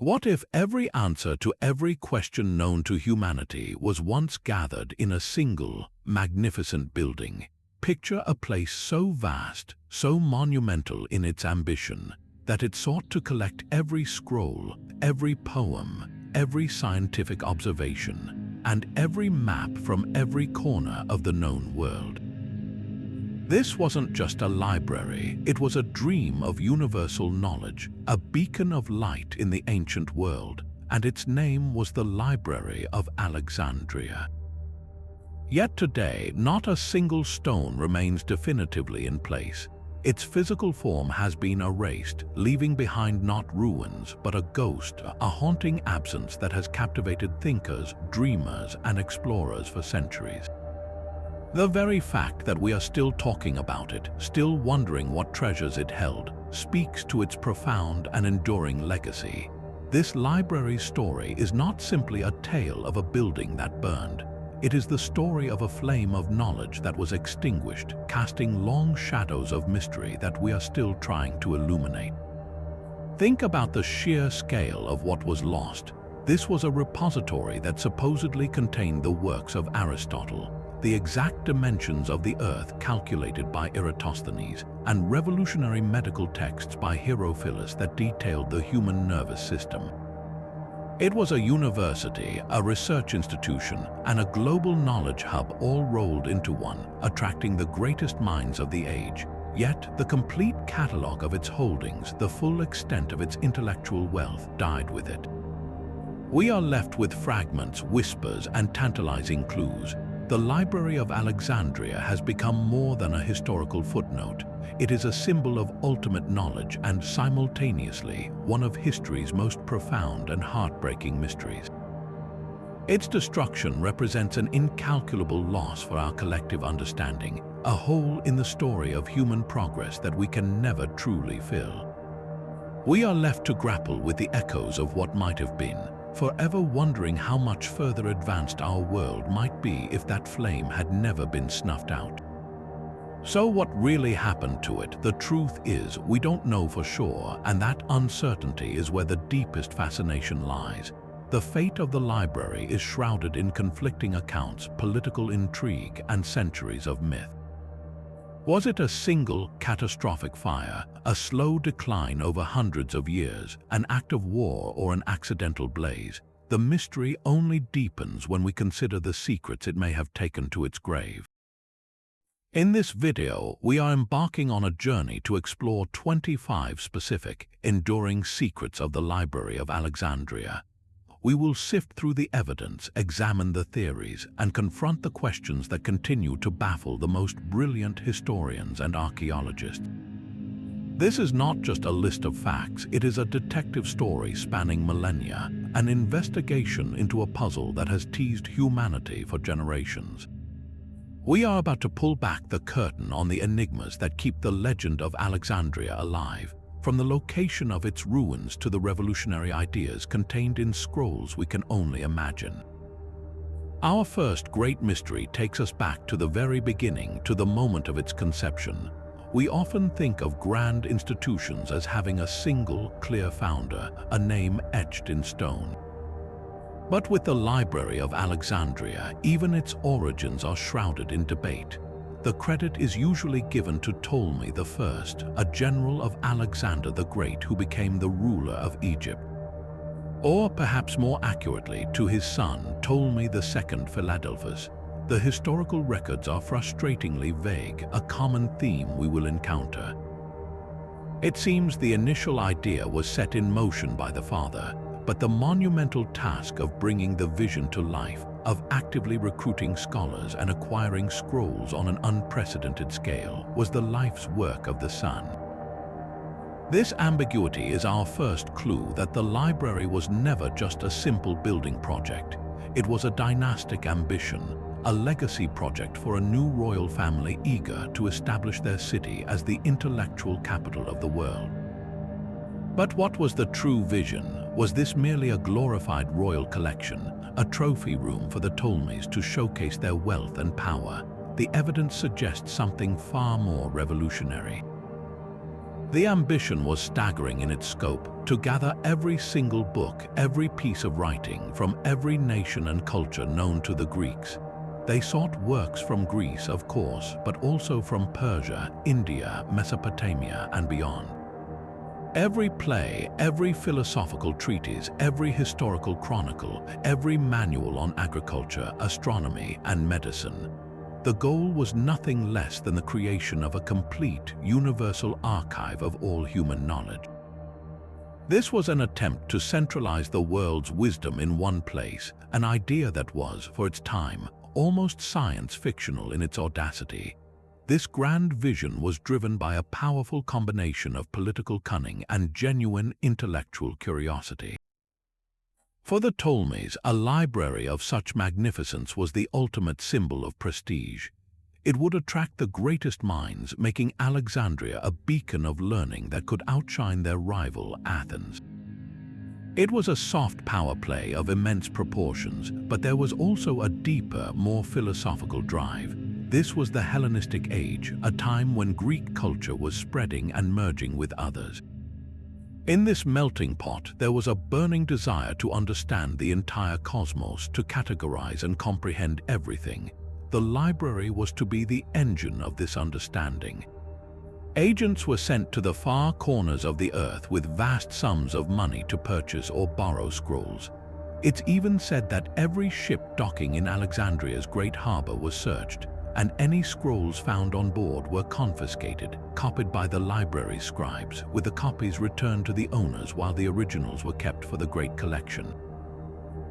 What if every answer to every question known to humanity was once gathered in a single, magnificent building? Picture a place so vast, so monumental in its ambition, that it sought to collect every scroll, every poem, every scientific observation, and every map from every corner of the known world. This wasn't just a library, it was a dream of universal knowledge, a beacon of light in the ancient world, and its name was the Library of Alexandria. Yet today, not a single stone remains definitively in place. Its physical form has been erased, leaving behind not ruins, but a ghost, a haunting absence that has captivated thinkers, dreamers, and explorers for centuries. The very fact that we are still talking about it, still wondering what treasures it held, speaks to its profound and enduring legacy. This library's story is not simply a tale of a building that burned. It is the story of a flame of knowledge that was extinguished, casting long shadows of mystery that we are still trying to illuminate. Think about the sheer scale of what was lost. This was a repository that supposedly contained the works of Aristotle, the exact dimensions of the Earth calculated by Eratosthenes, and revolutionary medical texts by Herophilus that detailed the human nervous system. It was a university, a research institution, and a global knowledge hub all rolled into one, attracting the greatest minds of the age. Yet, the complete catalogue of its holdings, the full extent of its intellectual wealth, died with it. We are left with fragments, whispers, and tantalizing clues. The Library of Alexandria has become more than a historical footnote. It is a symbol of ultimate knowledge and simultaneously one of history's most profound and heartbreaking mysteries. Its destruction represents an incalculable loss for our collective understanding, a hole in the story of human progress that we can never truly fill. We are left to grapple with the echoes of what might have been, forever wondering how much further advanced our world might be if that flame had never been snuffed out. So what really happened to it? The truth is, we don't know for sure, and that uncertainty is where the deepest fascination lies. The fate of the library is shrouded in conflicting accounts, political intrigue, and centuries of myth. Was it a single, catastrophic fire, a slow decline over hundreds of years, an act of war, or an accidental blaze? The mystery only deepens when we consider the secrets it may have taken to its grave. In this video, we are embarking on a journey to explore 25 specific, enduring secrets of the Library of Alexandria. We will sift through the evidence, examine the theories, and confront the questions that continue to baffle the most brilliant historians and archaeologists. This is not just a list of facts, it is a detective story spanning millennia, an investigation into a puzzle that has teased humanity for generations. We are about to pull back the curtain on the enigmas that keep the legend of Alexandria alive, from the location of its ruins to the revolutionary ideas contained in scrolls we can only imagine. Our first great mystery takes us back to the very beginning, to the moment of its conception. We often think of grand institutions as having a single, clear founder, a name etched in stone. But with the Library of Alexandria, even its origins are shrouded in debate. The credit is usually given to Ptolemy I, a general of Alexander the Great who became the ruler of Egypt. Or perhaps more accurately, to his son, Ptolemy II Philadelphus. The historical records are frustratingly vague, a common theme we will encounter. It seems the initial idea was set in motion by the father, but the monumental task of bringing the vision to life, of actively recruiting scholars and acquiring scrolls on an unprecedented scale, was the life's work of the son. This ambiguity is our first clue that the library was never just a simple building project. It was a dynastic ambition, a legacy project for a new royal family eager to establish their city as the intellectual capital of the world. But what was the true vision? Was this merely a glorified royal collection, a trophy room for the Ptolemies to showcase their wealth and power? The evidence suggests something far more revolutionary. The ambition was staggering in its scope, to gather every single book, every piece of writing from every nation and culture known to the Greeks. They sought works from Greece, of course, but also from Persia, India, Mesopotamia, and beyond. Every play, every philosophical treatise, every historical chronicle, every manual on agriculture, astronomy, and medicine. The goal was nothing less than the creation of a complete, universal archive of all human knowledge. This was an attempt to centralize the world's wisdom in one place, an idea that was, for its time, almost science-fictional in its audacity. This grand vision was driven by a powerful combination of political cunning and genuine intellectual curiosity. For the Ptolemies, a library of such magnificence was the ultimate symbol of prestige. It would attract the greatest minds, making Alexandria a beacon of learning that could outshine their rival, Athens. It was a soft power play of immense proportions, but there was also a deeper, more philosophical drive. This was the Hellenistic age, a time when Greek culture was spreading and merging with others. In this melting pot, there was a burning desire to understand the entire cosmos, to categorize and comprehend everything. The library was to be the engine of this understanding. Agents were sent to the far corners of the earth with vast sums of money to purchase or borrow scrolls. It's even said that every ship docking in Alexandria's great harbor was searched, and any scrolls found on board were confiscated, copied by the library scribes, with the copies returned to the owners while the originals were kept for the great collection.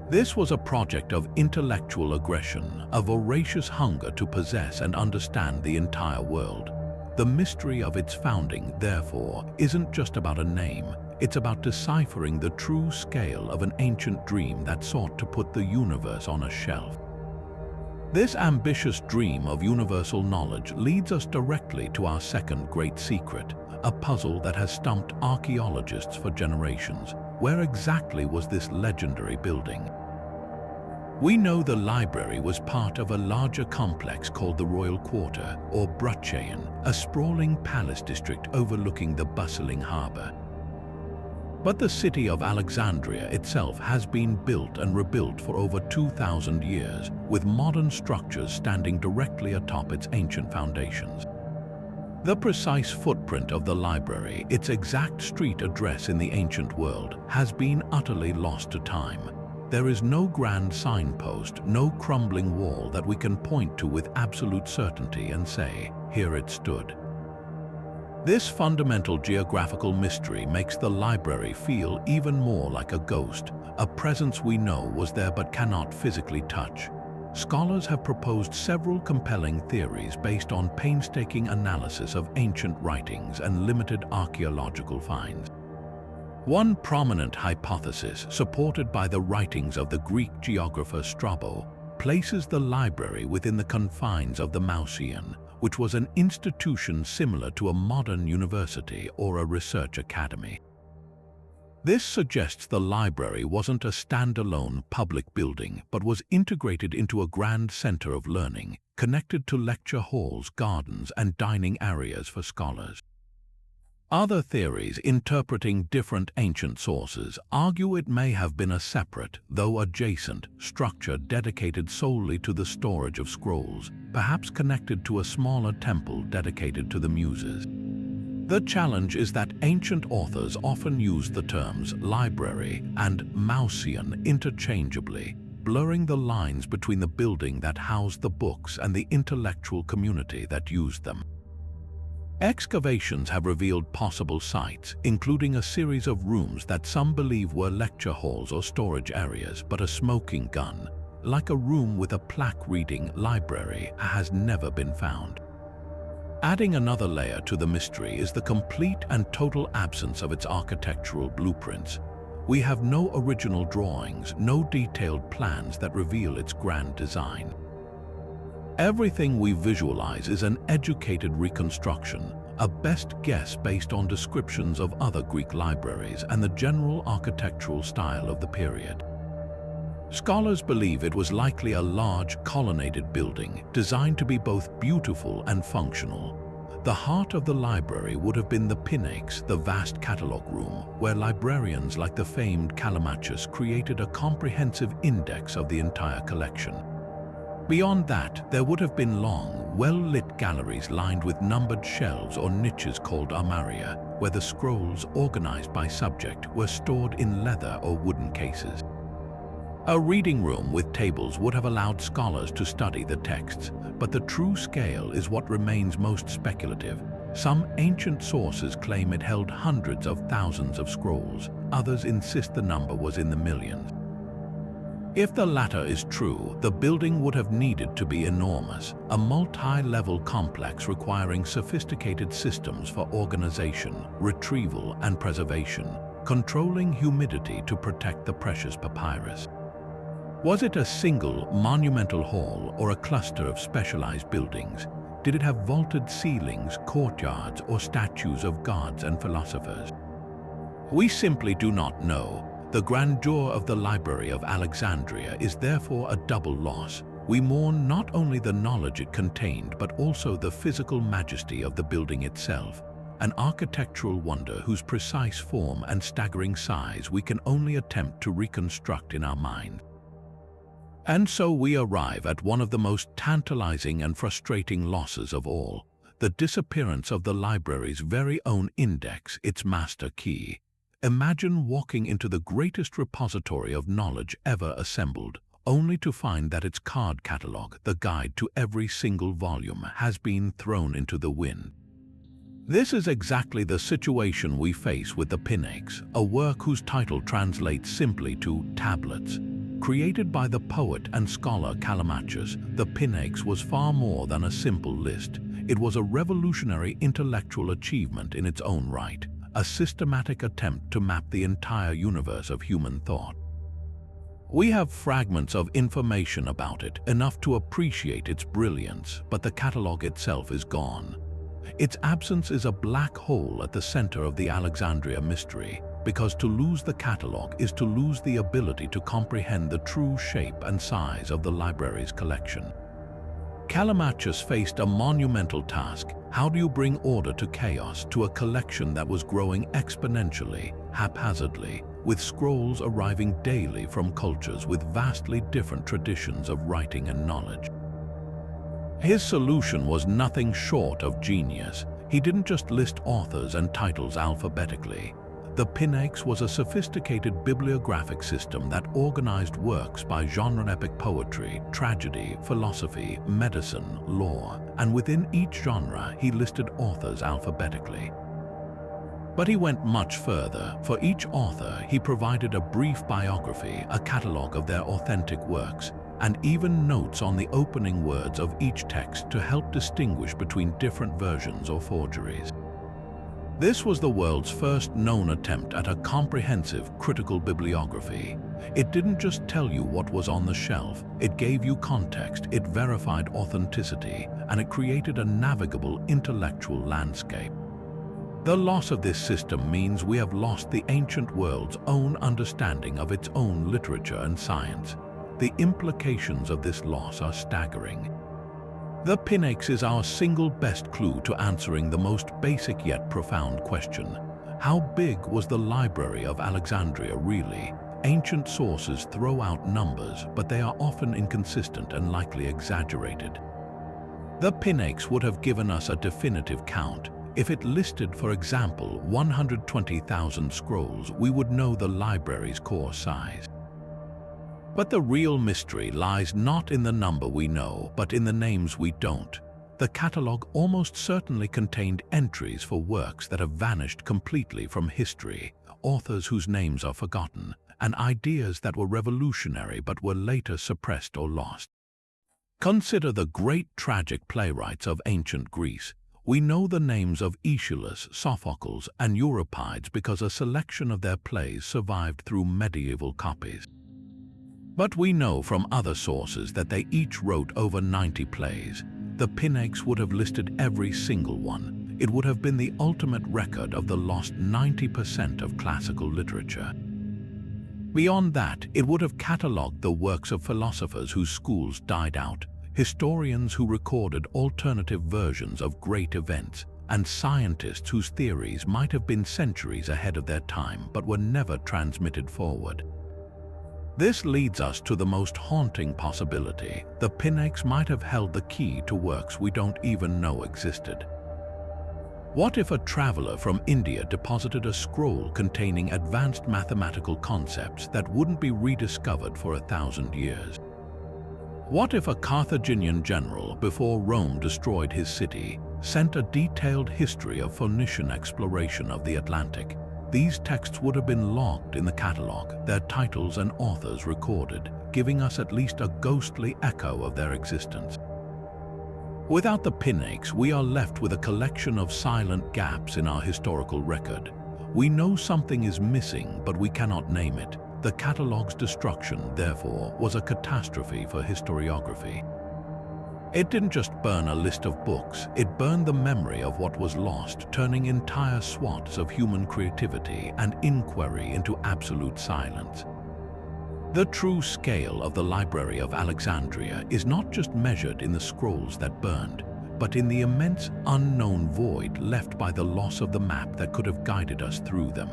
This was a project of intellectual aggression, a voracious hunger to possess and understand the entire world. The mystery of its founding, therefore, isn't just about a name, it's about deciphering the true scale of an ancient dream that sought to put the universe on a shelf. This ambitious dream of universal knowledge leads us directly to our second great secret, a puzzle that has stumped archaeologists for generations. Where exactly was this legendary building? We know the library was part of a larger complex called the Royal Quarter, or Brucheion, a sprawling palace district overlooking the bustling harbor. But the city of Alexandria itself has been built and rebuilt for over 2,000 years, with modern structures standing directly atop its ancient foundations. The precise footprint of the library, its exact street address in the ancient world, has been utterly lost to time. There is no grand signpost, no crumbling wall that we can point to with absolute certainty and say, here it stood. This fundamental geographical mystery makes the library feel even more like a ghost, a presence we know was there but cannot physically touch. Scholars have proposed several compelling theories based on painstaking analysis of ancient writings and limited archaeological finds. One prominent hypothesis, supported by the writings of the Greek geographer Strabo, places the library within the confines of the Mausoleum, which was an institution similar to a modern university or a research academy. This suggests the library wasn't a standalone public building, but was integrated into a grand center of learning, connected to lecture halls, gardens, and dining areas for scholars. Other theories interpreting different ancient sources argue it may have been a separate, though adjacent, structure dedicated solely to the storage of scrolls, perhaps connected to a smaller temple dedicated to the Muses. The challenge is that ancient authors often use the terms library and Mausoleum interchangeably, blurring the lines between the building that housed the books and the intellectual community that used them. Excavations have revealed possible sites, including a series of rooms that some believe were lecture halls or storage areas, but a smoking gun, like a room with a plaque reading "Library," has never been found. Adding another layer to the mystery is the complete and total absence of its architectural blueprints. We have no original drawings, no detailed plans that reveal its grand design. Everything we visualize is an educated reconstruction, a best guess based on descriptions of other Greek libraries and the general architectural style of the period. Scholars believe it was likely a large colonnaded building designed to be both beautiful and functional. The heart of the library would have been the Pinakes, the vast catalogue room, where librarians like the famed Callimachus created a comprehensive index of the entire collection. Beyond that, there would have been long, well-lit galleries lined with numbered shelves or niches called armaria, where the scrolls, organized by subject, were stored in leather or wooden cases. A reading room with tables would have allowed scholars to study the texts, but the true scale is what remains most speculative. Some ancient sources claim it held hundreds of thousands of scrolls, others insist the number was in the millions. If the latter is true, the building would have needed to be enormous, a multi-level complex requiring sophisticated systems for organization, retrieval, and preservation, controlling humidity to protect the precious papyrus. Was it a single monumental hall or a cluster of specialized buildings? Did it have vaulted ceilings, courtyards, or statues of gods and philosophers? We simply do not know. The grandeur of the Library of Alexandria is therefore a double loss. We mourn not only the knowledge it contained, but also the physical majesty of the building itself, an architectural wonder whose precise form and staggering size we can only attempt to reconstruct in our mind. And so we arrive at one of the most tantalizing and frustrating losses of all, the disappearance of the library's very own index, its master key. Imagine walking into the greatest repository of knowledge ever assembled, only to find that its card catalogue, the guide to every single volume, has been thrown into the wind. This is exactly the situation we face with the Pinakes, a work whose title translates simply to tablets. Created by the poet and scholar Callimachus, the Pinakes was far more than a simple list. It was a revolutionary intellectual achievement in its own right, a systematic attempt to map the entire universe of human thought. We have fragments of information about it, enough to appreciate its brilliance, but the catalogue itself is gone. Its absence is a black hole at the center of the Alexandria mystery, because to lose the catalogue is to lose the ability to comprehend the true shape and size of the library's collection. Callimachus faced a monumental task. How do you bring order to chaos, to a collection that was growing exponentially, haphazardly, with scrolls arriving daily from cultures with vastly different traditions of writing and knowledge? His solution was nothing short of genius. He didn't just list authors and titles alphabetically. The Pinakes was a sophisticated bibliographic system that organized works by genre: epic poetry, tragedy, philosophy, medicine, law, and within each genre he listed authors alphabetically. But he went much further. For each author, he provided a brief biography, a catalogue of their authentic works, and even notes on the opening words of each text to help distinguish between different versions or forgeries. This was the world's first known attempt at a comprehensive, critical bibliography. It didn't just tell you what was on the shelf, it gave you context, it verified authenticity, and it created a navigable intellectual landscape. The loss of this system means we have lost the ancient world's own understanding of its own literature and science. The implications of this loss are staggering. The Pinakes is our single best clue to answering the most basic yet profound question. How big was the Library of Alexandria really? Ancient sources throw out numbers, but they are often inconsistent and likely exaggerated. The Pinakes would have given us a definitive count. If it listed, for example, 120,000 scrolls, we would know the library's core size. But the real mystery lies not in the number we know, but in the names we don't. The catalogue almost certainly contained entries for works that have vanished completely from history, authors whose names are forgotten, and ideas that were revolutionary but were later suppressed or lost. Consider the great tragic playwrights of ancient Greece. We know the names of Aeschylus, Sophocles, and Euripides because a selection of their plays survived through medieval copies. But we know from other sources that they each wrote over 90 plays. The Pinakes would have listed every single one. It would have been the ultimate record of the lost 90% of classical literature. Beyond that, it would have catalogued the works of philosophers whose schools died out, historians who recorded alternative versions of great events, and scientists whose theories might have been centuries ahead of their time but were never transmitted forward. This leads us to the most haunting possibility. The Pinakes might have held the key to works we don't even know existed. What if a traveler from India deposited a scroll containing advanced mathematical concepts that wouldn't be rediscovered for 1,000 years? What if a Carthaginian general, before Rome destroyed his city, sent a detailed history of Phoenician exploration of the Atlantic? These texts would have been logged in the catalogue, their titles and authors recorded, giving us at least a ghostly echo of their existence. Without the Pinakes, we are left with a collection of silent gaps in our historical record. We know something is missing, but we cannot name it. The catalogue's destruction, therefore, was a catastrophe for historiography. It didn't just burn a list of books, it burned the memory of what was lost, turning entire swaths of human creativity and inquiry into absolute silence. The true scale of the Library of Alexandria is not just measured in the scrolls that burned, but in the immense unknown void left by the loss of the map that could have guided us through them.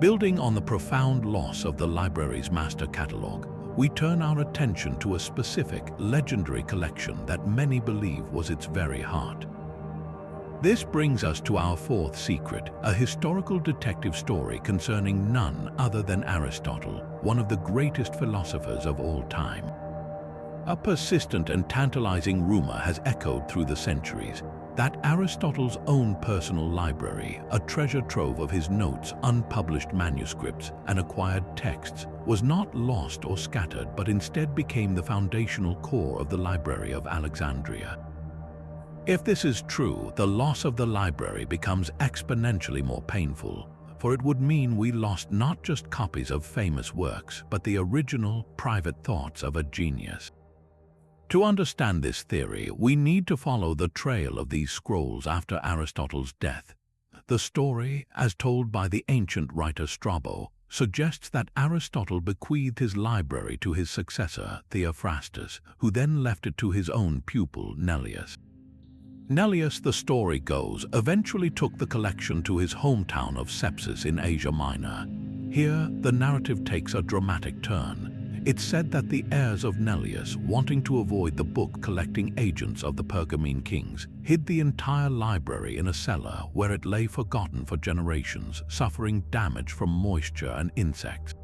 Building on the profound loss of the library's master catalogue, we turn our attention to a specific, legendary collection that many believe was its very heart. This brings us to our fourth secret, a historical detective story concerning none other than Aristotle, one of the greatest philosophers of all time. A persistent and tantalizing rumor has echoed through the centuries that Aristotle's own personal library, a treasure trove of his notes, unpublished manuscripts, and acquired texts, was not lost or scattered, but instead became the foundational core of the Library of Alexandria. If this is true, the loss of the library becomes exponentially more painful, for it would mean we lost not just copies of famous works, but the original, private thoughts of a genius. To understand this theory, we need to follow the trail of these scrolls after Aristotle's death. The story, as told by the ancient writer Strabo, suggests that Aristotle bequeathed his library to his successor, Theophrastus, who then left it to his own pupil, Neleus. Neleus, the story goes, eventually took the collection to his hometown of Sepsis in Asia Minor. Here, the narrative takes a dramatic turn. It's said that the heirs of Neleus, wanting to avoid the book-collecting agents of the Pergamene kings, hid the entire library in a cellar where it lay forgotten for generations, suffering damage from moisture and insects.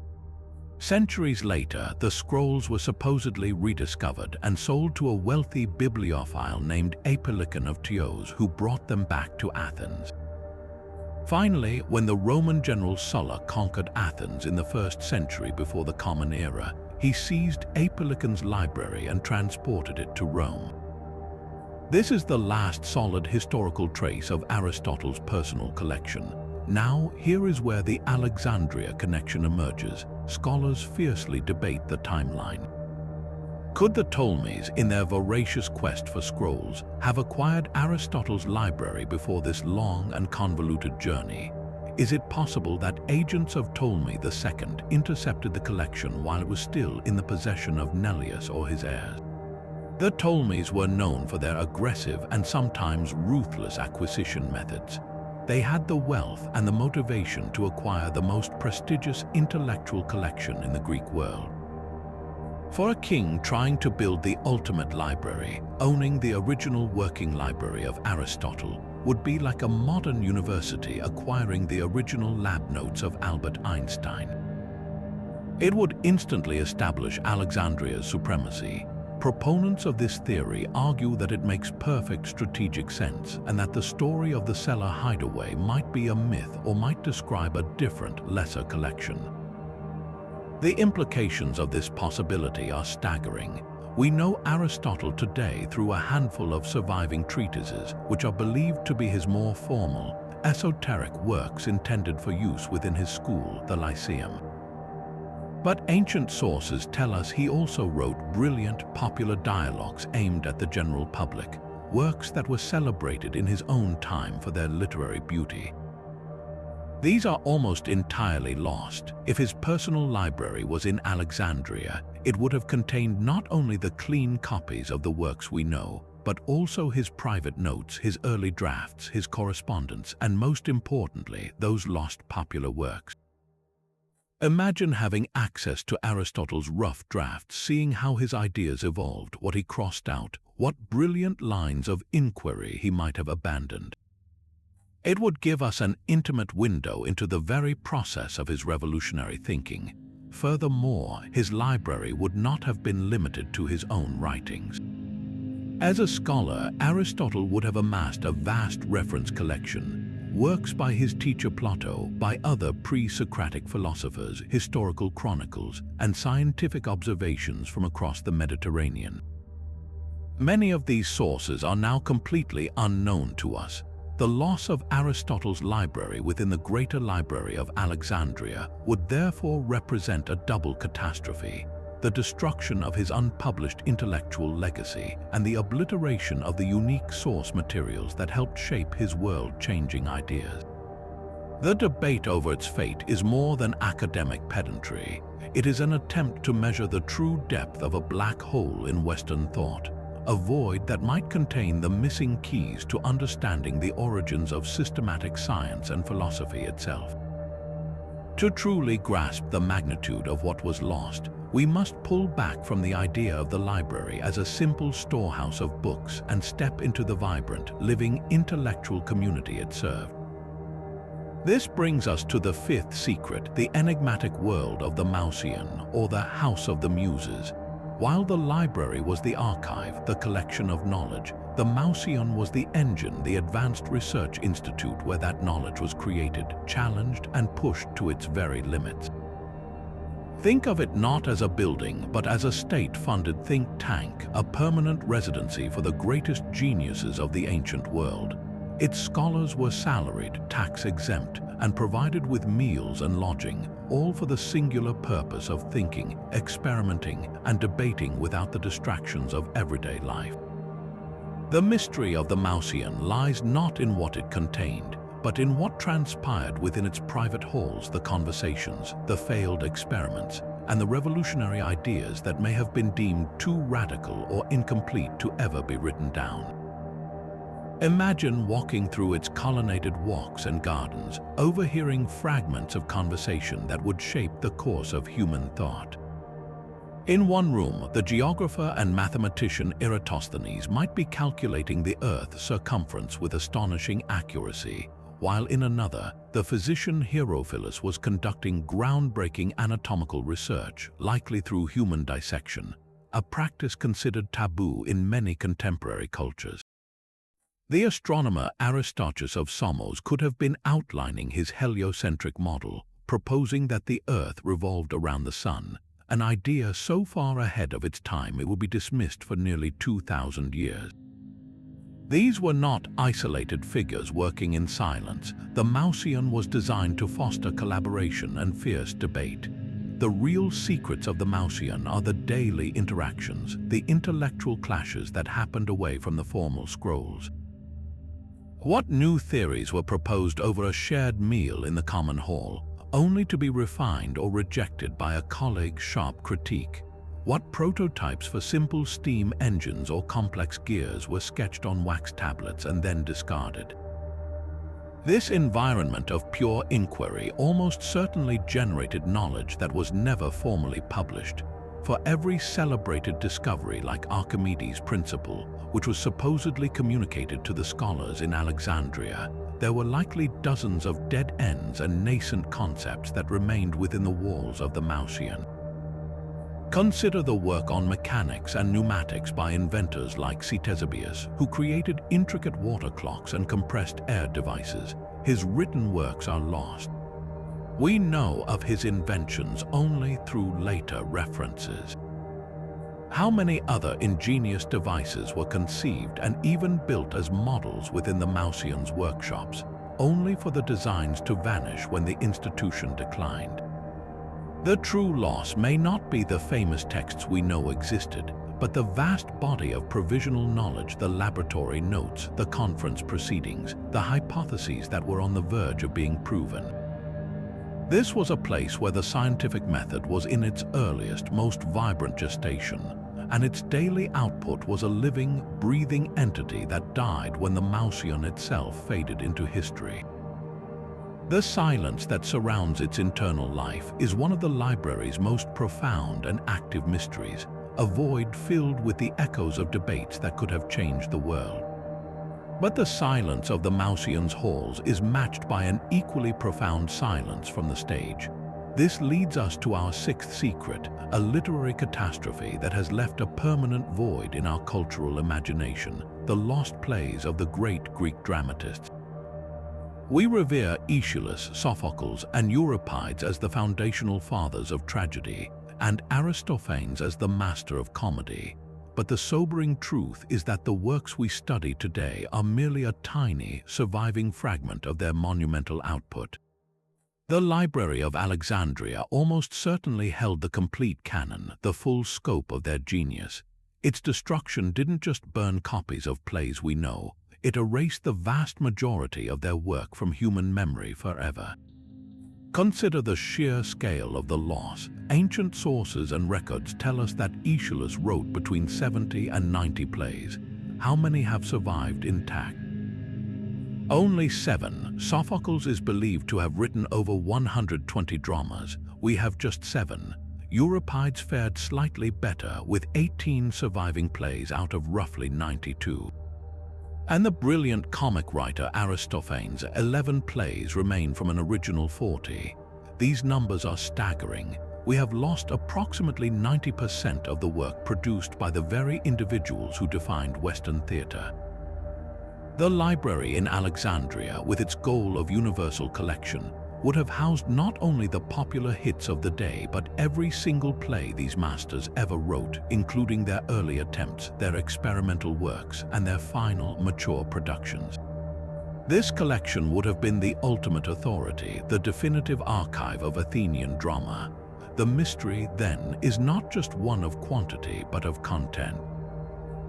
Centuries later, the scrolls were supposedly rediscovered and sold to a wealthy bibliophile named Apollycon of Chios, who brought them back to Athens. Finally, when the Roman general Sulla conquered Athens in the 1st century before the Common Era, he seized Apollycon's library and transported it to Rome. This is the last solid historical trace of Aristotle's personal collection. Now, here is where the Alexandria connection emerges. Scholars fiercely debate the timeline. Could the Ptolemies, in their voracious quest for scrolls, have acquired Aristotle's library before this long and convoluted journey? Is it possible that agents of Ptolemy II intercepted the collection while it was still in the possession of Neleus or his heirs? The Ptolemies were known for their aggressive and sometimes ruthless acquisition methods. They had the wealth and the motivation to acquire the most prestigious intellectual collection in the Greek world. For a king trying to build the ultimate library, owning the original working library of Aristotle would be like a modern university acquiring the original lab notes of Albert Einstein. It would instantly establish Alexandria's supremacy. Proponents of this theory argue that it makes perfect strategic sense and that the story of the cellar hideaway might be a myth or might describe a different, lesser collection. The implications of this possibility are staggering. We know Aristotle today through a handful of surviving treatises, which are believed to be his more formal, esoteric works intended for use within his school, the Lyceum. But ancient sources tell us he also wrote brilliant, popular dialogues aimed at the general public, works that were celebrated in his own time for their literary beauty. These are almost entirely lost. If his personal library was in Alexandria, it would have contained not only the clean copies of the works we know, but also his private notes, his early drafts, his correspondence, and most importantly, those lost popular works. Imagine having access to Aristotle's rough drafts, seeing how his ideas evolved, what he crossed out, what brilliant lines of inquiry he might have abandoned. It would give us an intimate window into the very process of his revolutionary thinking. Furthermore, his library would not have been limited to his own writings. As a scholar, Aristotle would have amassed a vast reference collection, works by his teacher Plato, by other pre-Socratic philosophers, historical chronicles, and scientific observations from across the Mediterranean. Many of these sources are now completely unknown to us. The loss of Aristotle's library within the greater Library of Alexandria would therefore represent a double catastrophe: the destruction of his unpublished intellectual legacy and the obliteration of the unique source materials that helped shape his world-changing ideas. The debate over its fate is more than academic pedantry. It is an attempt to measure the true depth of a black hole in Western thought, a void that might contain the missing keys to understanding the origins of systematic science and philosophy itself. To truly grasp the magnitude of what was lost, we must pull back from the idea of the library as a simple storehouse of books and step into the vibrant, living intellectual community it served. This brings us to the fifth secret, the enigmatic world of the Mousean, or the House of the Muses. While the library was the archive, the collection of knowledge, the Mousean was the engine, the advanced research institute where that knowledge was created, challenged, and pushed to its very limits. Think of it not as a building, but as a state-funded think tank, a permanent residency for the greatest geniuses of the ancient world. Its scholars were salaried, tax-exempt, and provided with meals and lodging, all for the singular purpose of thinking, experimenting, and debating without the distractions of everyday life. The mystery of the Mousean lies not in what it contained, but in what transpired within its private halls, the conversations, the failed experiments, and the revolutionary ideas that may have been deemed too radical or incomplete to ever be written down. Imagine walking through its colonnaded walks and gardens, overhearing fragments of conversation that would shape the course of human thought. In one room, the geographer and mathematician Eratosthenes might be calculating the Earth's circumference with astonishing accuracy, while in another, the physician Herophilus was conducting groundbreaking anatomical research, likely through human dissection, a practice considered taboo in many contemporary cultures. The astronomer Aristarchus of Samos could have been outlining his heliocentric model, proposing that the Earth revolved around the Sun, an idea so far ahead of its time it would be dismissed for nearly 2,000 years. These were not isolated figures working in silence. The Mousean was designed to foster collaboration and fierce debate. The real secrets of the Mousean are the daily interactions, the intellectual clashes that happened away from the formal scrolls. What new theories were proposed over a shared meal in the common hall, only to be refined or rejected by a colleague's sharp critique? What prototypes for simple steam engines or complex gears were sketched on wax tablets and then discarded? This environment of pure inquiry almost certainly generated knowledge that was never formally published. For every celebrated discovery like Archimedes' principle, which was supposedly communicated to the scholars in Alexandria, there were likely dozens of dead ends and nascent concepts that remained within the walls of the Mousean. Consider the work on mechanics and pneumatics by inventors like Ctesibius, who created intricate water clocks and compressed air devices. His written works are lost. We know of his inventions only through later references. How many other ingenious devices were conceived and even built as models within the Mousean's workshops, only for the designs to vanish when the institution declined? The true loss may not be the famous texts we know existed, but the vast body of provisional knowledge, the laboratory notes, the conference proceedings, the hypotheses that were on the verge of being proven. This was a place where the scientific method was in its earliest, most vibrant gestation, and its daily output was a living, breathing entity that died when the Mouseion itself faded into history. The silence that surrounds its internal life is one of the library's most profound and active mysteries, a void filled with the echoes of debates that could have changed the world. But the silence of the Mouseion's halls is matched by an equally profound silence from the stage. This leads us to our sixth secret, a literary catastrophe that has left a permanent void in our cultural imagination, the lost plays of the great Greek dramatists. We revere Aeschylus, Sophocles, and Euripides as the foundational fathers of tragedy, and Aristophanes as the master of comedy. But the sobering truth is that the works we study today are merely a tiny, surviving fragment of their monumental output. The Library of Alexandria almost certainly held the complete canon, the full scope of their genius. Its destruction didn't just burn copies of plays we know, it erased the vast majority of their work from human memory forever. Consider the sheer scale of the loss. Ancient sources and records tell us that Aeschylus wrote between 70 and 90 plays. How many have survived intact? Only 7. Sophocles is believed to have written over 120 dramas. We have just 7. Euripides fared slightly better, with 18 surviving plays out of roughly 92. And the brilliant comic writer Aristophanes' 11 plays remain from an original 40. These numbers are staggering. We have lost approximately 90% of the work produced by the very individuals who defined Western theatre. The library in Alexandria, with its goal of universal collection, would have housed not only the popular hits of the day but every single play these masters ever wrote, including their early attempts, their experimental works, and their final, mature productions. This collection would have been the ultimate authority, the definitive archive of Athenian drama. The mystery, then, is not just one of quantity but of content.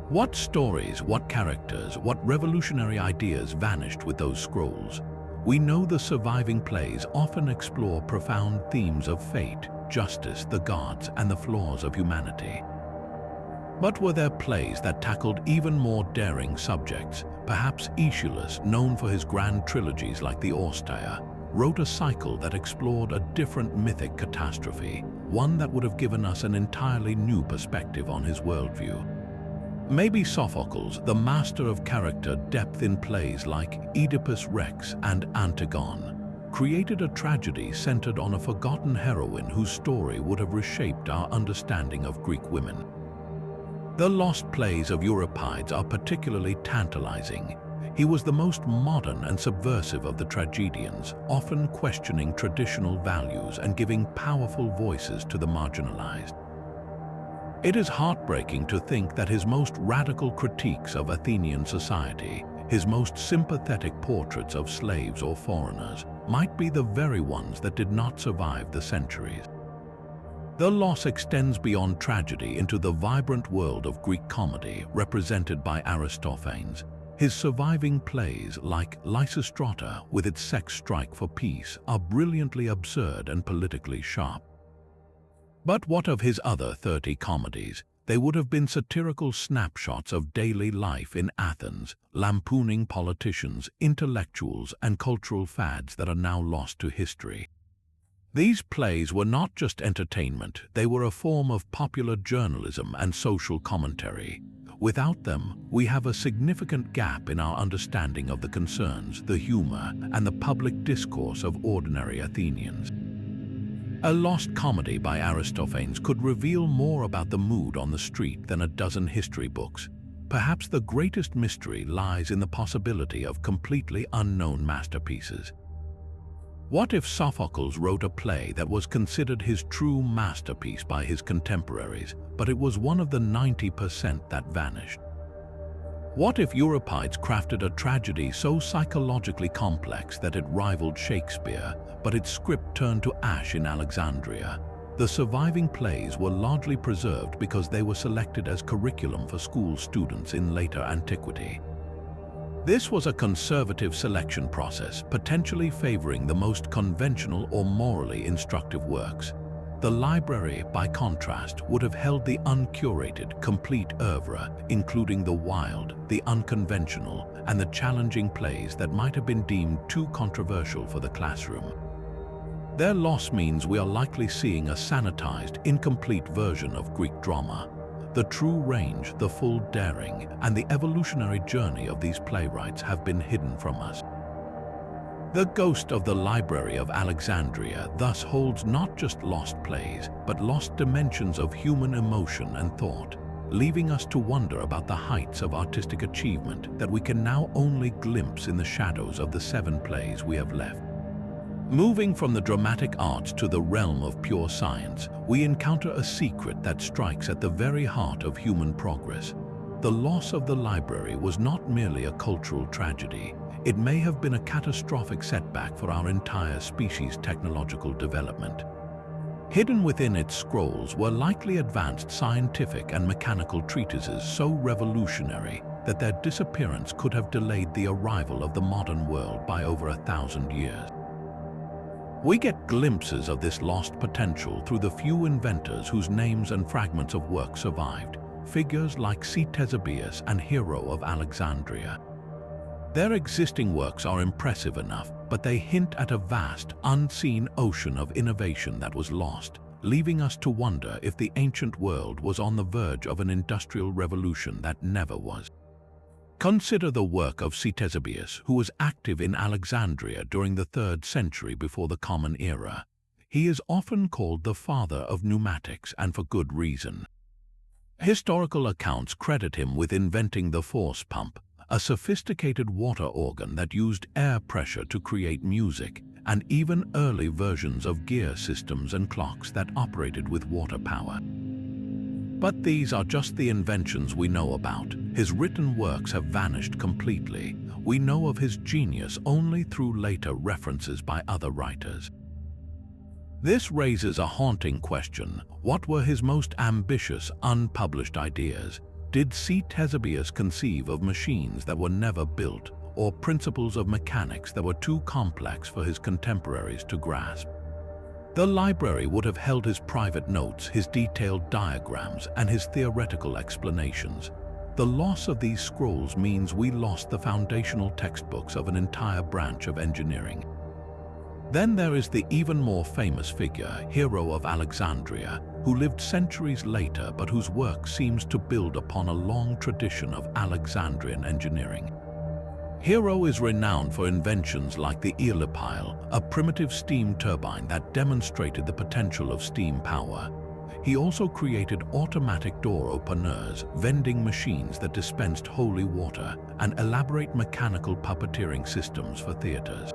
What stories, what characters, what revolutionary ideas vanished with those scrolls? We know the surviving plays often explore profound themes of fate, justice, the gods, and the flaws of humanity. But were there plays that tackled even more daring subjects? Perhaps Aeschylus, known for his grand trilogies like the Orsteia, wrote a cycle that explored a different mythic catastrophe, one that would have given us an entirely new perspective on his worldview. Maybe Sophocles, the master of character depth in plays like Oedipus Rex and Antigone, created a tragedy centered on a forgotten heroine whose story would have reshaped our understanding of Greek women. The lost plays of Euripides are particularly tantalizing. He was the most modern and subversive of the tragedians, often questioning traditional values and giving powerful voices to the marginalized. It is heartbreaking to think that his most radical critiques of Athenian society, his most sympathetic portraits of slaves or foreigners, might be the very ones that did not survive the centuries. The loss extends beyond tragedy into the vibrant world of Greek comedy represented by Aristophanes. His surviving plays, like Lysistrata with its sex strike for peace, are brilliantly absurd and politically sharp. But what of his other 30 comedies? They would have been satirical snapshots of daily life in Athens, lampooning politicians, intellectuals, and cultural fads that are now lost to history. These plays were not just entertainment, they were a form of popular journalism and social commentary. Without them, we have a significant gap in our understanding of the concerns, the humor, and the public discourse of ordinary Athenians. A lost comedy by Aristophanes could reveal more about the mood on the street than a dozen history books. Perhaps the greatest mystery lies in the possibility of completely unknown masterpieces. What if Sophocles wrote a play that was considered his true masterpiece by his contemporaries, but it was one of the 90% that vanished? What if Euripides crafted a tragedy so psychologically complex that it rivaled Shakespeare, but its script turned to ash in Alexandria? The surviving plays were largely preserved because they were selected as curriculum for school students in later antiquity. This was a conservative selection process, potentially favoring the most conventional or morally instructive works. The library, by contrast, would have held the uncurated, complete oeuvre, including the wild, the unconventional, and the challenging plays that might have been deemed too controversial for the classroom. Their loss means we are likely seeing a sanitized, incomplete version of Greek drama. The true range, the full daring, and the evolutionary journey of these playwrights have been hidden from us. The ghost of the Library of Alexandria thus holds not just lost plays, but lost dimensions of human emotion and thought, leaving us to wonder about the heights of artistic achievement that we can now only glimpse in the shadows of the 7 plays we have left. Moving from the dramatic arts to the realm of pure science, we encounter a secret that strikes at the very heart of human progress. The loss of the library was not merely a cultural tragedy. It may have been a catastrophic setback for our entire species' technological development. Hidden within its scrolls were likely advanced scientific and mechanical treatises so revolutionary that their disappearance could have delayed the arrival of the modern world by over 1,000 years. We get glimpses of this lost potential through the few inventors whose names and fragments of work survived, figures like Ctesibius and Hero of Alexandria. Their existing works are impressive enough, but they hint at a vast, unseen ocean of innovation that was lost, leaving us to wonder if the ancient world was on the verge of an industrial revolution that never was. Consider the work of Ctesibius, who was active in Alexandria during the 3rd century before the Common Era. He is often called the father of pneumatics, and for good reason. Historical accounts credit him with inventing the force pump, a sophisticated water organ that used air pressure to create music, and even early versions of gear systems and clocks that operated with water power. But these are just the inventions we know about. His written works have vanished completely. We know of his genius only through later references by other writers. This raises a haunting question. What were his most ambitious, unpublished ideas? Did Ctesibius conceive of machines that were never built, or principles of mechanics that were too complex for his contemporaries to grasp? The library would have held his private notes, his detailed diagrams, and his theoretical explanations. The loss of these scrolls means we lost the foundational textbooks of an entire branch of engineering. Then there is the even more famous figure, Hero of Alexandria, who lived centuries later but whose work seems to build upon a long tradition of Alexandrian engineering. Hero is renowned for inventions like the Eolipile, a primitive steam turbine that demonstrated the potential of steam power. He also created automatic door openers, vending machines that dispensed holy water, and elaborate mechanical puppeteering systems for theaters.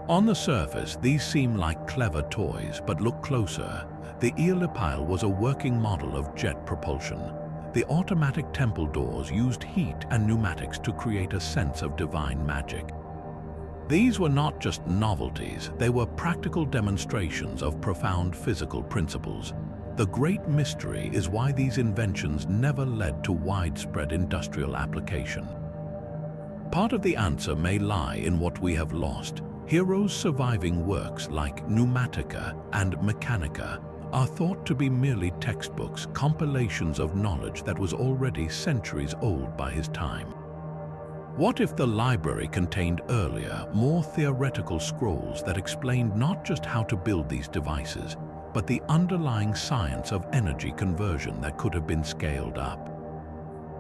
On the surface, these seem like clever toys, but look closer. The Eolipile was a working model of jet propulsion. The automatic temple doors used heat and pneumatics to create a sense of divine magic. These were not just novelties, they were practical demonstrations of profound physical principles. The great mystery is why these inventions never led to widespread industrial application. Part of the answer may lie in what we have lost. Hero's surviving works like Pneumatica and Mechanica are thought to be merely textbooks, compilations of knowledge that was already centuries old by his time. What if the library contained earlier, more theoretical scrolls that explained not just how to build these devices, but the underlying science of energy conversion that could have been scaled up?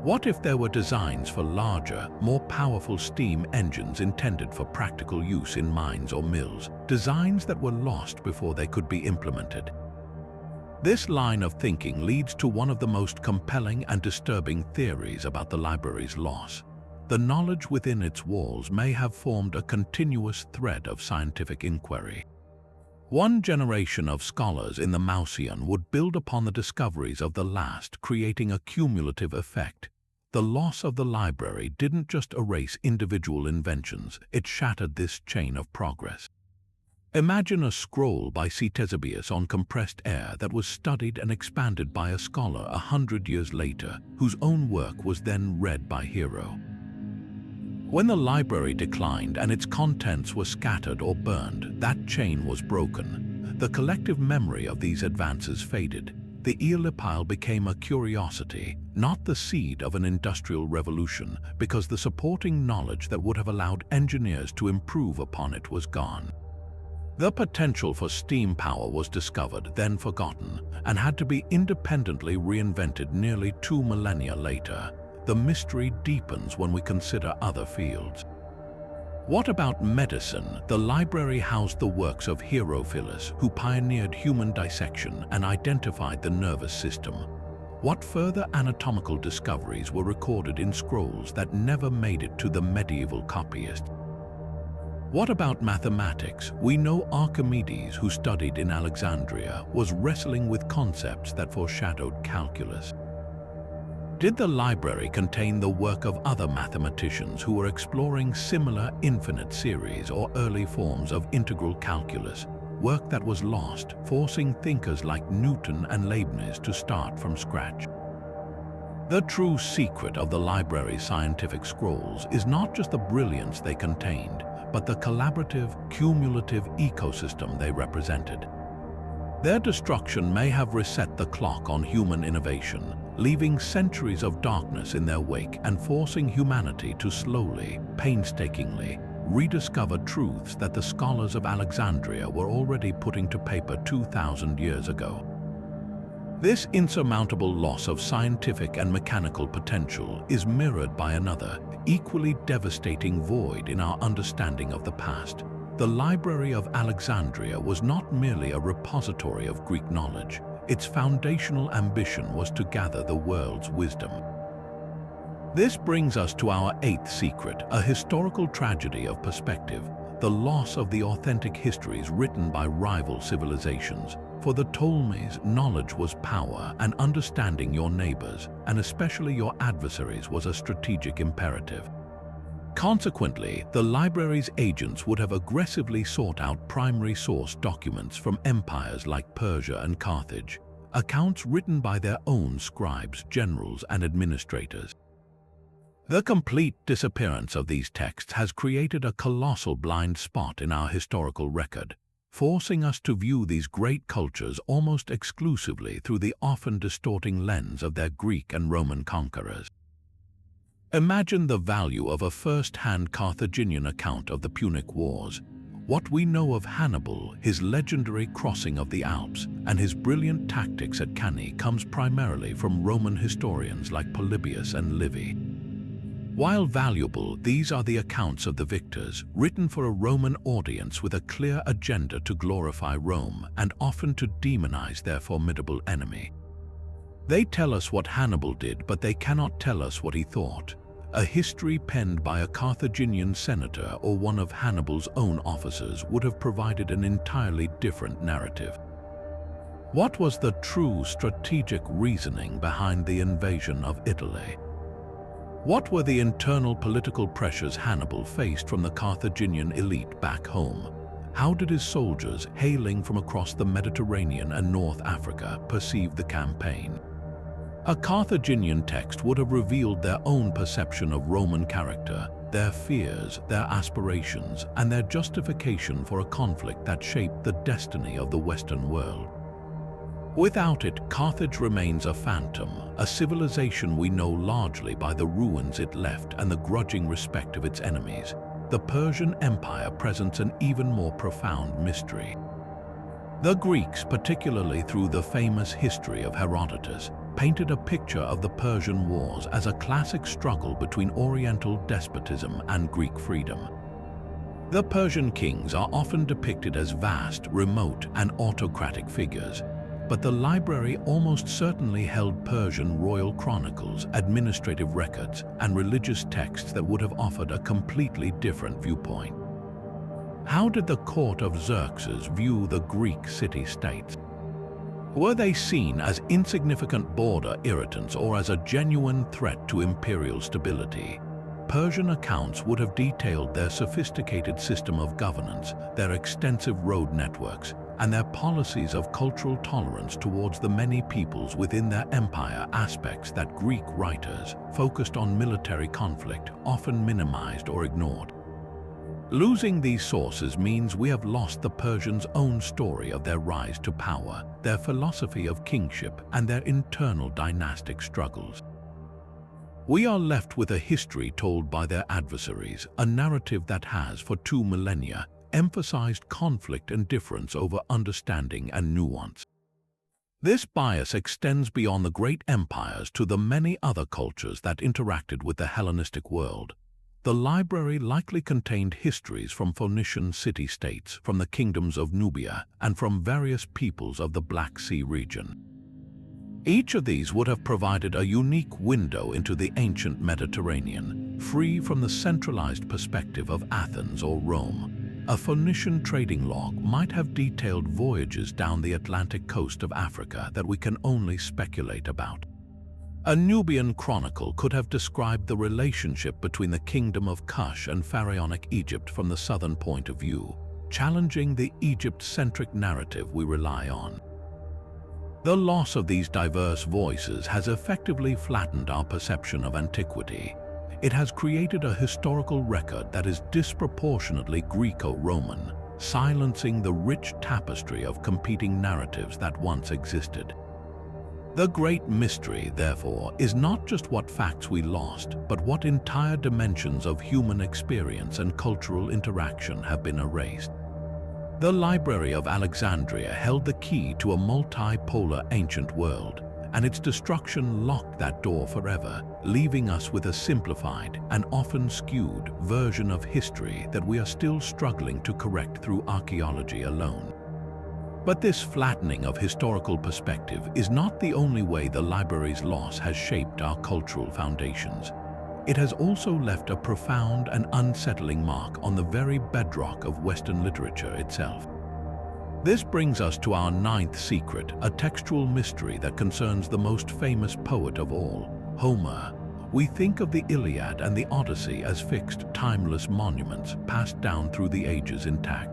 What if there were designs for larger, more powerful steam engines intended for practical use in mines or mills, designs that were lost before they could be implemented? This line of thinking leads to one of the most compelling and disturbing theories about the library's loss. The knowledge within its walls may have formed a continuous thread of scientific inquiry. One generation of scholars in the Mausian would build upon the discoveries of the last, creating a cumulative effect. The loss of the library didn't just erase individual inventions, it shattered this chain of progress. Imagine a scroll by Ctesibius on compressed air that was studied and expanded by a scholar 100 years later, whose own work was then read by Hero. When the library declined and its contents were scattered or burned, that chain was broken. the collective memory of these advances faded. The eolipile became a curiosity, not the seed of an industrial revolution, because the supporting knowledge that would have allowed engineers to improve upon it was gone. The potential for steam power was discovered, then forgotten, and had to be independently reinvented nearly 2 millennia later. The mystery deepens when we consider other fields. What about medicine? The library housed the works of Herophilus, who pioneered human dissection and identified the nervous system. What further anatomical discoveries were recorded in scrolls that never made it to the medieval copyist? What about mathematics? We know Archimedes, who studied in Alexandria, was wrestling with concepts that foreshadowed calculus. Did the library contain the work of other mathematicians who were exploring similar infinite series or early forms of integral calculus, work that was lost, forcing thinkers like Newton and Leibniz to start from scratch? The true secret of the library's scientific scrolls is not just the brilliance they contained, but the collaborative, cumulative ecosystem they represented. Their destruction may have reset the clock on human innovation, leaving centuries of darkness in their wake and forcing humanity to slowly, painstakingly, rediscover truths that the scholars of Alexandria were already putting to paper 2,000 years ago. This insurmountable loss of scientific and mechanical potential is mirrored by another, equally devastating void in our understanding of the past. The Library of Alexandria was not merely a repository of Greek knowledge. Its foundational ambition was to gather the world's wisdom. This brings us to our 8th secret, a historical tragedy of perspective, the loss of the authentic histories written by rival civilizations. For the Ptolemies, knowledge was power, and understanding your neighbors, and especially your adversaries, was a strategic imperative. Consequently, the library's agents would have aggressively sought out primary source documents from empires like Persia and Carthage, accounts written by their own scribes, generals, and administrators. The complete disappearance of these texts has created a colossal blind spot in our historical record, forcing us to view these great cultures almost exclusively through the often distorting lens of their Greek and Roman conquerors. Imagine the value of a first-hand Carthaginian account of the Punic Wars. What we know of Hannibal, his legendary crossing of the Alps, and his brilliant tactics at Cannae comes primarily from Roman historians like Polybius and Livy. While valuable, these are the accounts of the victors, written for a Roman audience with a clear agenda to glorify Rome and often to demonize their formidable enemy. They tell us what Hannibal did, but they cannot tell us what he thought. A history penned by a Carthaginian senator or one of Hannibal's own officers would have provided an entirely different narrative. What was the true strategic reasoning behind the invasion of Italy? What were the internal political pressures Hannibal faced from the Carthaginian elite back home? How did his soldiers, hailing from across the Mediterranean and North Africa, perceive the campaign? A Carthaginian text would have revealed their own perception of Roman character, their fears, their aspirations, and their justification for a conflict that shaped the destiny of the Western world. Without it, Carthage remains a phantom, a civilization we know largely by the ruins it left and the grudging respect of its enemies. The Persian Empire presents an even more profound mystery. The Greeks, particularly through the famous history of Herodotus, painted a picture of the Persian Wars as a classic struggle between Oriental despotism and Greek freedom. The Persian kings are often depicted as vast, remote, and autocratic figures, but the library almost certainly held Persian royal chronicles, administrative records, and religious texts that would have offered a completely different viewpoint. How did the court of Xerxes view the Greek city-states? Were they seen as insignificant border irritants or as a genuine threat to imperial stability? Persian accounts would have detailed their sophisticated system of governance, their extensive road networks, and their policies of cultural tolerance towards the many peoples within their empire, aspects that Greek writers, focused on military conflict, often minimized or ignored. Losing these sources means we have lost the Persians' own story of their rise to power, their philosophy of kingship, and their internal dynastic struggles. We are left with a history told by their adversaries, a narrative that has, for 2 millennia, emphasized conflict and difference over understanding and nuance. This bias extends beyond the great empires to the many other cultures that interacted with the Hellenistic world. The library likely contained histories from Phoenician city-states, from the kingdoms of Nubia, and from various peoples of the Black Sea region. Each of these would have provided a unique window into the ancient Mediterranean, free from the centralized perspective of Athens or Rome. A Phoenician trading log might have detailed voyages down the Atlantic coast of Africa that we can only speculate about. A Nubian chronicle could have described the relationship between the kingdom of Kush and pharaonic Egypt from the southern point of view, challenging the Egypt-centric narrative we rely on. The loss of these diverse voices has effectively flattened our perception of antiquity. It has created a historical record that is disproportionately Greco-Roman, silencing the rich tapestry of competing narratives that once existed. The great mystery, therefore, is not just what facts we lost, but what entire dimensions of human experience and cultural interaction have been erased. The Library of Alexandria held the key to a multipolar ancient world, and its destruction locked that door forever, leaving us with a simplified and often skewed version of history that we are still struggling to correct through archaeology alone. But this flattening of historical perspective is not the only way the library's loss has shaped our cultural foundations. It has also left a profound and unsettling mark on the very bedrock of Western literature itself. This brings us to our 9th secret, a textual mystery that concerns the most famous poet of all, Homer. We think of the Iliad and the Odyssey as fixed, timeless monuments passed down through the ages intact.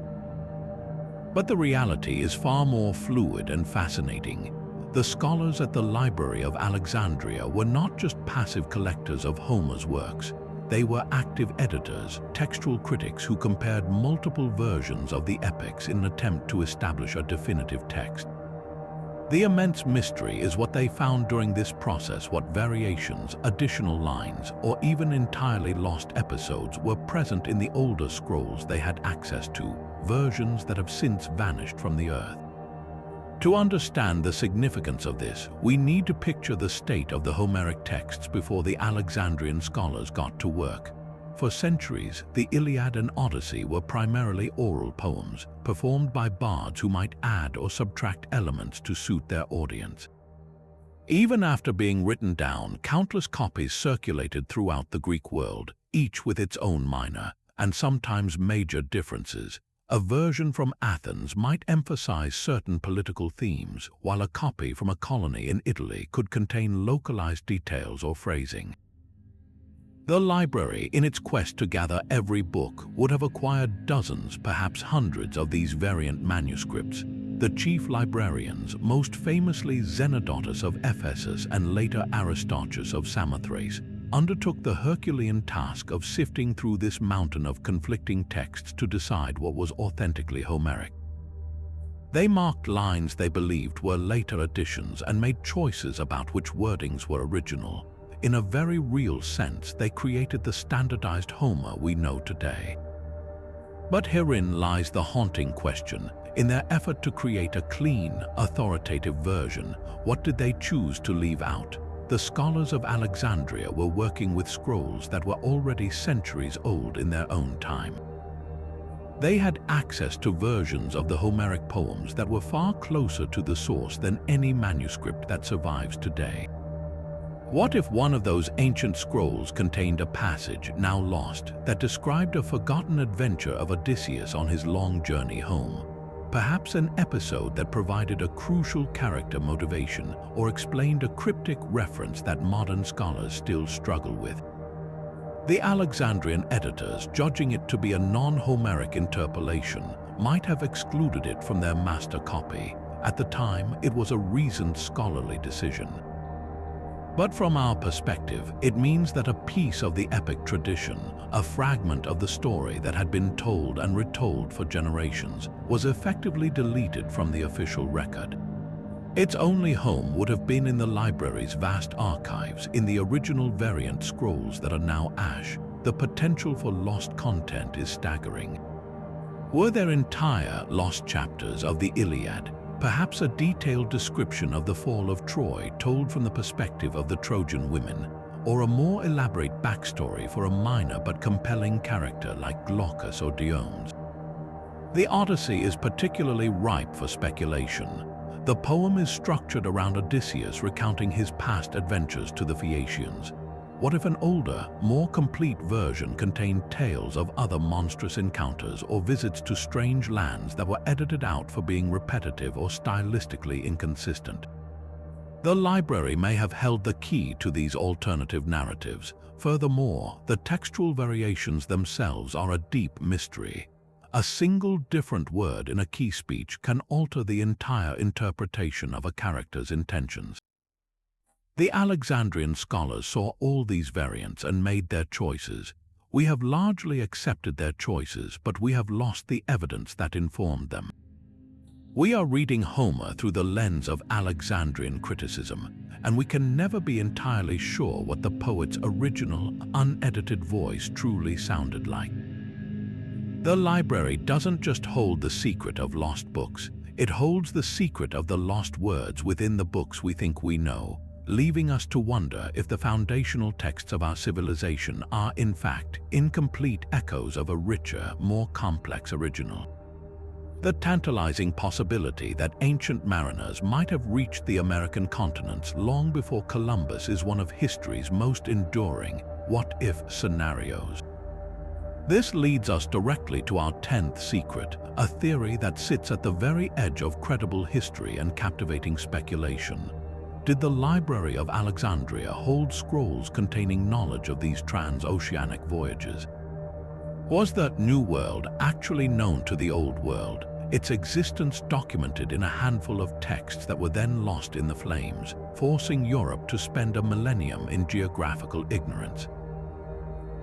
But the reality is far more fluid and fascinating. The scholars at the Library of Alexandria were not just passive collectors of Homer's works. They were active editors, textual critics who compared multiple versions of the epics in an attempt to establish a definitive text. The immense mystery is what they found during this process, what variations, additional lines, or even entirely lost episodes were present in the older scrolls they had access to, versions that have since vanished from the earth. To understand the significance of this, we need to picture the state of the Homeric texts before the Alexandrian scholars got to work. For centuries, the Iliad and Odyssey were primarily oral poems, performed by bards who might add or subtract elements to suit their audience. Even after being written down, countless copies circulated throughout the Greek world, each with its own minor, and sometimes major differences. A version from Athens might emphasize certain political themes, while a copy from a colony in Italy could contain localized details or phrasing. The library, in its quest to gather every book, would have acquired dozens, perhaps hundreds of these variant manuscripts. The chief librarians, most famously Zenodotus of Ephesus and later Aristarchus of Samothrace, undertook the Herculean task of sifting through this mountain of conflicting texts to decide what was authentically Homeric. They marked lines they believed were later additions and made choices about which wordings were original. In a very real sense, they created the standardized Homer we know today. But herein lies the haunting question. In their effort to create a clean, authoritative version, what did they choose to leave out? The scholars of Alexandria were working with scrolls that were already centuries old in their own time. They had access to versions of the Homeric poems that were far closer to the source than any manuscript that survives today. What if one of those ancient scrolls contained a passage, now lost, that described a forgotten adventure of Odysseus on his long journey home? Perhaps an episode that provided a crucial character motivation or explained a cryptic reference that modern scholars still struggle with. The Alexandrian editors, judging it to be a non-Homeric interpolation, might have excluded it from their master copy. At the time, it was a reasoned scholarly decision. But from our perspective, it means that a piece of the epic tradition, a fragment of the story that had been told and retold for generations, was effectively deleted from the official record. Its only home would have been in the library's vast archives, in the original variant scrolls that are now ash. The potential for lost content is staggering. Were there entire lost chapters of the Iliad, perhaps a detailed description of the fall of Troy told from the perspective of the Trojan women, or a more elaborate backstory for a minor but compelling character like Glaucus or Diomedes? The Odyssey is particularly ripe for speculation. The poem is structured around Odysseus recounting his past adventures to the Phaeacians. What if an older, more complete version contained tales of other monstrous encounters or visits to strange lands that were edited out for being repetitive or stylistically inconsistent? The library may have held the key to these alternative narratives. Furthermore, the textual variations themselves are a deep mystery. A single different word in a key speech can alter the entire interpretation of a character's intentions. The Alexandrian scholars saw all these variants and made their choices. We have largely accepted their choices, but we have lost the evidence that informed them. We are reading Homer through the lens of Alexandrian criticism, and we can never be entirely sure what the poet's original, unedited voice truly sounded like. The library doesn't just hold the secret of lost books, it holds the secret of the lost words within the books we think we know, leaving us to wonder if the foundational texts of our civilization are, in fact, incomplete echoes of a richer, more complex original. The tantalizing possibility that ancient mariners might have reached the American continents long before Columbus is one of history's most enduring what-if scenarios. This leads us directly to our 10th secret, a theory that sits at the very edge of credible history and captivating speculation. Did the Library of Alexandria hold scrolls containing knowledge of these transoceanic voyages? Was the New World actually known to the Old World, its existence documented in a handful of texts that were then lost in the flames, forcing Europe to spend a millennium in geographical ignorance?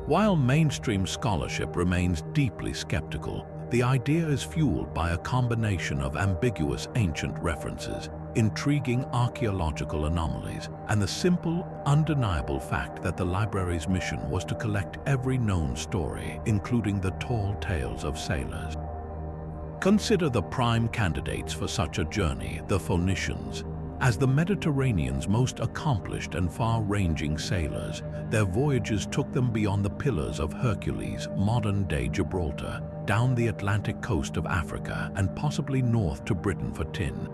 While mainstream scholarship remains deeply skeptical, the idea is fueled by a combination of ambiguous ancient references, intriguing archaeological anomalies, and the simple, undeniable fact that the library's mission was to collect every known story, including the tall tales of sailors. Consider the prime candidates for such a journey, the Phoenicians. As the Mediterranean's most accomplished and far-ranging sailors, their voyages took them beyond the Pillars of Hercules, modern-day Gibraltar, down the Atlantic coast of Africa, and possibly north to Britain for tin.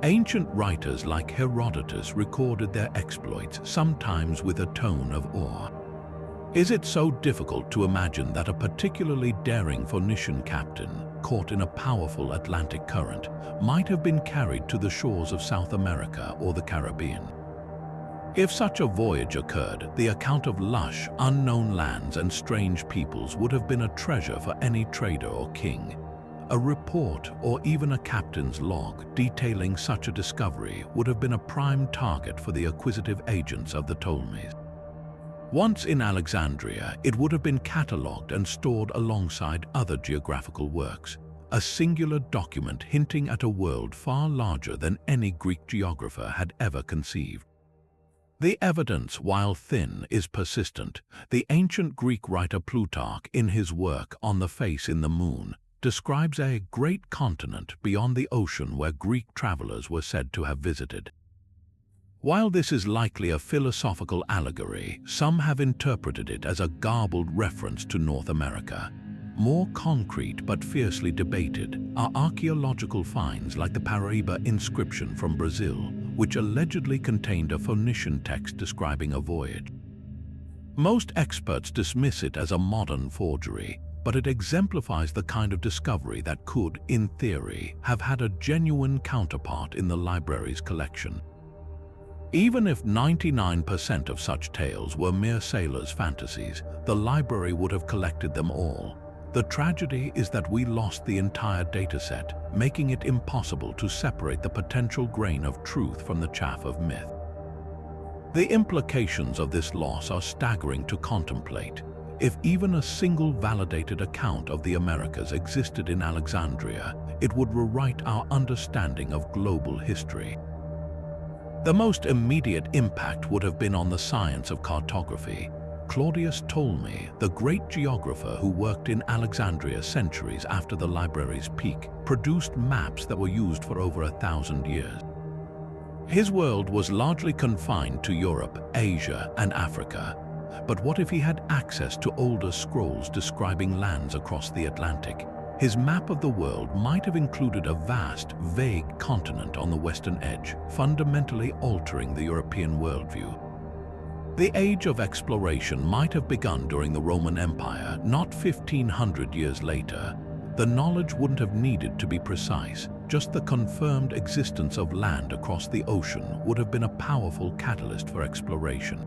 Ancient writers like Herodotus recorded their exploits, sometimes with a tone of awe. Is it so difficult to imagine that a particularly daring Phoenician captain, caught in a powerful Atlantic current, might have been carried to the shores of South America or the Caribbean? If such a voyage occurred, the account of lush, unknown lands and strange peoples would have been a treasure for any trader or king. A report or even a captain's log detailing such a discovery would have been a prime target for the acquisitive agents of the Ptolemies. Once in Alexandria, it would have been catalogued and stored alongside other geographical works, a singular document hinting at a world far larger than any Greek geographer had ever conceived. The evidence, while thin, is persistent. The ancient Greek writer Plutarch, in his work On the Face in the Moon, describes a great continent beyond the ocean where Greek travelers were said to have visited. While this is likely a philosophical allegory, some have interpreted it as a garbled reference to North America. More concrete but fiercely debated are archaeological finds like the Paraíba inscription from Brazil, which allegedly contained a Phoenician text describing a voyage. Most experts dismiss it as a modern forgery, but it exemplifies the kind of discovery that could, in theory, have had a genuine counterpart in the library's collection. Even if 99% of such tales were mere sailors' fantasies, the library would have collected them all. The tragedy is that we lost the entire dataset, making it impossible to separate the potential grain of truth from the chaff of myth. The implications of this loss are staggering to contemplate. If even a single validated account of the Americas existed in Alexandria, it would rewrite our understanding of global history. The most immediate impact would have been on the science of cartography. Claudius Ptolemy, the great geographer who worked in Alexandria centuries after the library's peak, produced maps that were used for over 1,000 years. His world was largely confined to Europe, Asia, and Africa. But what if he had access to older scrolls describing lands across the Atlantic? His map of the world might have included a vast, vague continent on the western edge, fundamentally altering the European worldview. The age of exploration might have begun during the Roman Empire, not 1,500 years later. The knowledge wouldn't have needed to be precise. Just the confirmed existence of land across the ocean would have been a powerful catalyst for exploration.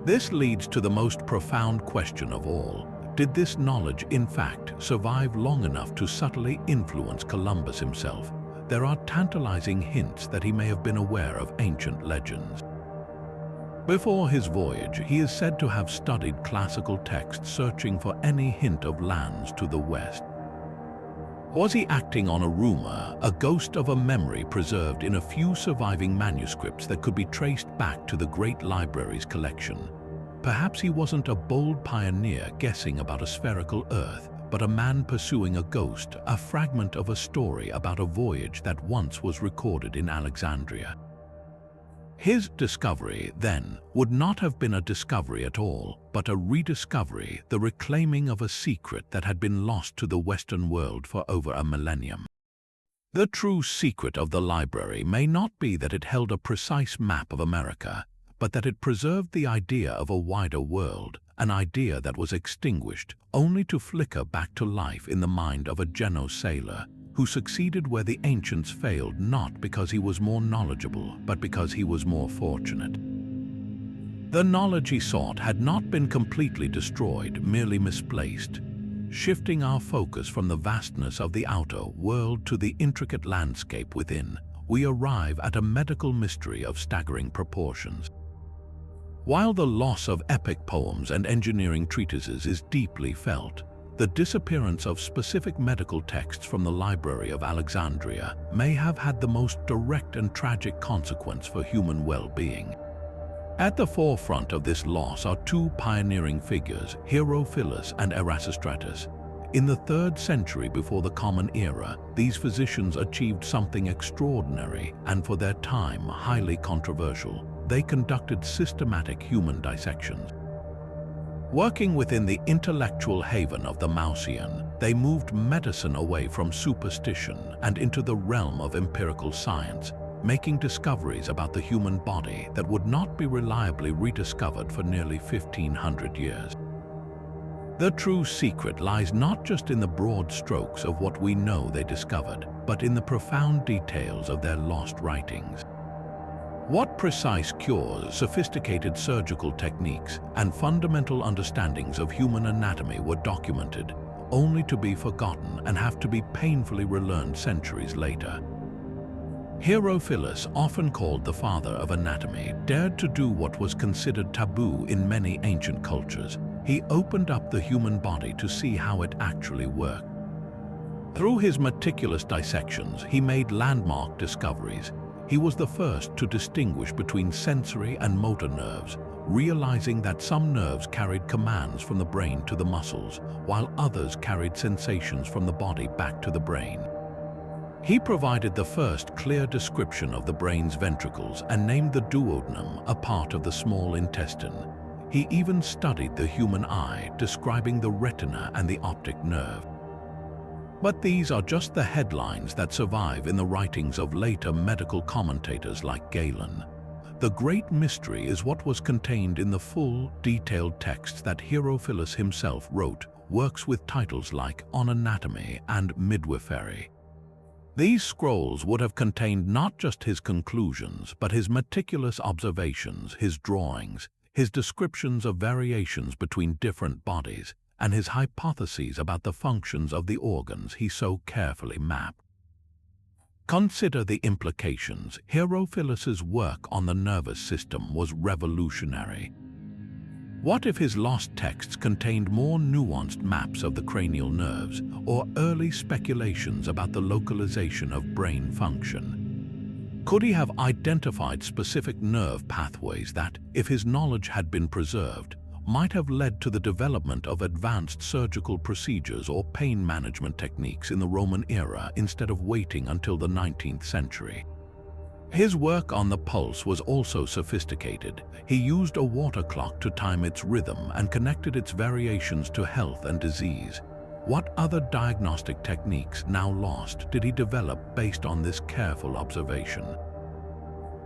This leads to the most profound question of all. Did this knowledge, in fact, survive long enough to subtly influence Columbus himself? There are tantalizing hints that he may have been aware of ancient legends. Before his voyage, he is said to have studied classical texts searching for any hint of lands to the west. Was he acting on a rumor, a ghost of a memory preserved in a few surviving manuscripts that could be traced back to the great library's collection? Perhaps he wasn't a bold pioneer guessing about a spherical Earth, but a man pursuing a ghost, a fragment of a story about a voyage that once was recorded in Alexandria. His discovery, then, would not have been a discovery at all, but a rediscovery, the reclaiming of a secret that had been lost to the Western world for over a millennium. The true secret of the library may not be that it held a precise map of America, but that it preserved the idea of a wider world, an idea that was extinguished, only to flicker back to life in the mind of a Genoese sailor who succeeded where the ancients failed, not because he was more knowledgeable, but because he was more fortunate. The knowledge he sought had not been completely destroyed, merely misplaced. Shifting our focus from the vastness of the outer world to the intricate landscape within, we arrive at a medical mystery of staggering proportions. While the loss of epic poems and engineering treatises is deeply felt, the disappearance of specific medical texts from the Library of Alexandria may have had the most direct and tragic consequence for human well-being. At the forefront of this loss are two pioneering figures, Herophilus and Erasistratus. In the 3rd century before the Common Era, these physicians achieved something extraordinary and, for their time, highly controversial. They conducted systematic human dissections. Working within the intellectual haven of the Mausian, they moved medicine away from superstition and into the realm of empirical science, making discoveries about the human body that would not be reliably rediscovered for nearly 1,500 years. The true secret lies not just in the broad strokes of what we know they discovered, but in the profound details of their lost writings. What precise cures, sophisticated surgical techniques, and fundamental understandings of human anatomy were documented, only to be forgotten and have to be painfully relearned centuries later? Herophilus, often called the father of anatomy, dared to do what was considered taboo in many ancient cultures. He opened up the human body to see how it actually worked. Through his meticulous dissections, he made landmark discoveries. He was the first to distinguish between sensory and motor nerves, realizing that some nerves carried commands from the brain to the muscles, while others carried sensations from the body back to the brain. He provided the first clear description of the brain's ventricles and named the duodenum, a part of the small intestine. He even studied the human eye, describing the retina and the optic nerve. But these are just the headlines that survive in the writings of later medical commentators like Galen. The great mystery is what was contained in the full, detailed texts that Herophilus himself wrote, works with titles like On Anatomy and Midwifery. These scrolls would have contained not just his conclusions, but his meticulous observations, his drawings, his descriptions of variations between different bodies, and his hypotheses about the functions of the organs he so carefully mapped. Consider the implications. Herophilus's work on the nervous system was revolutionary. What if his lost texts contained more nuanced maps of the cranial nerves or early speculations about the localization of brain function? Could he have identified specific nerve pathways that, if his knowledge had been preserved, might have led to the development of advanced surgical procedures or pain management techniques in the Roman era instead of waiting until the 19th century? His work on the pulse was also sophisticated. He used a water clock to time its rhythm and connected its variations to health and disease. What other diagnostic techniques, now lost, did he develop based on this careful observation?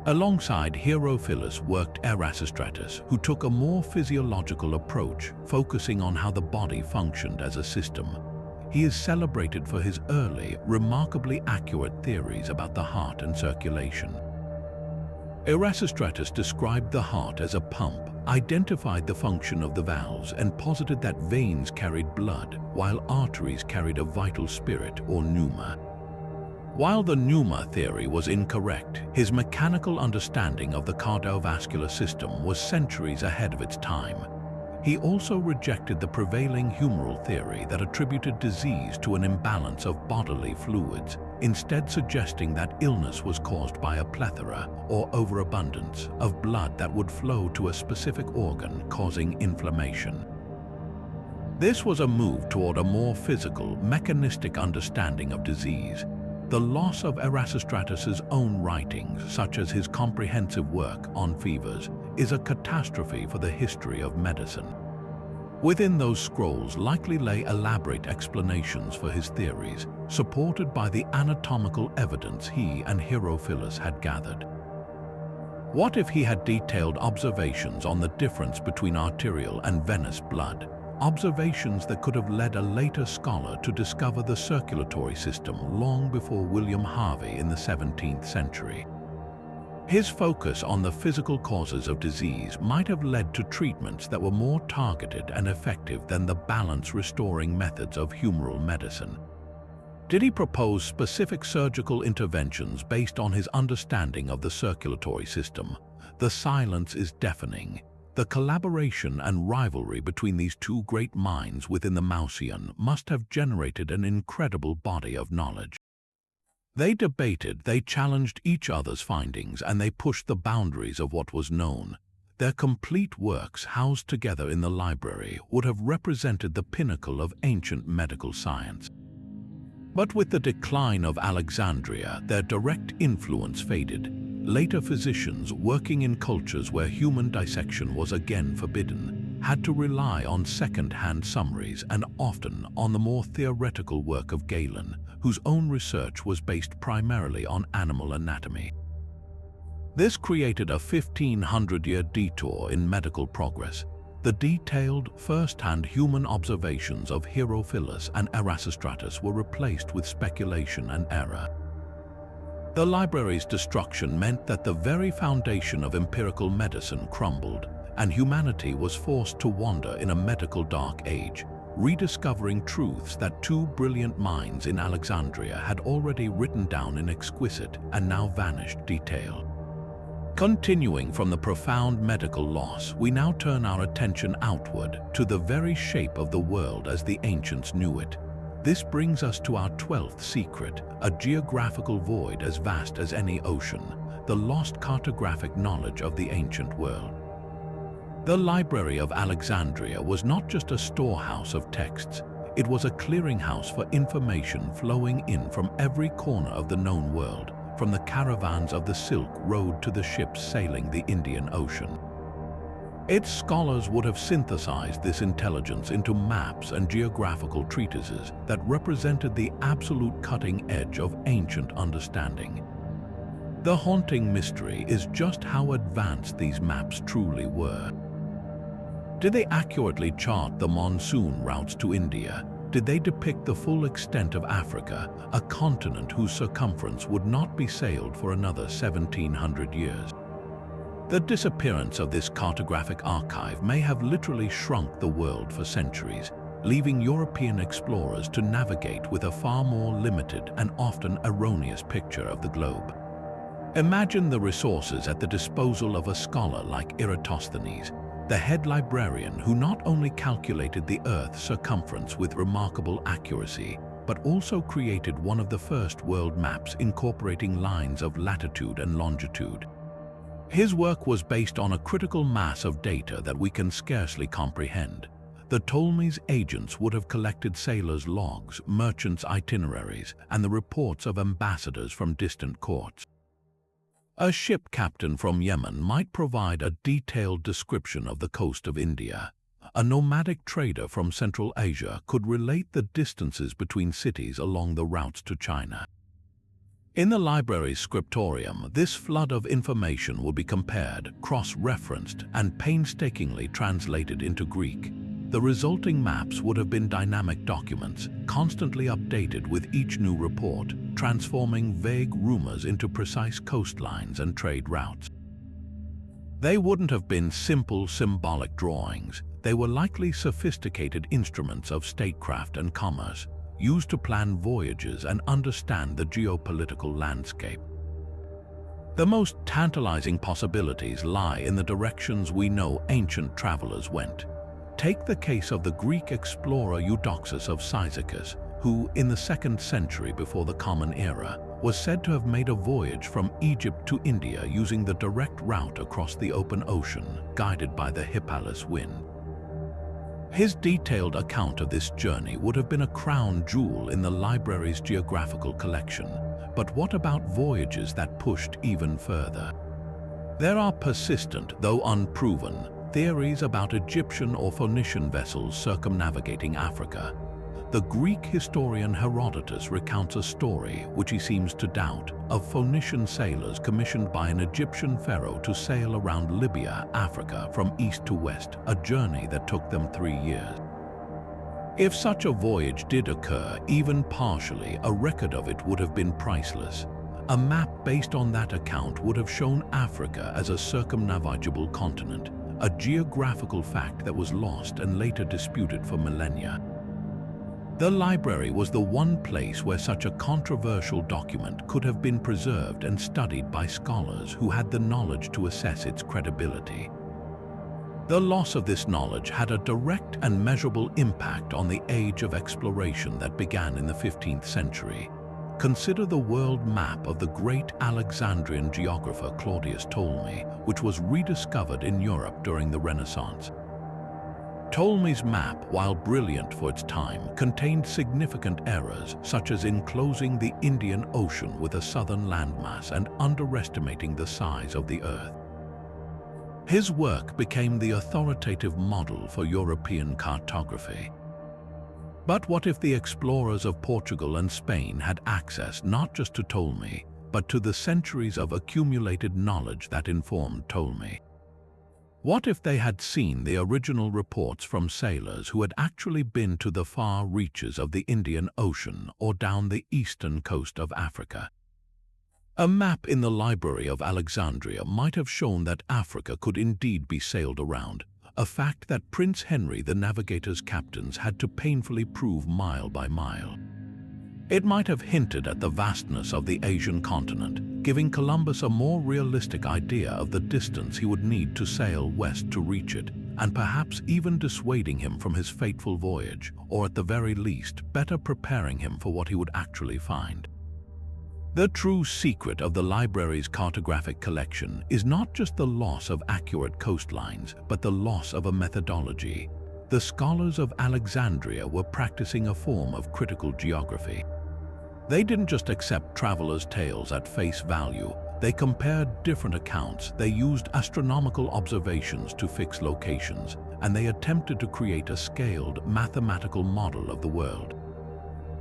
Alongside Herophilus worked Erasistratus, who took a more physiological approach, focusing on how the body functioned as a system. He is celebrated for his early, remarkably accurate theories about the heart and circulation. Erasistratus described the heart as a pump, identified the function of the valves, and posited that veins carried blood, while arteries carried a vital spirit or pneuma. While the pneuma theory was incorrect, his mechanical understanding of the cardiovascular system was centuries ahead of its time. He also rejected the prevailing humoral theory that attributed disease to an imbalance of bodily fluids, instead suggesting that illness was caused by a plethora or overabundance of blood that would flow to a specific organ, causing inflammation. This was a move toward a more physical, mechanistic understanding of disease. The loss of Erasistratus's own writings, such as his comprehensive work on fevers, is a catastrophe for the history of medicine. Within those scrolls likely lay elaborate explanations for his theories, supported by the anatomical evidence he and Herophilus had gathered. What if he had detailed observations on the difference between arterial and venous blood? Observations that could have led a later scholar to discover the circulatory system long before William Harvey in the 17th century. His focus on the physical causes of disease might have led to treatments that were more targeted and effective than the balance-restoring methods of humoral medicine. Did he propose specific surgical interventions based on his understanding of the circulatory system? The silence is deafening. The collaboration and rivalry between these two great minds within the Mausian must have generated an incredible body of knowledge. They debated, they challenged each other's findings, and they pushed the boundaries of what was known. Their complete works, housed together in the library, would have represented the pinnacle of ancient medical science. But with the decline of Alexandria, their direct influence faded. Later physicians, working in cultures where human dissection was again forbidden, had to rely on second-hand summaries and often on the more theoretical work of Galen, whose own research was based primarily on animal anatomy. This created a 1500-year detour in medical progress. The detailed, first-hand human observations of Herophilus and Erasistratus were replaced with speculation and error. The library's destruction meant that the very foundation of empirical medicine crumbled, and humanity was forced to wander in a medical dark age, rediscovering truths that two brilliant minds in Alexandria had already written down in exquisite and now vanished detail. Continuing from the profound medical loss, we now turn our attention outward to the very shape of the world as the ancients knew it. This brings us to our 12th secret, a geographical void as vast as any ocean, the lost cartographic knowledge of the ancient world. The Library of Alexandria was not just a storehouse of texts, it was a clearinghouse for information flowing in from every corner of the known world, from the caravans of the Silk Road to the ships sailing the Indian Ocean. Its scholars would have synthesized this intelligence into maps and geographical treatises that represented the absolute cutting edge of ancient understanding. The haunting mystery is just how advanced these maps truly were. Did they accurately chart the monsoon routes to India? Did they depict the full extent of Africa, a continent whose circumference would not be sailed for another 1700 years? The disappearance of this cartographic archive may have literally shrunk the world for centuries. leaving European explorers to navigate with a far more limited and often erroneous picture of the globe. Imagine the resources at the disposal of a scholar like Eratosthenes, the head librarian who not only calculated the Earth's circumference with remarkable accuracy, but also created one of the first world maps incorporating lines of latitude and longitude. His work was based on a critical mass of data that we can scarcely comprehend. The Ptolemy's agents would have collected sailors' logs, merchants' itineraries, and the reports of ambassadors from distant courts. A ship captain from Yemen might provide a detailed description of the coast of India. A nomadic trader from Central Asia could relate the distances between cities along the routes to China. In the library's scriptorium, this flood of information would be compared, cross-referenced, and painstakingly translated into Greek. The resulting maps would have been dynamic documents, constantly updated with each new report, transforming vague rumors into precise coastlines and trade routes. They wouldn't have been simple symbolic drawings. They were likely sophisticated instruments of statecraft and commerce, used to plan voyages and understand the geopolitical landscape. The most tantalizing possibilities lie in the directions we know ancient travelers went. Take the case of the Greek explorer Eudoxus of Cyzicus, who, in the 2nd century before the Common Era, was said to have made a voyage from Egypt to India using the direct route across the open ocean, guided by the Hypalus wind. His detailed account of this journey would have been a crown jewel in the library's geographical collection. But what about voyages that pushed even further? There are persistent, though unproven, theories about Egyptian or Phoenician vessels circumnavigating Africa. The Greek historian Herodotus recounts a story, which he seems to doubt, of Phoenician sailors commissioned by an Egyptian pharaoh to sail around Libya, Africa, from east to west, a journey that took them 3 years. If such a voyage did occur, even partially, a record of it would have been priceless. A map based on that account would have shown Africa as a circumnavigable continent, a geographical fact that was lost and later disputed for millennia. The library was the one place where such a controversial document could have been preserved and studied by scholars who had the knowledge to assess its credibility. The loss of this knowledge had a direct and measurable impact on the age of exploration that began in the 15th century. Consider the world map of the great Alexandrian geographer Claudius Ptolemy, which was rediscovered in Europe during the Renaissance. Ptolemy's map, while brilliant for its time, contained significant errors, such as enclosing the Indian Ocean with a southern landmass and underestimating the size of the Earth. His work became the authoritative model for European cartography. But what if the explorers of Portugal and Spain had access not just to Ptolemy, but to the centuries of accumulated knowledge that informed Ptolemy? What if they had seen the original reports from sailors who had actually been to the far reaches of the Indian Ocean or down the eastern coast of Africa? A map in the Library of Alexandria might have shown that Africa could indeed be sailed around, a fact that Prince Henry the Navigator's captains had to painfully prove mile by mile. It might have hinted at the vastness of the Asian continent, giving Columbus a more realistic idea of the distance he would need to sail west to reach it, and perhaps even dissuading him from his fateful voyage, or at the very least, better preparing him for what he would actually find. The true secret of the library's cartographic collection is not just the loss of accurate coastlines, but the loss of a methodology. The scholars of Alexandria were practicing a form of critical geography. They didn't just accept travelers' tales at face value. They compared different accounts, they used astronomical observations to fix locations, and they attempted to create a scaled, mathematical model of the world.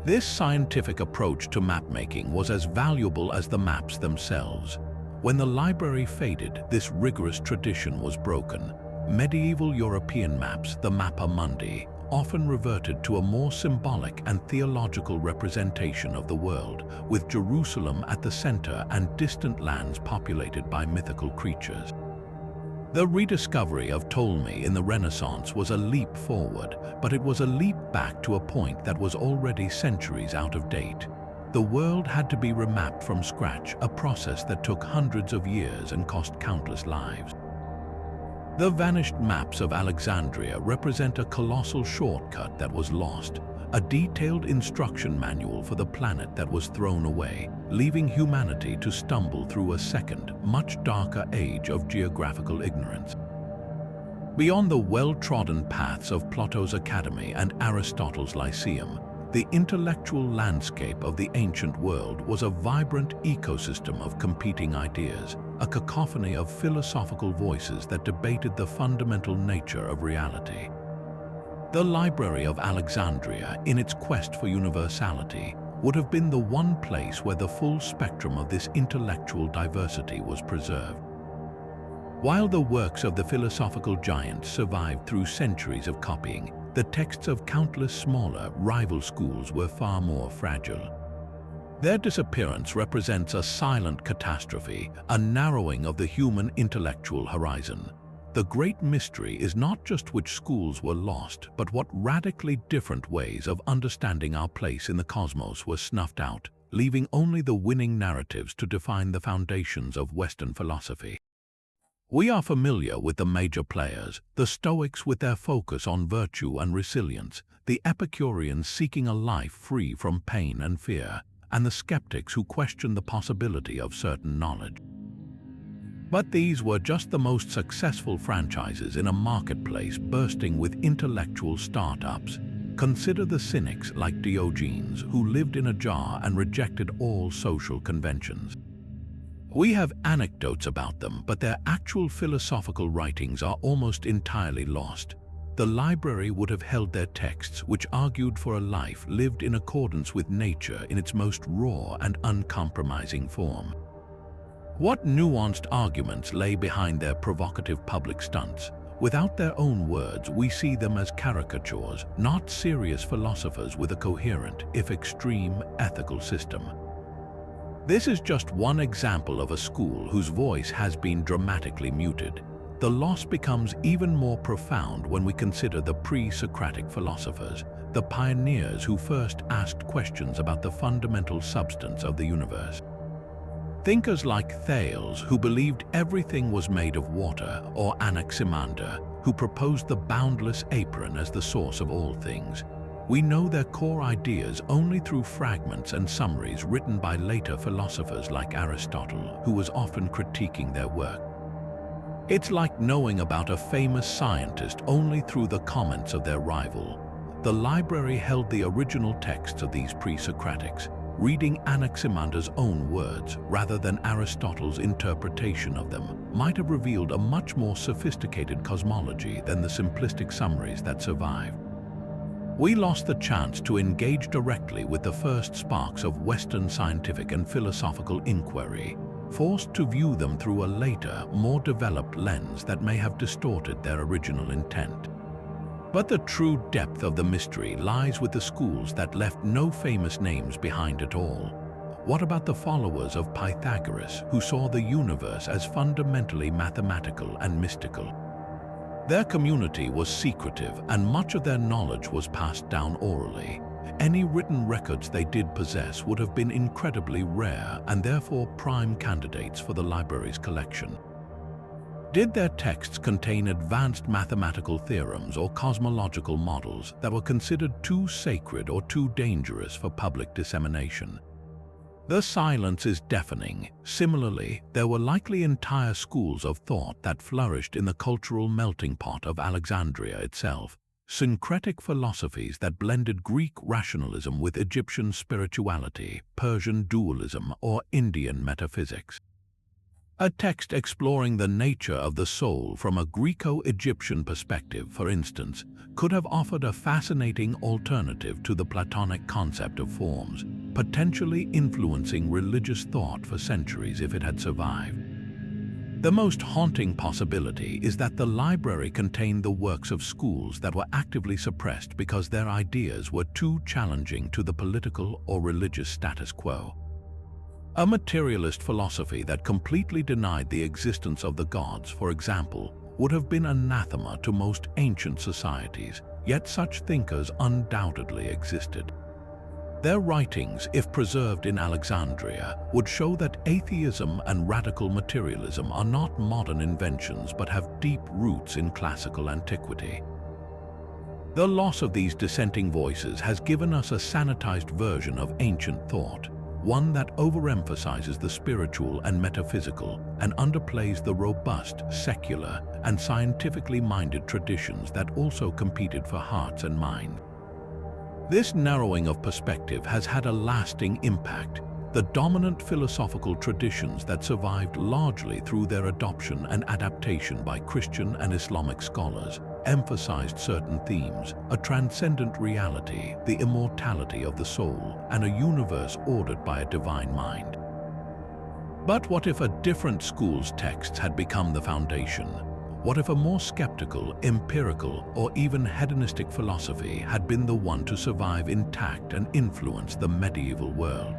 This scientific approach to map-making was as valuable as the maps themselves. When the library faded, this rigorous tradition was broken. Medieval European maps, the Mappa Mundi, often reverted to a more symbolic and theological representation of the world, with Jerusalem at the center and distant lands populated by mythical creatures. The rediscovery of Ptolemy in the Renaissance was a leap forward, but it was a leap back to a point that was already centuries out of date. The world had to be remapped from scratch, a process that took hundreds of years and cost countless lives. The vanished maps of Alexandria represent a colossal shortcut that was lost, a detailed instruction manual for the planet that was thrown away, leaving humanity to stumble through a second, much darker age of geographical ignorance. Beyond the well-trodden paths of Plato's Academy and Aristotle's Lyceum, the intellectual landscape of the ancient world was a vibrant ecosystem of competing ideas, a cacophony of philosophical voices that debated the fundamental nature of reality. The Library of Alexandria, in its quest for universality, would have been the one place where the full spectrum of this intellectual diversity was preserved. While the works of the philosophical giants survived through centuries of copying, the texts of countless smaller, rival schools were far more fragile. Their disappearance represents a silent catastrophe, a narrowing of the human intellectual horizon. The great mystery is not just which schools were lost, but what radically different ways of understanding our place in the cosmos were snuffed out, leaving only the winning narratives to define the foundations of Western philosophy. We are familiar with the major players, the Stoics with their focus on virtue and resilience, the Epicureans seeking a life free from pain and fear, and the skeptics who question the possibility of certain knowledge. But these were just the most successful franchises in a marketplace bursting with intellectual startups. Consider the cynics like Diogenes, who lived in a jar and rejected all social conventions. We have anecdotes about them, but their actual philosophical writings are almost entirely lost. The library would have held their texts, which argued for a life lived in accordance with nature in its most raw and uncompromising form. What nuanced arguments lay behind their provocative public stunts? Without their own words, we see them as caricatures, not serious philosophers with a coherent, if extreme, ethical system. This is just one example of a school whose voice has been dramatically muted. The loss becomes even more profound when we consider the pre-Socratic philosophers, the pioneers who first asked questions about the fundamental substance of the universe. Thinkers like Thales, who believed everything was made of water, or Anaximander, who proposed the boundless apron as the source of all things. We know their core ideas only through fragments and summaries written by later philosophers like Aristotle, who was often critiquing their work. It's like knowing about a famous scientist only through the comments of their rival. The library held the original texts of these pre-Socratics, reading Anaximander's own words rather than Aristotle's interpretation of them might have revealed a much more sophisticated cosmology than the simplistic summaries that survived. We lost the chance to engage directly with the first sparks of Western scientific and philosophical inquiry, forced to view them through a later, more developed lens that may have distorted their original intent. But the true depth of the mystery lies with the schools that left no famous names behind at all. What about the followers of Pythagoras, who saw the universe as fundamentally mathematical and mystical? Their community was secretive, and much of their knowledge was passed down orally. Any written records they did possess would have been incredibly rare and therefore prime candidates for the library's collection. Did their texts contain advanced mathematical theorems or cosmological models that were considered too sacred or too dangerous for public dissemination? The silence is deafening. Similarly, there were likely entire schools of thought that flourished in the cultural melting pot of Alexandria itself, syncretic philosophies that blended Greek rationalism with Egyptian spirituality, Persian dualism, or Indian metaphysics. A text exploring the nature of the soul from a Greco-Egyptian perspective, for instance, could have offered a fascinating alternative to the Platonic concept of forms, potentially influencing religious thought for centuries if it had survived. The most haunting possibility is that the library contained the works of schools that were actively suppressed because their ideas were too challenging to the political or religious status quo. A materialist philosophy that completely denied the existence of the gods, for example, would have been anathema to most ancient societies, yet such thinkers undoubtedly existed. Their writings, if preserved in Alexandria, would show that atheism and radical materialism are not modern inventions but have deep roots in classical antiquity. The loss of these dissenting voices has given us a sanitized version of ancient thought, one that overemphasizes the spiritual and metaphysical and underplays the robust, secular, and scientifically minded traditions that also competed for hearts and minds. This narrowing of perspective has had a lasting impact. The dominant philosophical traditions that survived largely through their adoption and adaptation by Christian and Islamic scholars emphasized certain themes: a transcendent reality, the immortality of the soul, and a universe ordered by a divine mind. But what if a different school's texts had become the foundation? What if a more skeptical, empirical, or even hedonistic philosophy had been the one to survive intact and influence the medieval world?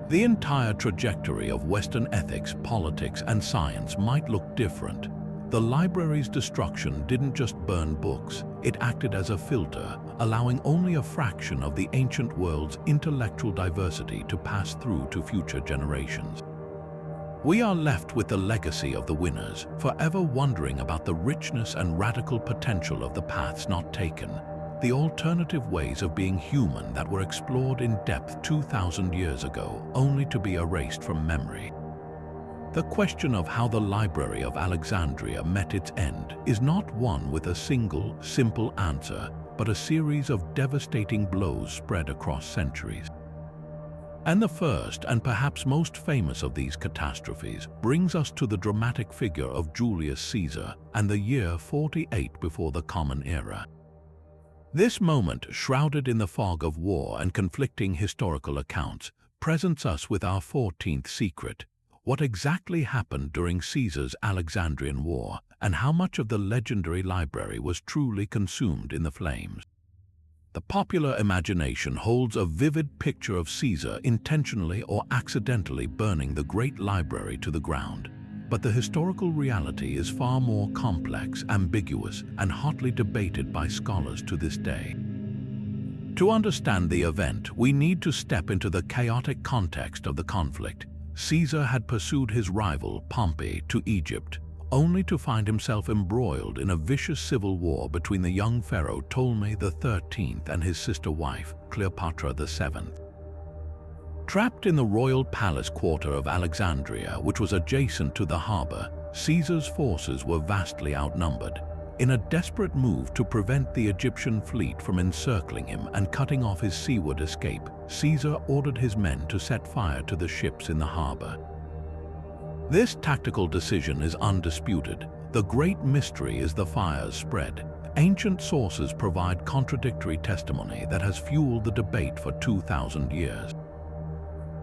The entire trajectory of Western ethics, politics, and science might look different. The library's destruction didn't just burn books, it acted as a filter, allowing only a fraction of the ancient world's intellectual diversity to pass through to future generations. We are left with the legacy of the winners, forever wondering about the richness and radical potential of the paths not taken, the alternative ways of being human that were explored in depth 2,000 years ago, only to be erased from memory. The question of how the Library of Alexandria met its end is not one with a single, simple answer, but a series of devastating blows spread across centuries. And the first and perhaps most famous of these catastrophes brings us to the dramatic figure of Julius Caesar and the year 48 before the Common Era. This moment, shrouded in the fog of war and conflicting historical accounts, presents us with our 14th secret: what exactly happened during Caesar's Alexandrian War, and how much of the legendary library was truly consumed in the flames. The popular imagination holds a vivid picture of Caesar intentionally or accidentally burning the great library to the ground. But the historical reality is far more complex, ambiguous, and hotly debated by scholars to this day. To understand the event, we need to step into the chaotic context of the conflict. Caesar had pursued his rival, Pompey, to Egypt, only to find himself embroiled in a vicious civil war between the young pharaoh Ptolemy XIII and his sister wife, Cleopatra VII. Trapped in the royal palace quarter of Alexandria, which was adjacent to the harbor, Caesar's forces were vastly outnumbered. In a desperate move to prevent the Egyptian fleet from encircling him and cutting off his seaward escape, Caesar ordered his men to set fire to the ships in the harbor. This tactical decision is undisputed. The great mystery is the fire's spread. Ancient sources provide contradictory testimony that has fueled the debate for 2,000 years.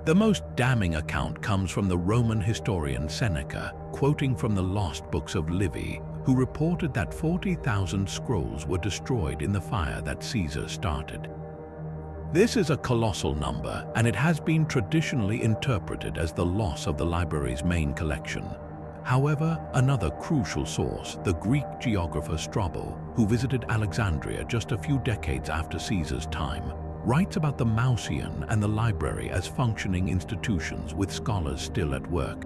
The most damning account comes from the Roman historian Seneca, quoting from the lost books of Livy, who reported that 40,000 scrolls were destroyed in the fire that Caesar started. This is a colossal number, and it has been traditionally interpreted as the loss of the library's main collection. However, another crucial source, the Greek geographer Strabo, who visited Alexandria just a few decades after Caesar's time, writes about the Mausoleum and the library as functioning institutions with scholars still at work.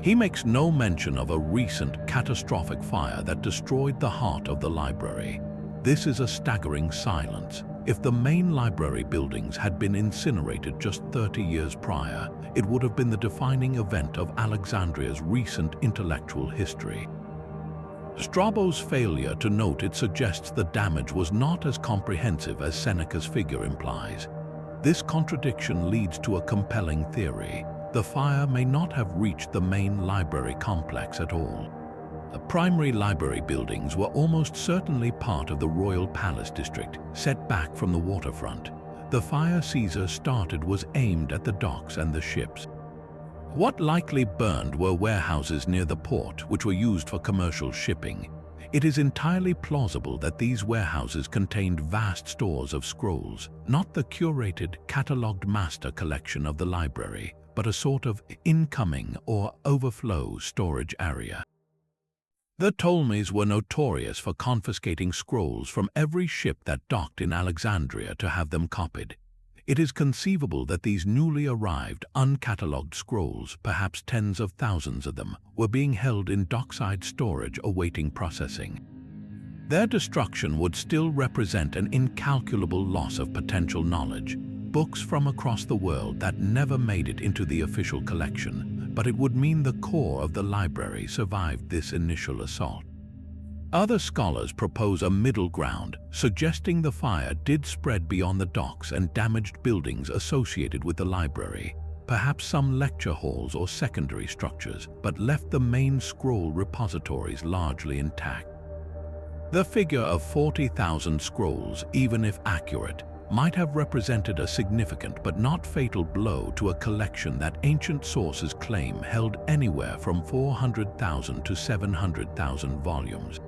He makes no mention of a recent catastrophic fire that destroyed the heart of the library. This is a staggering silence. If the main library buildings had been incinerated just 30 years prior, it would have been the defining event of Alexandria's recent intellectual history. Strabo's failure to note it suggests the damage was not as comprehensive as Seneca's figure implies. This contradiction leads to a compelling theory. The fire may not have reached the main library complex at all. The primary library buildings were almost certainly part of the royal palace district, set back from the waterfront. The fire Caesar started was aimed at the docks and the ships. What likely burned were warehouses near the port, which were used for commercial shipping. It is entirely plausible that these warehouses contained vast stores of scrolls, not the curated, catalogued master collection of the library, but a sort of incoming or overflow storage area. The Ptolemies were notorious for confiscating scrolls from every ship that docked in Alexandria to have them copied. It is conceivable that these newly arrived, uncatalogued scrolls, perhaps tens of thousands of them, were being held in dockside storage awaiting processing. Their destruction would still represent an incalculable loss of potential knowledge, books from across the world that never made it into the official collection, but it would mean the core of the library survived this initial assault. Other scholars propose a middle ground, suggesting the fire did spread beyond the docks and damaged buildings associated with the library, perhaps some lecture halls or secondary structures, but left the main scroll repositories largely intact. The figure of 40,000 scrolls, even if accurate, might have represented a significant but not fatal blow to a collection that ancient sources claim held anywhere from 400,000 to 700,000 volumes.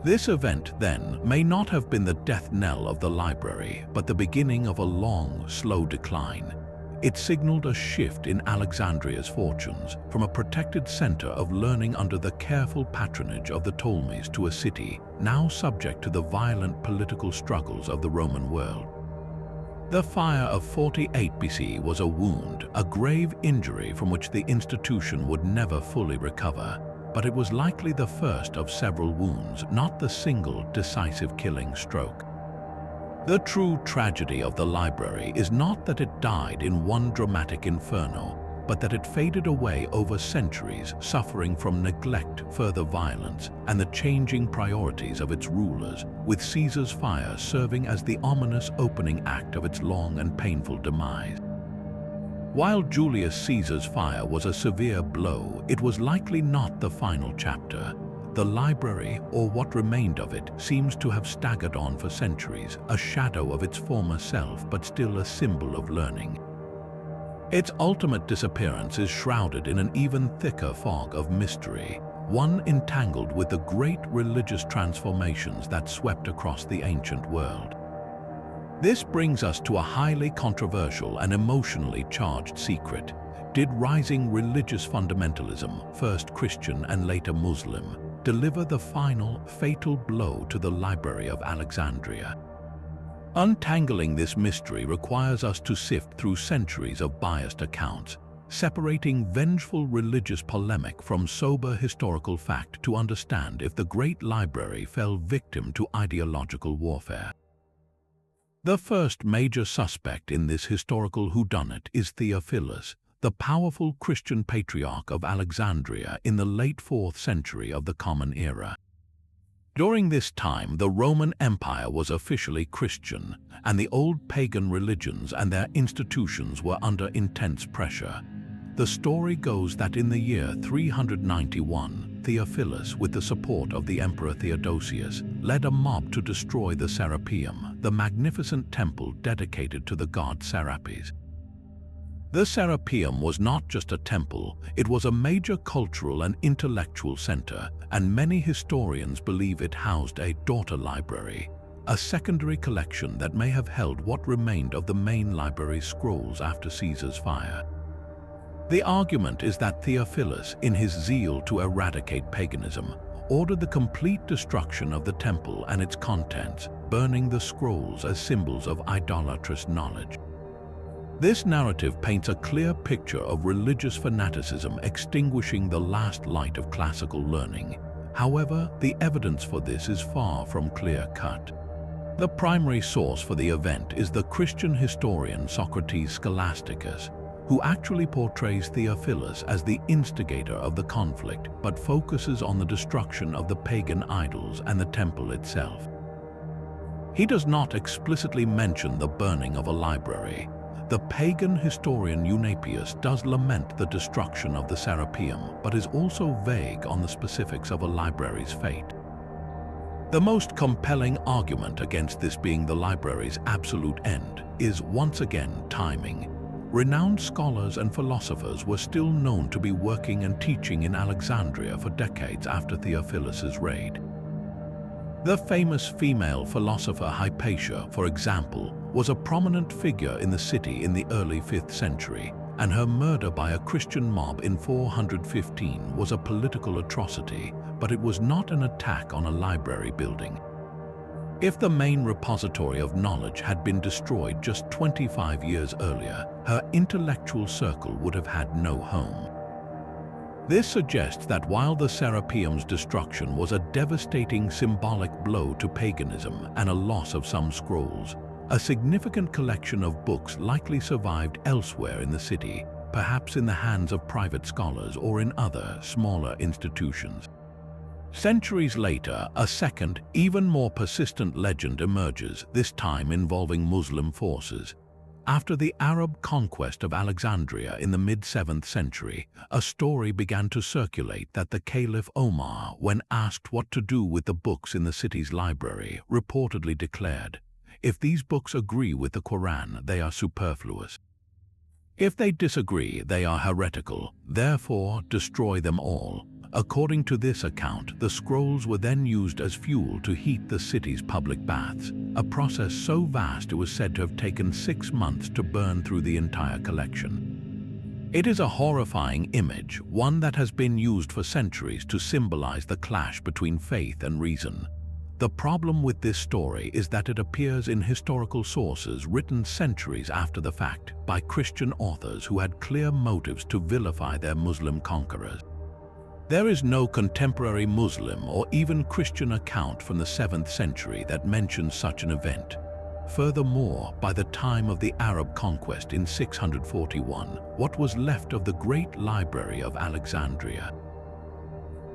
This event, then, may not have been the death knell of the library, but the beginning of a long, slow decline. It signaled a shift in Alexandria's fortunes, from a protected center of learning under the careful patronage of the Ptolemies to a city now subject to the violent political struggles of the Roman world. The fire of 48 BC was a wound, a grave injury from which the institution would never fully recover, but it was likely the first of several wounds, not the single decisive killing stroke. The true tragedy of the library is not that it died in one dramatic inferno, but that it faded away over centuries, suffering from neglect, further violence, and the changing priorities of its rulers, with Caesar's fire serving as the ominous opening act of its long and painful demise. While Julius Caesar's fire was a severe blow, it was likely not the final chapter. The library, or what remained of it, seems to have staggered on for centuries, a shadow of its former self, but still a symbol of learning. Its ultimate disappearance is shrouded in an even thicker fog of mystery, one entangled with the great religious transformations that swept across the ancient world. This brings us to a highly controversial and emotionally charged secret. Did rising religious fundamentalism, first Christian and later Muslim, deliver the final, fatal blow to the Library of Alexandria? Untangling this mystery requires us to sift through centuries of biased accounts, separating vengeful religious polemic from sober historical fact to understand if the great library fell victim to ideological warfare. The first major suspect in this historical whodunit is Theophilus, the powerful Christian patriarch of Alexandria in the late 4th century of the Common Era. During this time, the Roman Empire was officially Christian, and the old pagan religions and their institutions were under intense pressure. The story goes that in the year 391, Theophilus, with the support of the Emperor Theodosius, led a mob to destroy the Serapeum, the magnificent temple dedicated to the god Serapis. The Serapeum was not just a temple, it was a major cultural and intellectual center, and many historians believe it housed a daughter library, a secondary collection that may have held what remained of the main library's scrolls after Caesar's fire. The argument is that Theophilus, in his zeal to eradicate paganism, ordered the complete destruction of the temple and its contents, burning the scrolls as symbols of idolatrous knowledge. This narrative paints a clear picture of religious fanaticism extinguishing the last light of classical learning. However, the evidence for this is far from clear-cut. The primary source for the event is the Christian historian Socrates Scholasticus, who actually portrays Theophilus as the instigator of the conflict, but focuses on the destruction of the pagan idols and the temple itself. He does not explicitly mention the burning of a library. The pagan historian Eunapius does lament the destruction of the Serapeum, but is also vague on the specifics of a library's fate. The most compelling argument against this being the library's absolute end is, once again, timing. Renowned scholars and philosophers were still known to be working and teaching in Alexandria for decades after Theophilus's raid. The famous female philosopher Hypatia, for example, was a prominent figure in the city in the early 5th century, and her murder by a Christian mob in 415 was a political atrocity, but it was not an attack on a library building. If the main repository of knowledge had been destroyed just 25 years earlier, her intellectual circle would have had no home. This suggests that while the Serapeum's destruction was a devastating symbolic blow to paganism and a loss of some scrolls, a significant collection of books likely survived elsewhere in the city, perhaps in the hands of private scholars or in other, smaller institutions. Centuries later, a second, even more persistent legend emerges, this time involving Muslim forces. After the Arab conquest of Alexandria in the mid-7th century, a story began to circulate that the Caliph Omar, when asked what to do with the books in the city's library, reportedly declared, "If these books agree with the Quran, they are superfluous. If they disagree, they are heretical. Therefore, destroy them all." According to this account, the scrolls were then used as fuel to heat the city's public baths, a process so vast it was said to have taken 6 months to burn through the entire collection. It is a horrifying image, one that has been used for centuries to symbolize the clash between faith and reason. The problem with this story is that it appears in historical sources written centuries after the fact by Christian authors who had clear motives to vilify their Muslim conquerors. There is no contemporary Muslim or even Christian account from the 7th century that mentions such an event. Furthermore, by the time of the Arab conquest in 641, what was left of the great Library of Alexandria?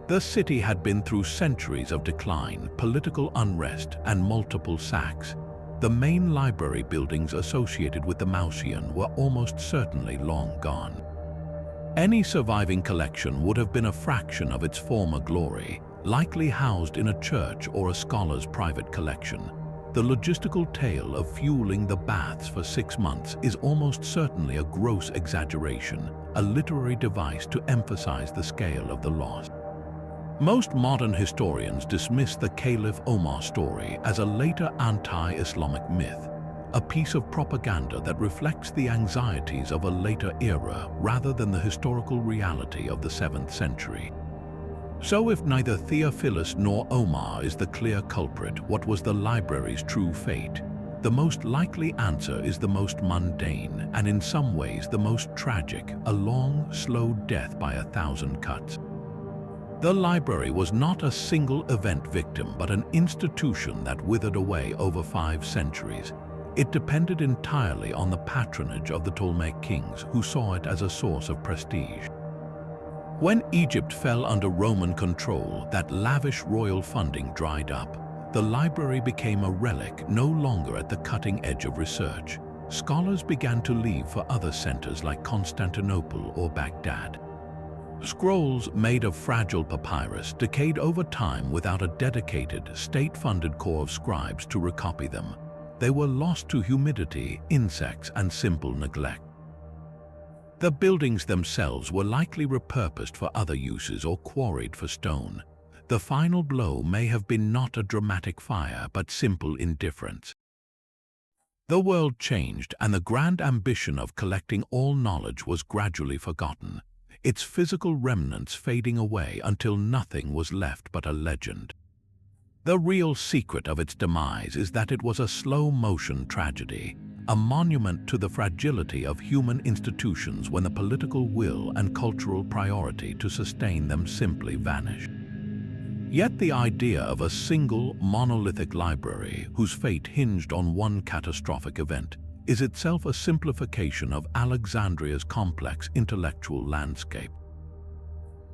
The city had been through centuries of decline, political unrest, and multiple sacks. The main library buildings associated with the Mausoleum were almost certainly long gone. Any surviving collection would have been a fraction of its former glory, likely housed in a church or a scholar's private collection. The logistical tale of fueling the baths for 6 months is almost certainly a gross exaggeration, a literary device to emphasize the scale of the loss. Most modern historians dismiss the Caliph Omar story as a later anti-Islamic myth, a piece of propaganda that reflects the anxieties of a later era rather than the historical reality of the 7th century. So if neither Theophilus nor Omar is the clear culprit, what was the library's true fate? The most likely answer is the most mundane and in some ways the most tragic, a long, slow death by 1,000 cuts. The library was not a single event victim but an institution that withered away over 5 centuries. It depended entirely on the patronage of the Ptolemaic kings, who saw it as a source of prestige. When Egypt fell under Roman control, that lavish royal funding dried up. The library became a relic, no longer at the cutting edge of research. Scholars began to leave for other centers like Constantinople or Baghdad. Scrolls made of fragile papyrus decayed over time without a dedicated, state-funded corps of scribes to recopy them. They were lost to humidity, insects, and simple neglect. The buildings themselves were likely repurposed for other uses or quarried for stone. The final blow may have been not a dramatic fire, but simple indifference. The world changed, and the grand ambition of collecting all knowledge was gradually forgotten, its physical remnants fading away until nothing was left but a legend. The real secret of its demise is that it was a slow-motion tragedy, a monument to the fragility of human institutions when the political will and cultural priority to sustain them simply vanished. Yet the idea of a single, monolithic library whose fate hinged on one catastrophic event is itself a simplification of Alexandria's complex intellectual landscape.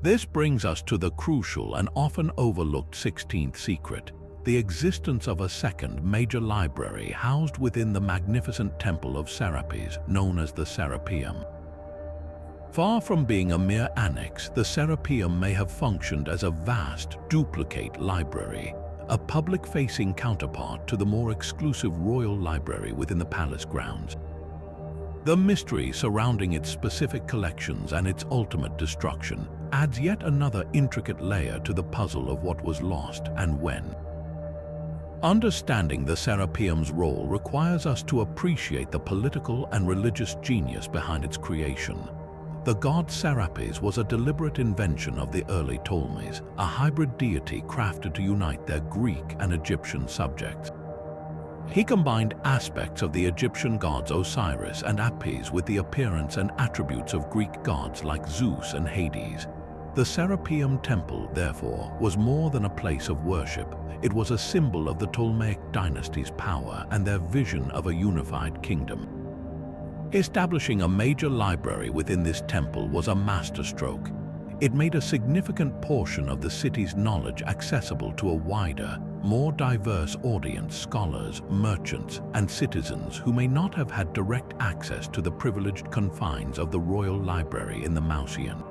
This brings us to the crucial and often overlooked 16th secret, the existence of a second major library housed within the magnificent temple of Serapis, known as the Serapeum. Far from being a mere annex, the Serapeum may have functioned as a vast, duplicate library, a public-facing counterpart to the more exclusive royal library within the palace grounds. The mystery surrounding its specific collections and its ultimate destruction adds yet another intricate layer to the puzzle of what was lost and when. Understanding the Serapeum's role requires us to appreciate the political and religious genius behind its creation. The god Serapis was a deliberate invention of the early Ptolemies, a hybrid deity crafted to unite their Greek and Egyptian subjects. He combined aspects of the Egyptian gods Osiris and Apis with the appearance and attributes of Greek gods like Zeus and Hades. The Serapeum temple, therefore, was more than a place of worship. It was a symbol of the Ptolemaic dynasty's power and their vision of a unified kingdom. Establishing a major library within this temple was a masterstroke. It made a significant portion of the city's knowledge accessible to a wider, more diverse audience, scholars, merchants, and citizens who may not have had direct access to the privileged confines of the royal library in the Mausoleum.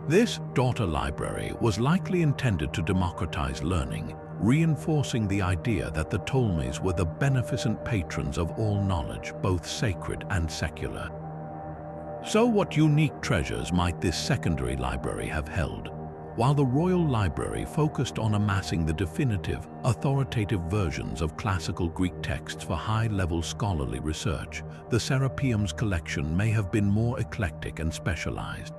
This daughter library was likely intended to democratize learning, reinforcing the idea that the Ptolemies were the beneficent patrons of all knowledge, both sacred and secular. So what unique treasures might this secondary library have held? While the royal library focused on amassing the definitive, authoritative versions of classical Greek texts for high-level scholarly research, the Serapeum's collection may have been more eclectic and specialized.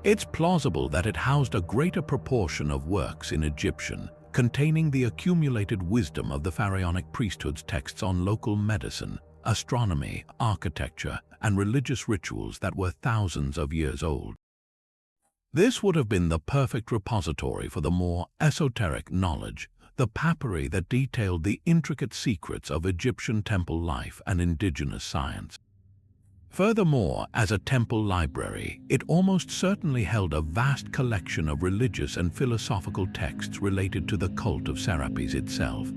It's plausible that it housed a greater proportion of works in Egyptian, containing the accumulated wisdom of the pharaonic priesthood's texts on local medicine, astronomy, architecture, and religious rituals that were thousands of years old. This would have been the perfect repository for the more esoteric knowledge, the papyri that detailed the intricate secrets of Egyptian temple life and indigenous science. Furthermore, as a temple library, it almost certainly held a vast collection of religious and philosophical texts related to the cult of Serapis itself,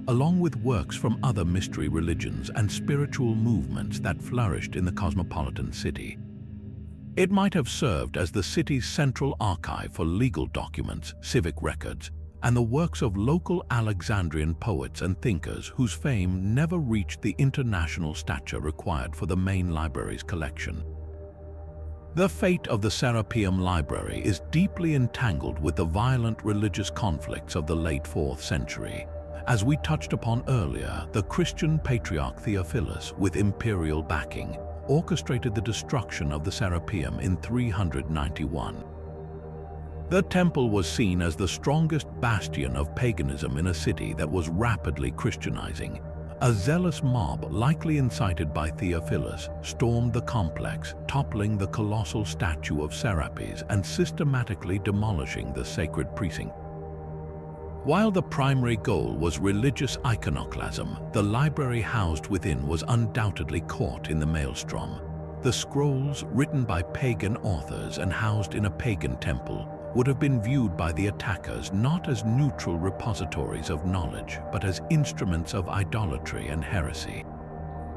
along with works from other mystery religions and spiritual movements that flourished in the cosmopolitan city. It might have served as the city's central archive for legal documents, civic records, and the works of local Alexandrian poets and thinkers whose fame never reached the international stature required for the main library's collection. The fate of the Serapeum Library is deeply entangled with the violent religious conflicts of the late 4th century. As we touched upon earlier, the Christian patriarch Theophilus, with imperial backing, orchestrated the destruction of the Serapeum in 391. The temple was seen as the strongest bastion of paganism in a city that was rapidly Christianizing. A zealous mob, likely incited by Theophilus, stormed the complex, toppling the colossal statue of Serapis and systematically demolishing the sacred precinct. While the primary goal was religious iconoclasm, the library housed within was undoubtedly caught in the maelstrom. The scrolls, written by pagan authors and housed in a pagan temple, would have been viewed by the attackers not as neutral repositories of knowledge, but as instruments of idolatry and heresy.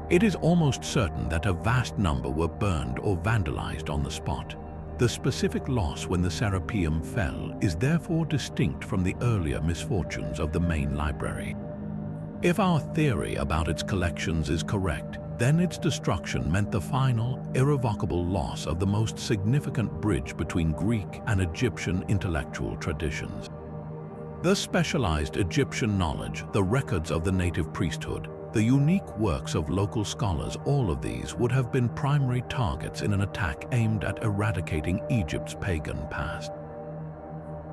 It is almost certain that a vast number were burned or vandalized on the spot. The specific loss when the Serapeum fell is therefore distinct from the earlier misfortunes of the main library. If our theory about its collections is correct, then its destruction meant the final, irrevocable loss of the most significant bridge between Greek and Egyptian intellectual traditions. The specialized Egyptian knowledge, the records of the native priesthood, the unique works of local scholars, all of these would have been primary targets in an attack aimed at eradicating Egypt's pagan past.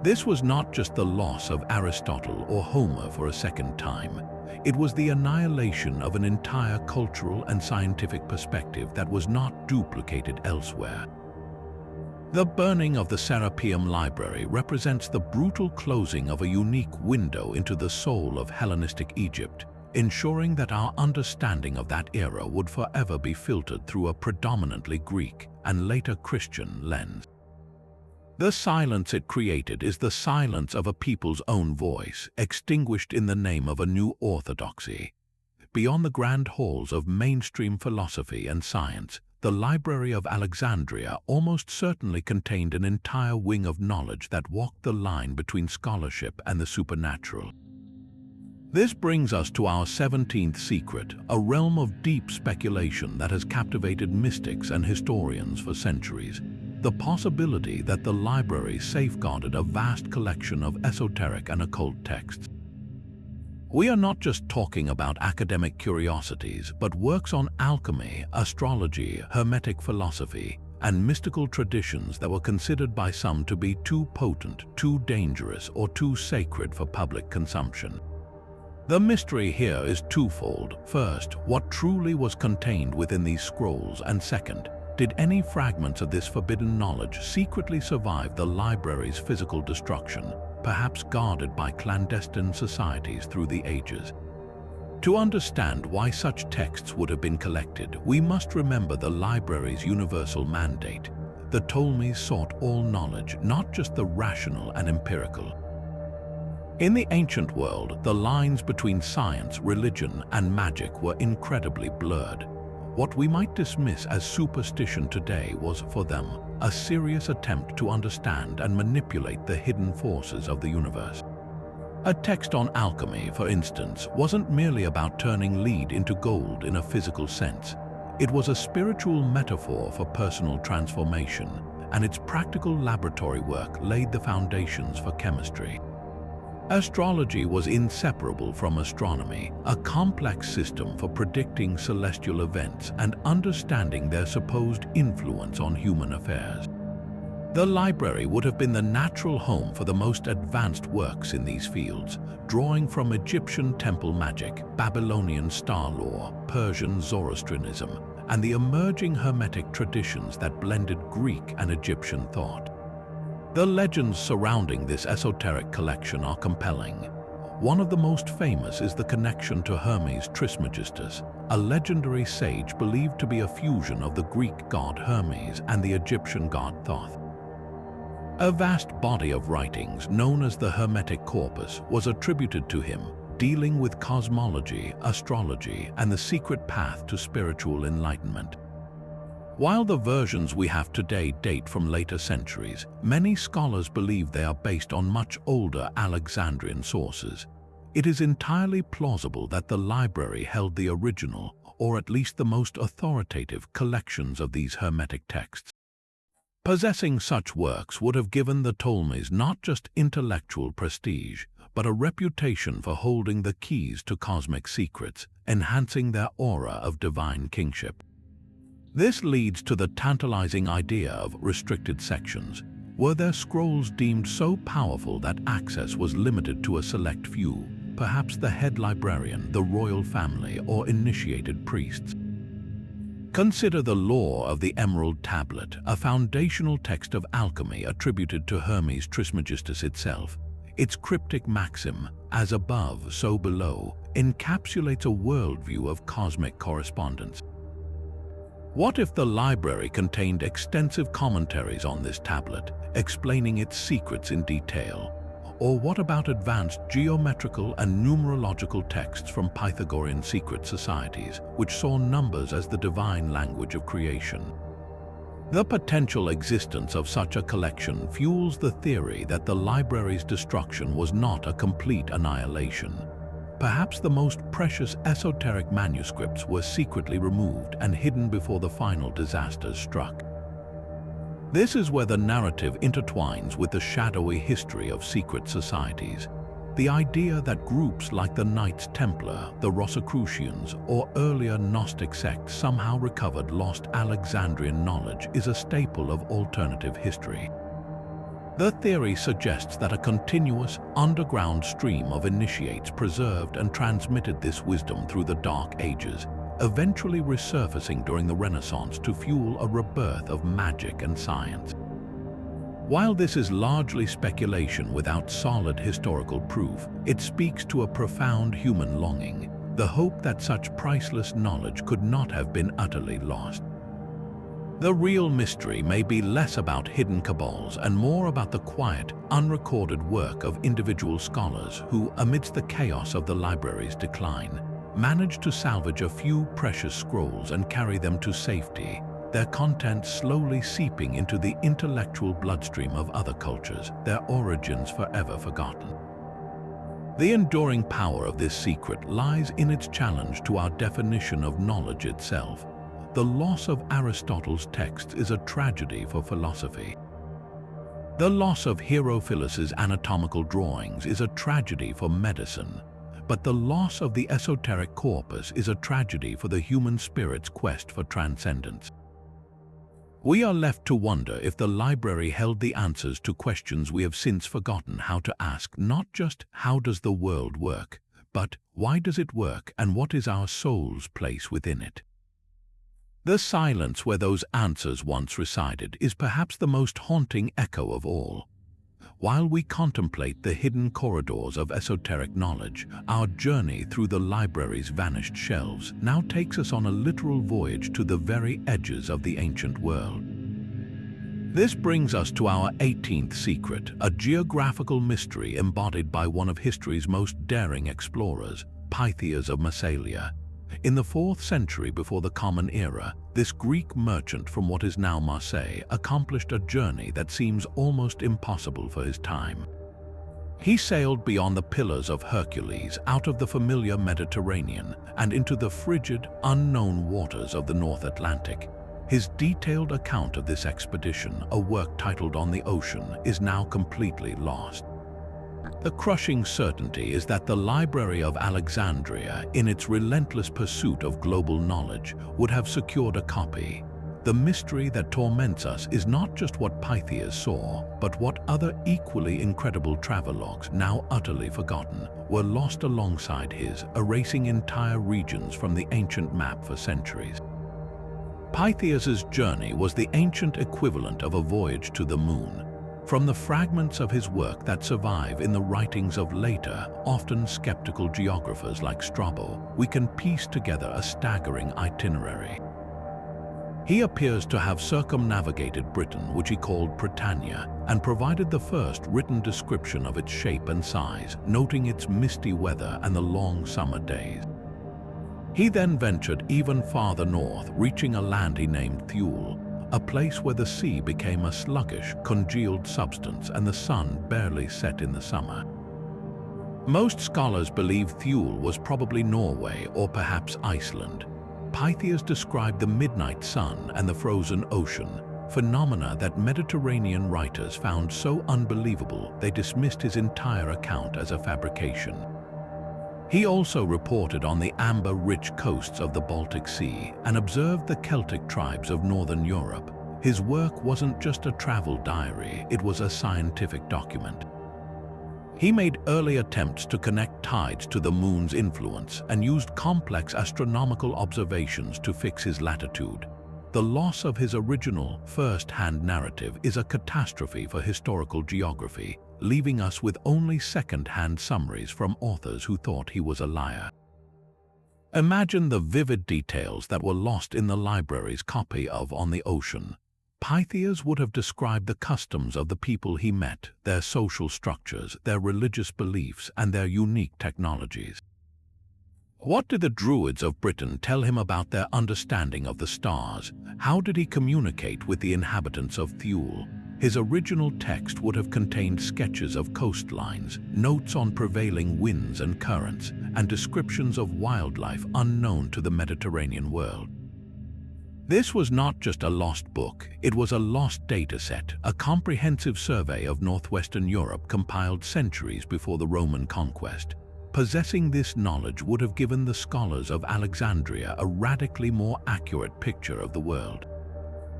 This was not just the loss of Aristotle or Homer for a second time. It was the annihilation of an entire cultural and scientific perspective that was not duplicated elsewhere. The burning of the Serapeum Library represents the brutal closing of a unique window into the soul of Hellenistic Egypt, ensuring that our understanding of that era would forever be filtered through a predominantly Greek and later Christian lens. The silence it created is the silence of a people's own voice, extinguished in the name of a new orthodoxy. Beyond the grand halls of mainstream philosophy and science, the Library of Alexandria almost certainly contained an entire wing of knowledge that walked the line between scholarship and the supernatural. This brings us to our 17th secret, a realm of deep speculation that has captivated mystics and historians for centuries. The possibility that the library safeguarded a vast collection of esoteric and occult texts. We are not just talking about academic curiosities, but works on alchemy, astrology, hermetic philosophy, and mystical traditions that were considered by some to be too potent, too dangerous, or too sacred for public consumption. The mystery here is twofold. First, what truly was contained within these scrolls, and second, did any fragments of this forbidden knowledge secretly survive the library's physical destruction, perhaps guarded by clandestine societies through the ages? To understand why such texts would have been collected, we must remember the library's universal mandate. The Ptolemies sought all knowledge, not just the rational and empirical. In the ancient world, the lines between science, religion, and magic were incredibly blurred. What we might dismiss as superstition today was, for them, a serious attempt to understand and manipulate the hidden forces of the universe. A text on alchemy, for instance, wasn't merely about turning lead into gold in a physical sense. It was a spiritual metaphor for personal transformation, and its practical laboratory work laid the foundations for chemistry. Astrology was inseparable from astronomy, a complex system for predicting celestial events and understanding their supposed influence on human affairs. The library would have been the natural home for the most advanced works in these fields, drawing from Egyptian temple magic, Babylonian star lore, Persian Zoroastrianism, and the emerging Hermetic traditions that blended Greek and Egyptian thought. The legends surrounding this esoteric collection are compelling. One of the most famous is the connection to Hermes Trismegistus, a legendary sage believed to be a fusion of the Greek god Hermes and the Egyptian god Thoth. A vast body of writings, known as the Hermetic corpus, was attributed to him, dealing with cosmology, astrology, and the secret path to spiritual enlightenment. While the versions we have today date from later centuries, many scholars believe they are based on much older Alexandrian sources. It is entirely plausible that the library held the original, or at least the most authoritative, collections of these Hermetic texts. Possessing such works would have given the Ptolemies not just intellectual prestige, but a reputation for holding the keys to cosmic secrets, enhancing their aura of divine kingship. This leads to the tantalizing idea of restricted sections. Were their scrolls deemed so powerful that access was limited to a select few, perhaps the head librarian, the royal family, or initiated priests? Consider the lore of the Emerald Tablet, a foundational text of alchemy attributed to Hermes Trismegistus itself. Its cryptic maxim, "as above, so below," encapsulates a worldview of cosmic correspondence. What if the library contained extensive commentaries on this tablet, explaining its secrets in detail? Or what about advanced geometrical and numerological texts from Pythagorean secret societies, which saw numbers as the divine language of creation? The potential existence of such a collection fuels the theory that the library's destruction was not a complete annihilation. Perhaps the most precious esoteric manuscripts were secretly removed and hidden before the final disasters struck. This is where the narrative intertwines with the shadowy history of secret societies. The idea that groups like the Knights Templar, the Rosicrucians, or earlier Gnostic sects somehow recovered lost Alexandrian knowledge is a staple of alternative history. The theory suggests that a continuous, underground stream of initiates preserved and transmitted this wisdom through the Dark Ages, eventually resurfacing during the Renaissance to fuel a rebirth of magic and science. While this is largely speculation without solid historical proof, it speaks to a profound human longing, the hope that such priceless knowledge could not have been utterly lost. The real mystery may be less about hidden cabals and more about the quiet, unrecorded work of individual scholars who, amidst the chaos of the library's decline, managed to salvage a few precious scrolls and carry them to safety, their contents slowly seeping into the intellectual bloodstream of other cultures, their origins forever forgotten. The enduring power of this secret lies in its challenge to our definition of knowledge itself. The loss of Aristotle's texts is a tragedy for philosophy. The loss of Herophilus's anatomical drawings is a tragedy for medicine. But the loss of the esoteric corpus is a tragedy for the human spirit's quest for transcendence. We are left to wonder if the library held the answers to questions we have since forgotten how to ask, not just how does the world work, but why does it work and what is our soul's place within it? The silence where those answers once resided is perhaps the most haunting echo of all. While we contemplate the hidden corridors of esoteric knowledge, our journey through the library's vanished shelves now takes us on a literal voyage to the very edges of the ancient world. This brings us to our 18th secret, a geographical mystery embodied by one of history's most daring explorers, Pytheas of Massalia. In the 4th century before the Common Era, this Greek merchant from what is now Marseille accomplished a journey that seems almost impossible for his time. He sailed beyond the Pillars of Hercules, out of the familiar Mediterranean, and into the frigid, unknown waters of the North Atlantic. His detailed account of this expedition, a work titled On the Ocean, is now completely lost. The crushing certainty is that the Library of Alexandria, in its relentless pursuit of global knowledge, would have secured a copy. The mystery that torments us is not just what Pytheas saw, but what other equally incredible travelogues, now utterly forgotten, were lost alongside his, erasing entire regions from the ancient map for centuries. Pytheas's journey was the ancient equivalent of a voyage to the moon. From the fragments of his work that survive in the writings of later, often skeptical geographers like Strabo, we can piece together a staggering itinerary. He appears to have circumnavigated Britain, which he called Britannia, and provided the first written description of its shape and size, noting its misty weather and the long summer days. He then ventured even farther north, reaching a land he named Thule, a place where the sea became a sluggish, congealed substance and the sun barely set in the summer. Most scholars believe Thule was probably Norway or perhaps Iceland. Pytheas described the midnight sun and the frozen ocean, phenomena that Mediterranean writers found so unbelievable they dismissed his entire account as a fabrication. He also reported on the amber-rich coasts of the Baltic Sea and observed the Celtic tribes of northern Europe. His work wasn't just a travel diary, it was a scientific document. He made early attempts to connect tides to the moon's influence and used complex astronomical observations to fix his latitude. The loss of his original, first-hand narrative is a catastrophe for historical geography, leaving us with only second-hand summaries from authors who thought he was a liar. Imagine the vivid details that were lost in the library's copy of On the Ocean. Pytheas would have described the customs of the people he met, their social structures, their religious beliefs, and their unique technologies. What did the Druids of Britain tell him about their understanding of the stars? How did he communicate with the inhabitants of Thule? His original text would have contained sketches of coastlines, notes on prevailing winds and currents, and descriptions of wildlife unknown to the Mediterranean world. This was not just a lost book, it was a lost data set, a comprehensive survey of northwestern Europe compiled centuries before the Roman conquest. Possessing this knowledge would have given the scholars of Alexandria a radically more accurate picture of the world.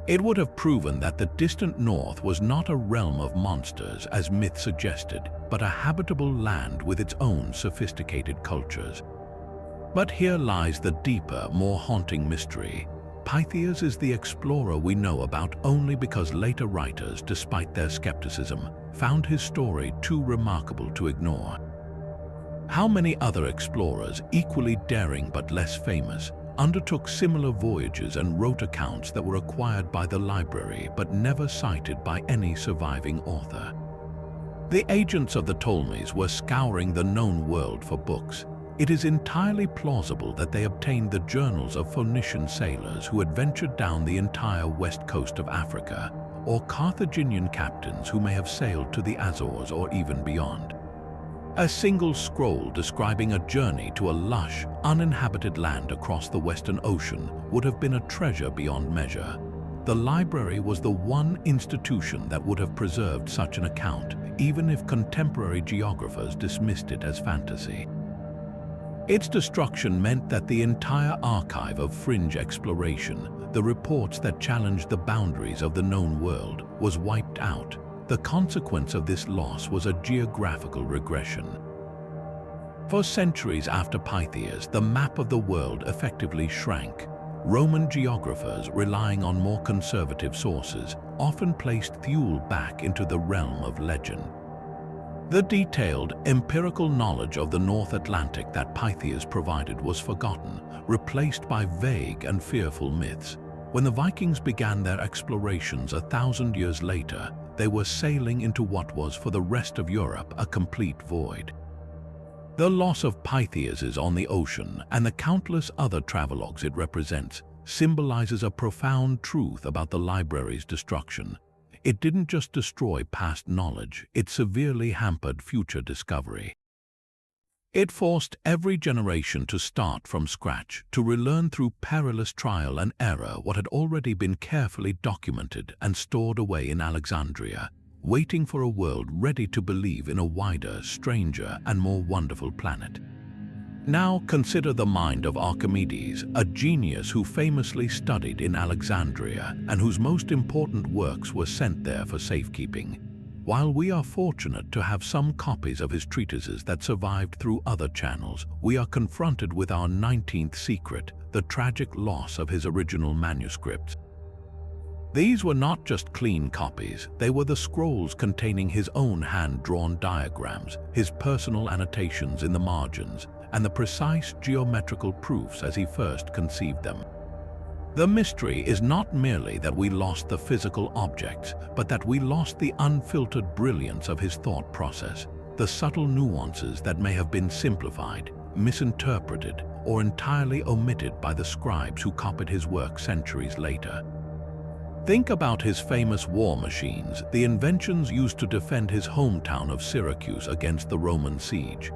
It would have proven that the distant north was not a realm of monsters, as myth suggested, but a habitable land with its own sophisticated cultures. But here lies the deeper, more haunting mystery. Pytheas is the explorer we know about only because later writers, despite their skepticism, found his story too remarkable to ignore. How many other explorers, equally daring but less famous, undertook similar voyages and wrote accounts that were acquired by the library but never cited by any surviving author? The agents of the Ptolemies were scouring the known world for books. It is entirely plausible that they obtained the journals of Phoenician sailors who had ventured down the entire west coast of Africa, or Carthaginian captains who may have sailed to the Azores or even beyond. A single scroll describing a journey to a lush, uninhabited land across the Western Ocean would have been a treasure beyond measure. The library was the one institution that would have preserved such an account, even if contemporary geographers dismissed it as fantasy. Its destruction meant that the entire archive of fringe exploration, the reports that challenged the boundaries of the known world, was wiped out. The consequence of this loss was a geographical regression. For centuries after Pythias, the map of the world effectively shrank. Roman geographers, relying on more conservative sources, often placed Thule back into the realm of legend. The detailed, empirical knowledge of the North Atlantic that Pythias provided was forgotten, replaced by vague and fearful myths. When the Vikings began their explorations 1,000 years later, they were sailing into what was, for the rest of Europe, a complete void. The loss of Pythias on the ocean and the countless other travelogues it represents symbolizes a profound truth about the library's destruction. It didn't just destroy past knowledge, it severely hampered future discovery. It forced every generation to start from scratch, to relearn through perilous trial and error what had already been carefully documented and stored away in Alexandria, waiting for a world ready to believe in a wider, stranger, and more wonderful planet. Now consider the mind of Archimedes, a genius who famously studied in Alexandria and whose most important works were sent there for safekeeping. While we are fortunate to have some copies of his treatises that survived through other channels, we are confronted with our 19th secret, the tragic loss of his original manuscripts. These were not just clean copies, they were the scrolls containing his own hand-drawn diagrams, his personal annotations in the margins, and the precise geometrical proofs as he first conceived them. The mystery is not merely that we lost the physical objects, but that we lost the unfiltered brilliance of his thought process, the subtle nuances that may have been simplified, misinterpreted, or entirely omitted by the scribes who copied his work centuries later. Think about his famous war machines, the inventions used to defend his hometown of Syracuse against the Roman siege.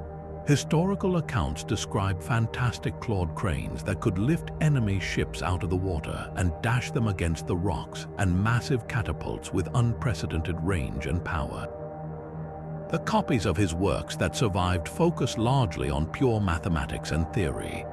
Historical accounts describe fantastic clawed cranes that could lift enemy ships out of the water and dash them against the rocks, and massive catapults with unprecedented range and power. The copies of his works that survived focus largely on pure mathematics and theory.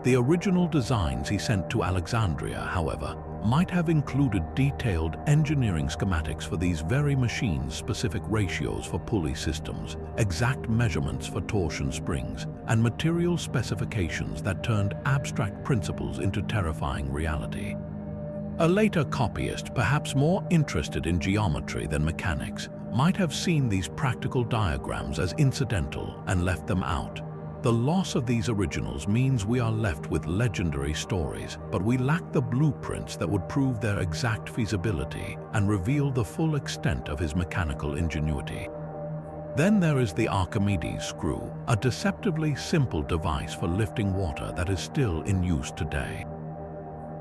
The original designs he sent to Alexandria, however, might have included detailed engineering schematics for these very machines, specific ratios for pulley systems, exact measurements for torsion springs, and material specifications that turned abstract principles into terrifying reality. A later copyist, perhaps more interested in geometry than mechanics, might have seen these practical diagrams as incidental and left them out. The loss of these originals means we are left with legendary stories, but we lack the blueprints that would prove their exact feasibility and reveal the full extent of his mechanical ingenuity. Then there is the Archimedes screw, a deceptively simple device for lifting water that is still in use today.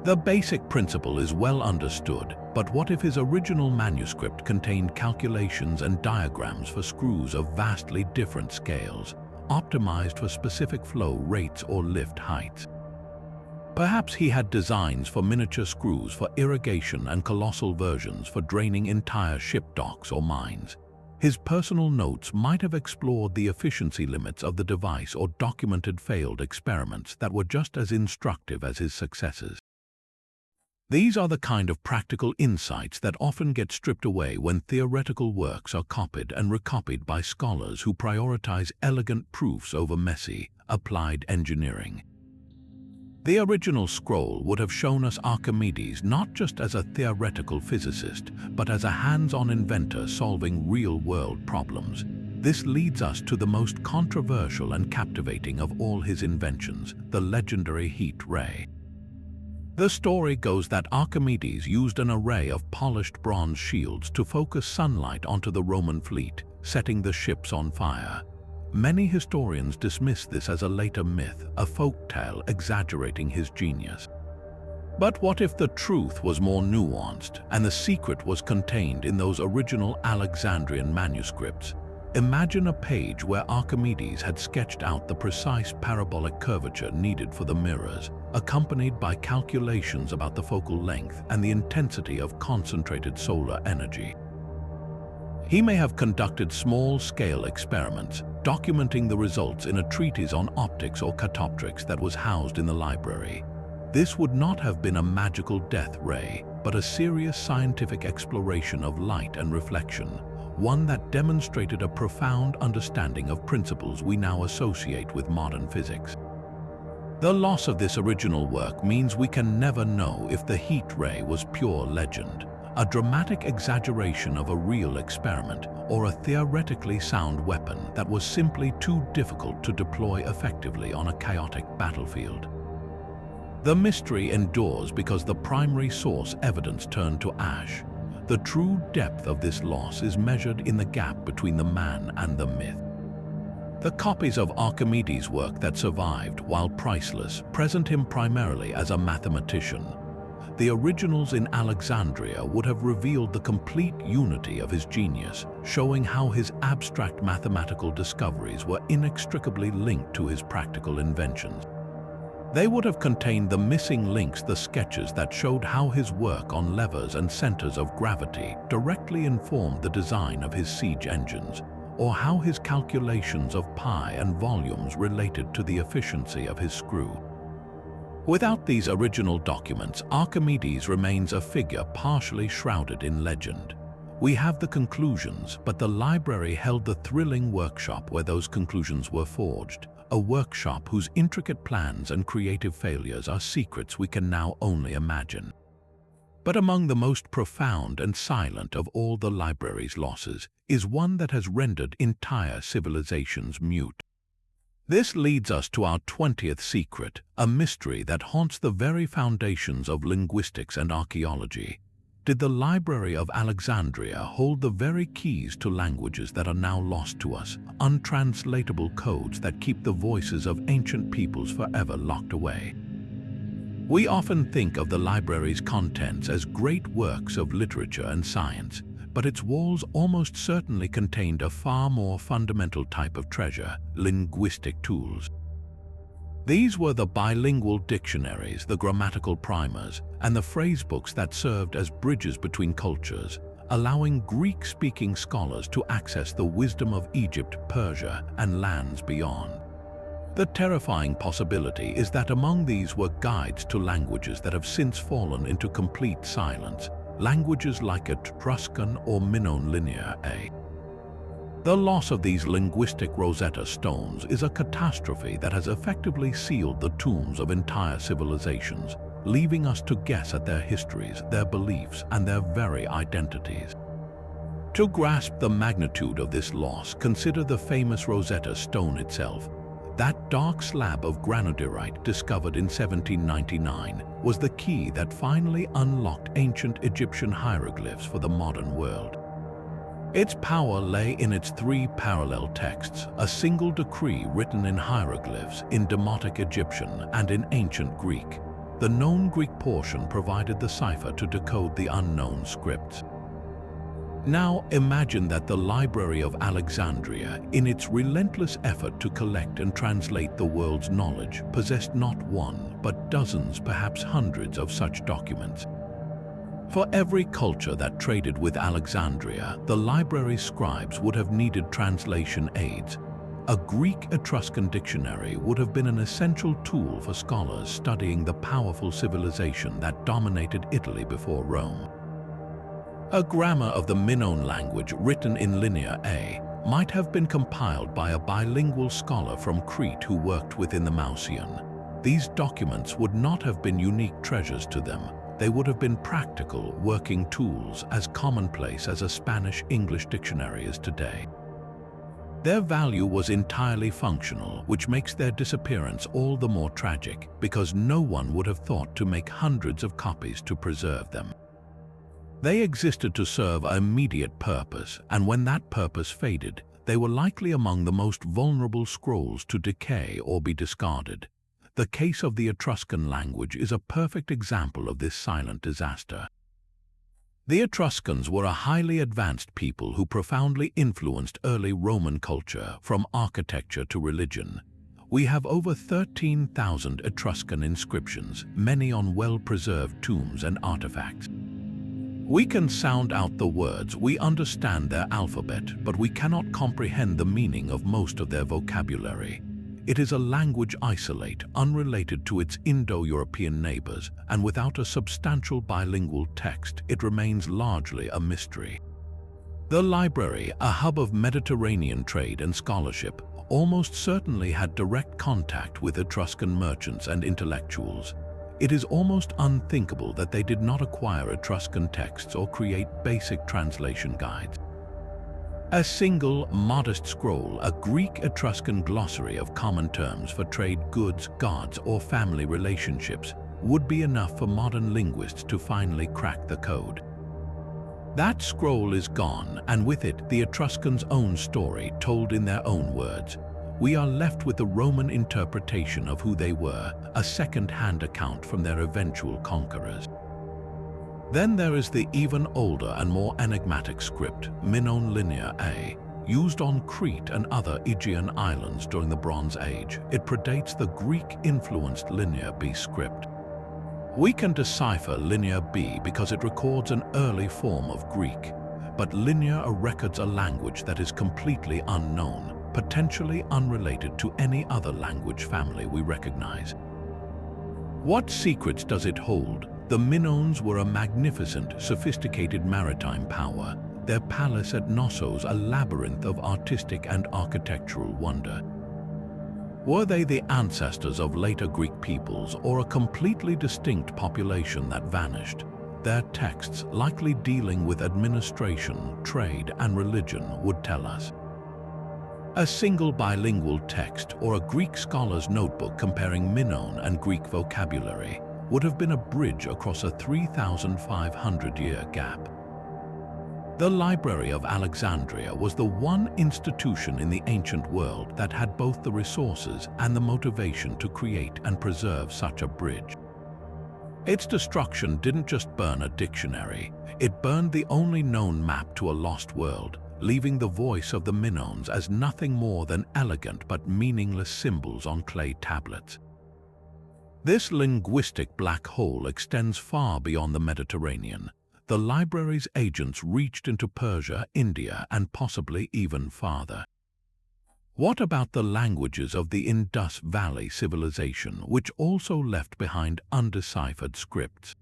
The basic principle is well understood, but what if his original manuscript contained calculations and diagrams for screws of vastly different scales, optimized for specific flow rates or lift heights? Perhaps he had designs for miniature screws for irrigation and colossal versions for draining entire ship docks or mines. His personal notes might have explored the efficiency limits of the device or documented failed experiments that were just as instructive as his successes. These are the kind of practical insights that often get stripped away when theoretical works are copied and recopied by scholars who prioritize elegant proofs over messy, applied engineering. The original scroll would have shown us Archimedes not just as a theoretical physicist, but as a hands-on inventor solving real-world problems. This leads us to the most controversial and captivating of all his inventions, the legendary heat ray. The story goes that Archimedes used an array of polished bronze shields to focus sunlight onto the Roman fleet, setting the ships on fire. Many historians dismiss this as a later myth, a folktale exaggerating his genius. But what if the truth was more nuanced, and the secret was contained in those original Alexandrian manuscripts? Imagine a page where Archimedes had sketched out the precise parabolic curvature needed for the mirrors, accompanied by calculations about the focal length and the intensity of concentrated solar energy. He may have conducted small-scale experiments, documenting the results in a treatise on optics or catoptrics that was housed in the library. This would not have been a magical death ray, but a serious scientific exploration of light and reflection, one that demonstrated a profound understanding of principles we now associate with modern physics. The loss of this original work means we can never know if the heat ray was pure legend, a dramatic exaggeration of a real experiment, or a theoretically sound weapon that was simply too difficult to deploy effectively on a chaotic battlefield. The mystery endures because the primary source evidence turned to ash. The true depth of this loss is measured in the gap between the man and the myth. The copies of Archimedes' work that survived, while priceless, present him primarily as a mathematician. The originals in Alexandria would have revealed the complete unity of his genius, showing how his abstract mathematical discoveries were inextricably linked to his practical inventions. They would have contained the missing links, the sketches that showed how his work on levers and centers of gravity directly informed the design of his siege engines, or how his calculations of pi and volumes related to the efficiency of his screw. Without these original documents, Archimedes remains a figure partially shrouded in legend. We have the conclusions, but the library held the thrilling workshop where those conclusions were forged, a workshop whose intricate plans and creative failures are secrets we can now only imagine. But among the most profound and silent of all the library's losses is one that has rendered entire civilizations mute. This leads us to our 20th secret, a mystery that haunts the very foundations of linguistics and archaeology. Did the Library of Alexandria hold the very keys to languages that are now lost to us, untranslatable codes that keep the voices of ancient peoples forever locked away? We often think of the library's contents as great works of literature and science, but its walls almost certainly contained a far more fundamental type of treasure: linguistic tools. These were the bilingual dictionaries, the grammatical primers, and the phrasebooks that served as bridges between cultures, allowing Greek-speaking scholars to access the wisdom of Egypt, Persia, and lands beyond. The terrifying possibility is that among these were guides to languages that have since fallen into complete silence, languages like Etruscan or Minoan Linear A. The loss of these linguistic Rosetta Stones is a catastrophe that has effectively sealed the tombs of entire civilizations, leaving us to guess at their histories, their beliefs, and their very identities. To grasp the magnitude of this loss, consider the famous Rosetta Stone itself. That dark slab of granodiorite discovered in 1799 was the key that finally unlocked ancient Egyptian hieroglyphs for the modern world. Its power lay in its 3 parallel texts, a single decree written in hieroglyphs in Demotic Egyptian and in ancient Greek. The known Greek portion provided the cipher to decode the unknown scripts. Now imagine that the Library of Alexandria, in its relentless effort to collect and translate the world's knowledge, possessed not one, but dozens, perhaps hundreds of such documents. For every culture that traded with Alexandria, the library's scribes would have needed translation aids. A Greek-Etruscan dictionary would have been an essential tool for scholars studying the powerful civilization that dominated Italy before Rome. A grammar of the Minoan language written in Linear A might have been compiled by a bilingual scholar from Crete who worked within the Mausian. These documents would not have been unique treasures to them. They would have been practical, working tools, as commonplace as a Spanish-English dictionary is today. Their value was entirely functional, which makes their disappearance all the more tragic, because no one would have thought to make hundreds of copies to preserve them. They existed to serve an immediate purpose, and when that purpose faded, they were likely among the most vulnerable scrolls to decay or be discarded. The case of the Etruscan language is a perfect example of this silent disaster. The Etruscans were a highly advanced people who profoundly influenced early Roman culture, from architecture to religion. We have over 13,000 Etruscan inscriptions, many on well-preserved tombs and artifacts. We can sound out the words, we understand their alphabet, but we cannot comprehend the meaning of most of their vocabulary. It is a language isolate, unrelated to its Indo-European neighbors, and without a substantial bilingual text, it remains largely a mystery. The library, a hub of Mediterranean trade and scholarship, almost certainly had direct contact with Etruscan merchants and intellectuals. It is almost unthinkable that they did not acquire Etruscan texts or create basic translation guides. A single, modest scroll, a Greek-Etruscan glossary of common terms for trade goods, gods, or family relationships, would be enough for modern linguists to finally crack the code. That scroll is gone, and with it, the Etruscans' own story told in their own words. We are left with the Roman interpretation of who they were, a second-hand account from their eventual conquerors. Then there is the even older and more enigmatic script, Minoan Linear A, used on Crete and other Aegean islands during the Bronze Age. It predates the Greek-influenced Linear B script. We can decipher Linear B because it records an early form of Greek, but Linear records a language that is completely unknown, potentially unrelated to any other language family we recognize. What secrets does it hold? The Minoans were a magnificent, sophisticated maritime power, their palace at Knossos a labyrinth of artistic and architectural wonder. Were they the ancestors of later Greek peoples or a completely distinct population that vanished? Their texts, likely dealing with administration, trade, and religion, would tell us. A single bilingual text or a Greek scholar's notebook comparing Minoan and Greek vocabulary would have been a bridge across a 3,500-year gap. The Library of Alexandria was the one institution in the ancient world that had both the resources and the motivation to create and preserve such a bridge. Its destruction didn't just burn a dictionary, it burned the only known map to a lost world, leaving the voice of the Minoans as nothing more than elegant but meaningless symbols on clay tablets. This linguistic black hole extends far beyond the Mediterranean. The library's agents reached into Persia, India, and possibly even farther. What about the languages of the Indus Valley civilization, which also left behind undeciphered scripts?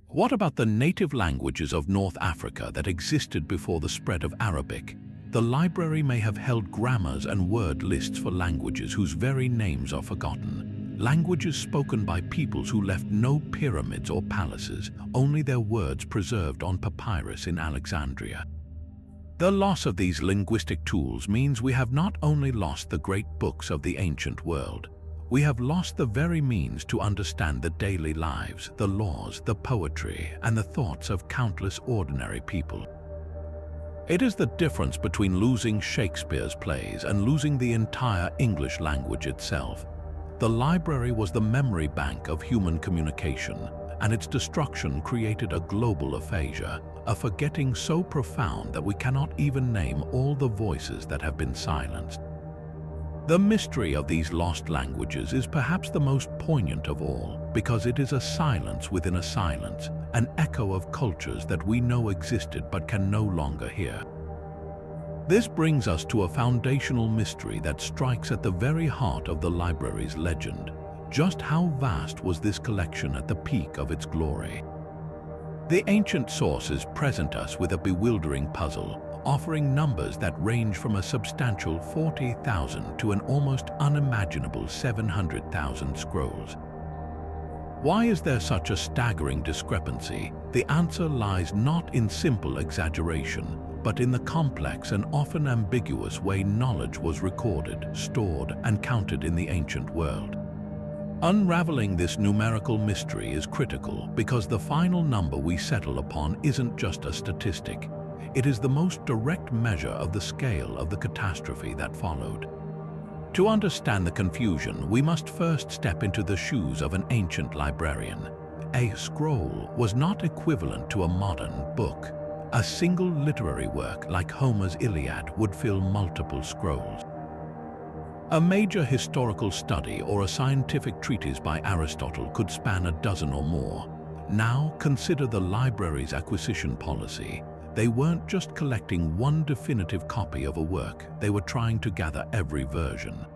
What about the native languages of North Africa that existed before the spread of Arabic? The library may have held grammars and word lists for languages whose very names are forgotten. Languages spoken by peoples who left no pyramids or palaces, only their words preserved on papyrus in Alexandria. The loss of these linguistic tools means we have not only lost the great books of the ancient world, we have lost the very means to understand the daily lives, the laws, the poetry, and the thoughts of countless ordinary people. It is the difference between losing Shakespeare's plays and losing the entire English language itself. The library was the memory bank of human communication, and its destruction created a global aphasia, a forgetting so profound that we cannot even name all the voices that have been silenced. The mystery of these lost languages is perhaps the most poignant of all, because it is a silence within a silence, an echo of cultures that we know existed but can no longer hear. This brings us to a foundational mystery that strikes at the very heart of the library's legend. Just how vast was this collection at the peak of its glory? The ancient sources present us with a bewildering puzzle, offering numbers that range from a substantial 40,000 to an almost unimaginable 700,000 scrolls. Why is there such a staggering discrepancy? The answer lies not in simple exaggeration, but in the complex and often ambiguous way knowledge was recorded, stored, and counted in the ancient world. Unraveling this numerical mystery is critical because the final number we settle upon isn't just a statistic. It is the most direct measure of the scale of the catastrophe that followed. To understand the confusion, we must first step into the shoes of an ancient librarian. A scroll was not equivalent to a modern book. A single literary work like Homer's Iliad would fill multiple scrolls. A major historical study or a scientific treatise by Aristotle could span a dozen or more. Now consider the library's acquisition policy. They weren't just collecting one definitive copy of a work, they were trying to gather every version.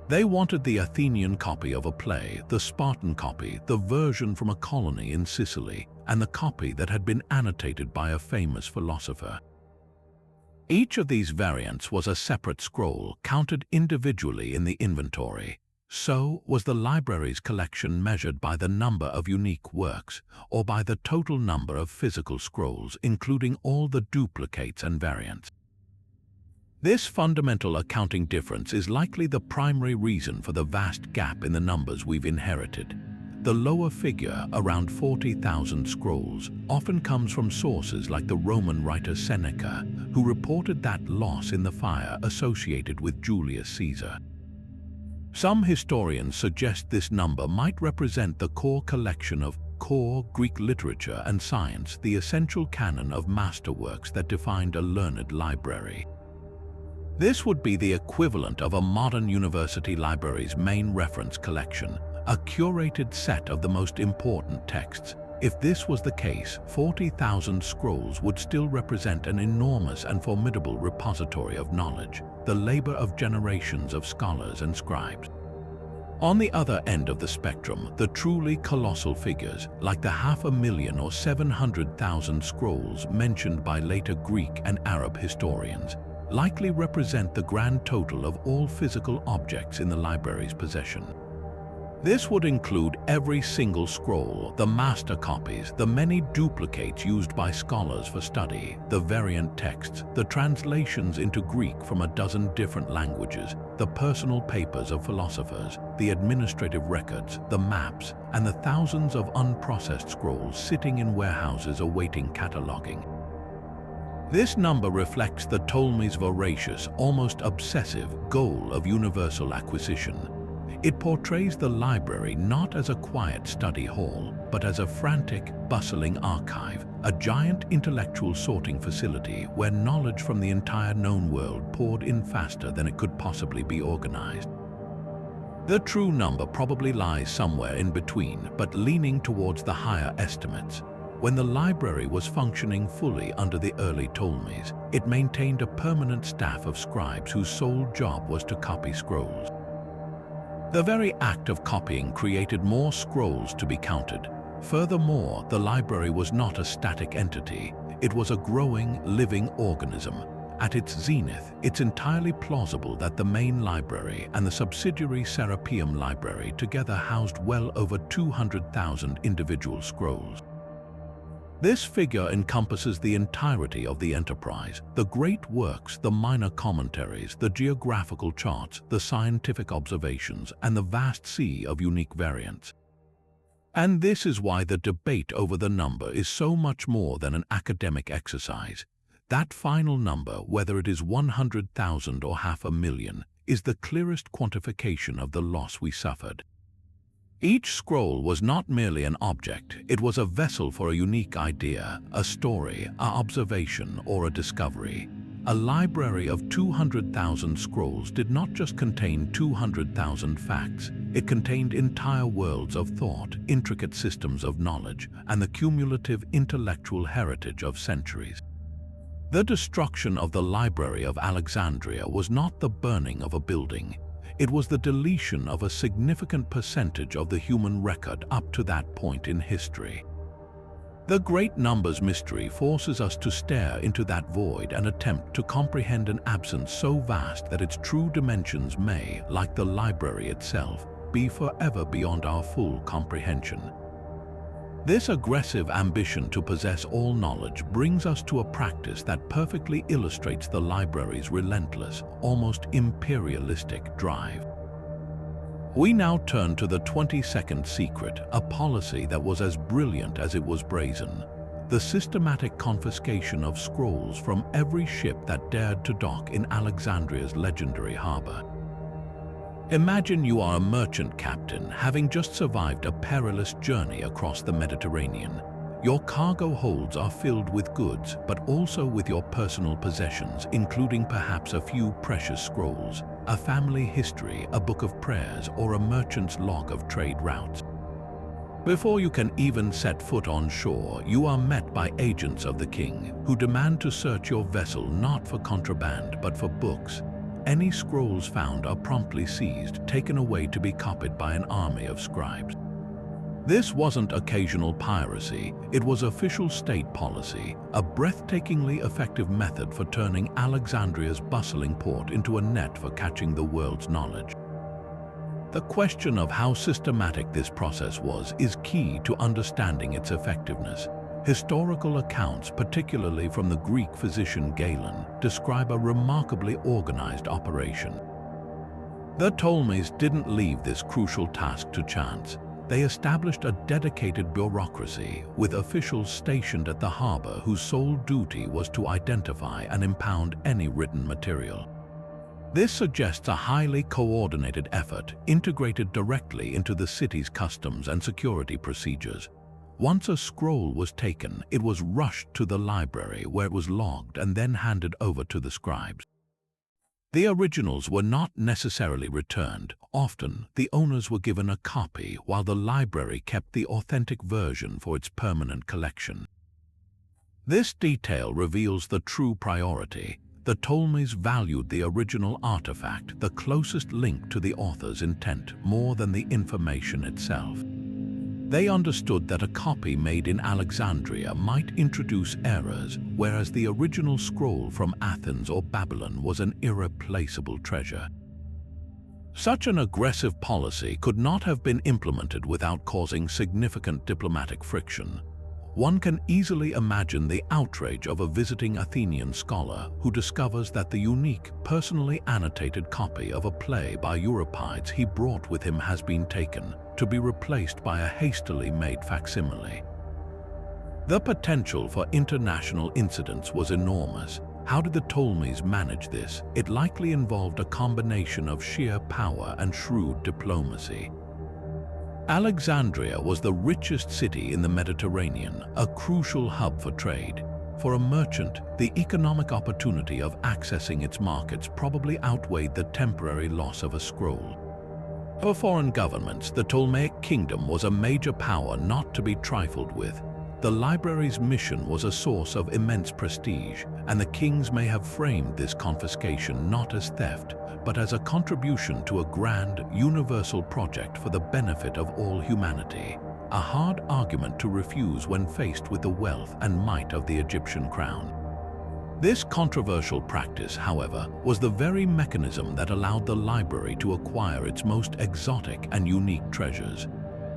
They wanted the Athenian copy of a play, the Spartan copy, the version from a colony in Sicily, and the copy that had been annotated by a famous philosopher. Each of these variants was a separate scroll, counted individually in the inventory. So was the library's collection measured by the number of unique works, or by the total number of physical scrolls, including all the duplicates and variants. This fundamental accounting difference is likely the primary reason for the vast gap in the numbers we've inherited. The lower figure, around 40,000 scrolls, often comes from sources like the Roman writer Seneca, who reported that loss in the fire associated with Julius Caesar. Some historians suggest this number might represent the core collection of core Greek literature and science, the essential canon of masterworks that defined a learned library. This would be the equivalent of a modern university library's main reference collection, a curated set of the most important texts. If this was the case, 40,000 scrolls would still represent an enormous and formidable repository of knowledge, the labor of generations of scholars and scribes. On the other end of the spectrum, the truly colossal figures, like the 500,000 or 700,000 scrolls mentioned by later Greek and Arab historians, likely represent the grand total of all physical objects in the library's possession. This would include every single scroll, the master copies, the many duplicates used by scholars for study, the variant texts, the translations into Greek from a dozen different languages, the personal papers of philosophers, the administrative records, the maps, and the thousands of unprocessed scrolls sitting in warehouses awaiting cataloging. This number reflects the Ptolemy's voracious, almost obsessive goal of universal acquisition. It portrays the library not as a quiet study hall, but as a frantic, bustling archive, a giant intellectual sorting facility where knowledge from the entire known world poured in faster than it could possibly be organized. The true number probably lies somewhere in between, but leaning towards the higher estimates. When the library was functioning fully under the early Ptolemies, it maintained a permanent staff of scribes whose sole job was to copy scrolls. The very act of copying created more scrolls to be counted. Furthermore, the library was not a static entity. It was a growing, living organism. At its zenith, it's entirely plausible that the main library and the subsidiary Serapeum library together housed well over 200,000 individual scrolls. This figure encompasses the entirety of the enterprise, the great works, the minor commentaries, the geographical charts, the scientific observations, and the vast sea of unique variants. And this is why the debate over the number is so much more than an academic exercise. That final number, whether it is 100,000 or 500,000, is the clearest quantification of the loss we suffered. Each scroll was not merely an object, it was a vessel for a unique idea, a story, an observation, or a discovery. A library of 200,000 scrolls did not just contain 200,000 facts, it contained entire worlds of thought, intricate systems of knowledge, and the cumulative intellectual heritage of centuries. The destruction of the Library of Alexandria was not the burning of a building. It was the deletion of a significant percentage of the human record up to that point in history. The great numbers mystery forces us to stare into that void and attempt to comprehend an absence so vast that its true dimensions may, like the library itself, be forever beyond our full comprehension. This aggressive ambition to possess all knowledge brings us to a practice that perfectly illustrates the library's relentless, almost imperialistic drive. We now turn to the 22nd secret, a policy that was as brilliant as it was brazen: the systematic confiscation of scrolls from every ship that dared to dock in Alexandria's legendary harbor. Imagine you are a merchant captain having just survived a perilous journey across the Mediterranean. Your cargo holds are filled with goods, but also with your personal possessions, including perhaps a few precious scrolls, a family history, a book of prayers, or a merchant's log of trade routes. Before you can even set foot on shore, you are met by agents of the king who demand to search your vessel not for contraband but for books. Any scrolls found are promptly seized, taken away to be copied by an army of scribes. This wasn't occasional piracy, it was official state policy, a breathtakingly effective method for turning Alexandria's bustling port into a net for catching the world's knowledge. The question of how systematic this process was is key to understanding its effectiveness. Historical accounts, particularly from the Greek physician Galen, describe a remarkably organized operation. The Ptolemies didn't leave this crucial task to chance. They established a dedicated bureaucracy with officials stationed at the harbor whose sole duty was to identify and impound any written material. This suggests a highly coordinated effort integrated directly into the city's customs and security procedures. Once a scroll was taken, it was rushed to the library where it was logged and then handed over to the scribes. The originals were not necessarily returned. Often, the owners were given a copy while the library kept the authentic version for its permanent collection. This detail reveals the true priority. The Ptolemies valued the original artifact, the closest link to the author's intent, more than the information itself. They understood that a copy made in Alexandria might introduce errors, whereas the original scroll from Athens or Babylon was an irreplaceable treasure. Such an aggressive policy could not have been implemented without causing significant diplomatic friction. One can easily imagine the outrage of a visiting Athenian scholar who discovers that the unique, personally annotated copy of a play by Euripides he brought with him has been taken, to be replaced by a hastily made facsimile. The potential for international incidents was enormous. How did the Ptolemies manage this? It likely involved a combination of sheer power and shrewd diplomacy. Alexandria was the richest city in the Mediterranean, a crucial hub for trade. For a merchant, the economic opportunity of accessing its markets probably outweighed the temporary loss of a scroll. For foreign governments, the Ptolemaic kingdom was a major power not to be trifled with. The library's mission was a source of immense prestige, and the kings may have framed this confiscation not as theft, but as a contribution to a grand, universal project for the benefit of all humanity. A hard argument to refuse when faced with the wealth and might of the Egyptian crown. This controversial practice, however, was the very mechanism that allowed the library to acquire its most exotic and unique treasures.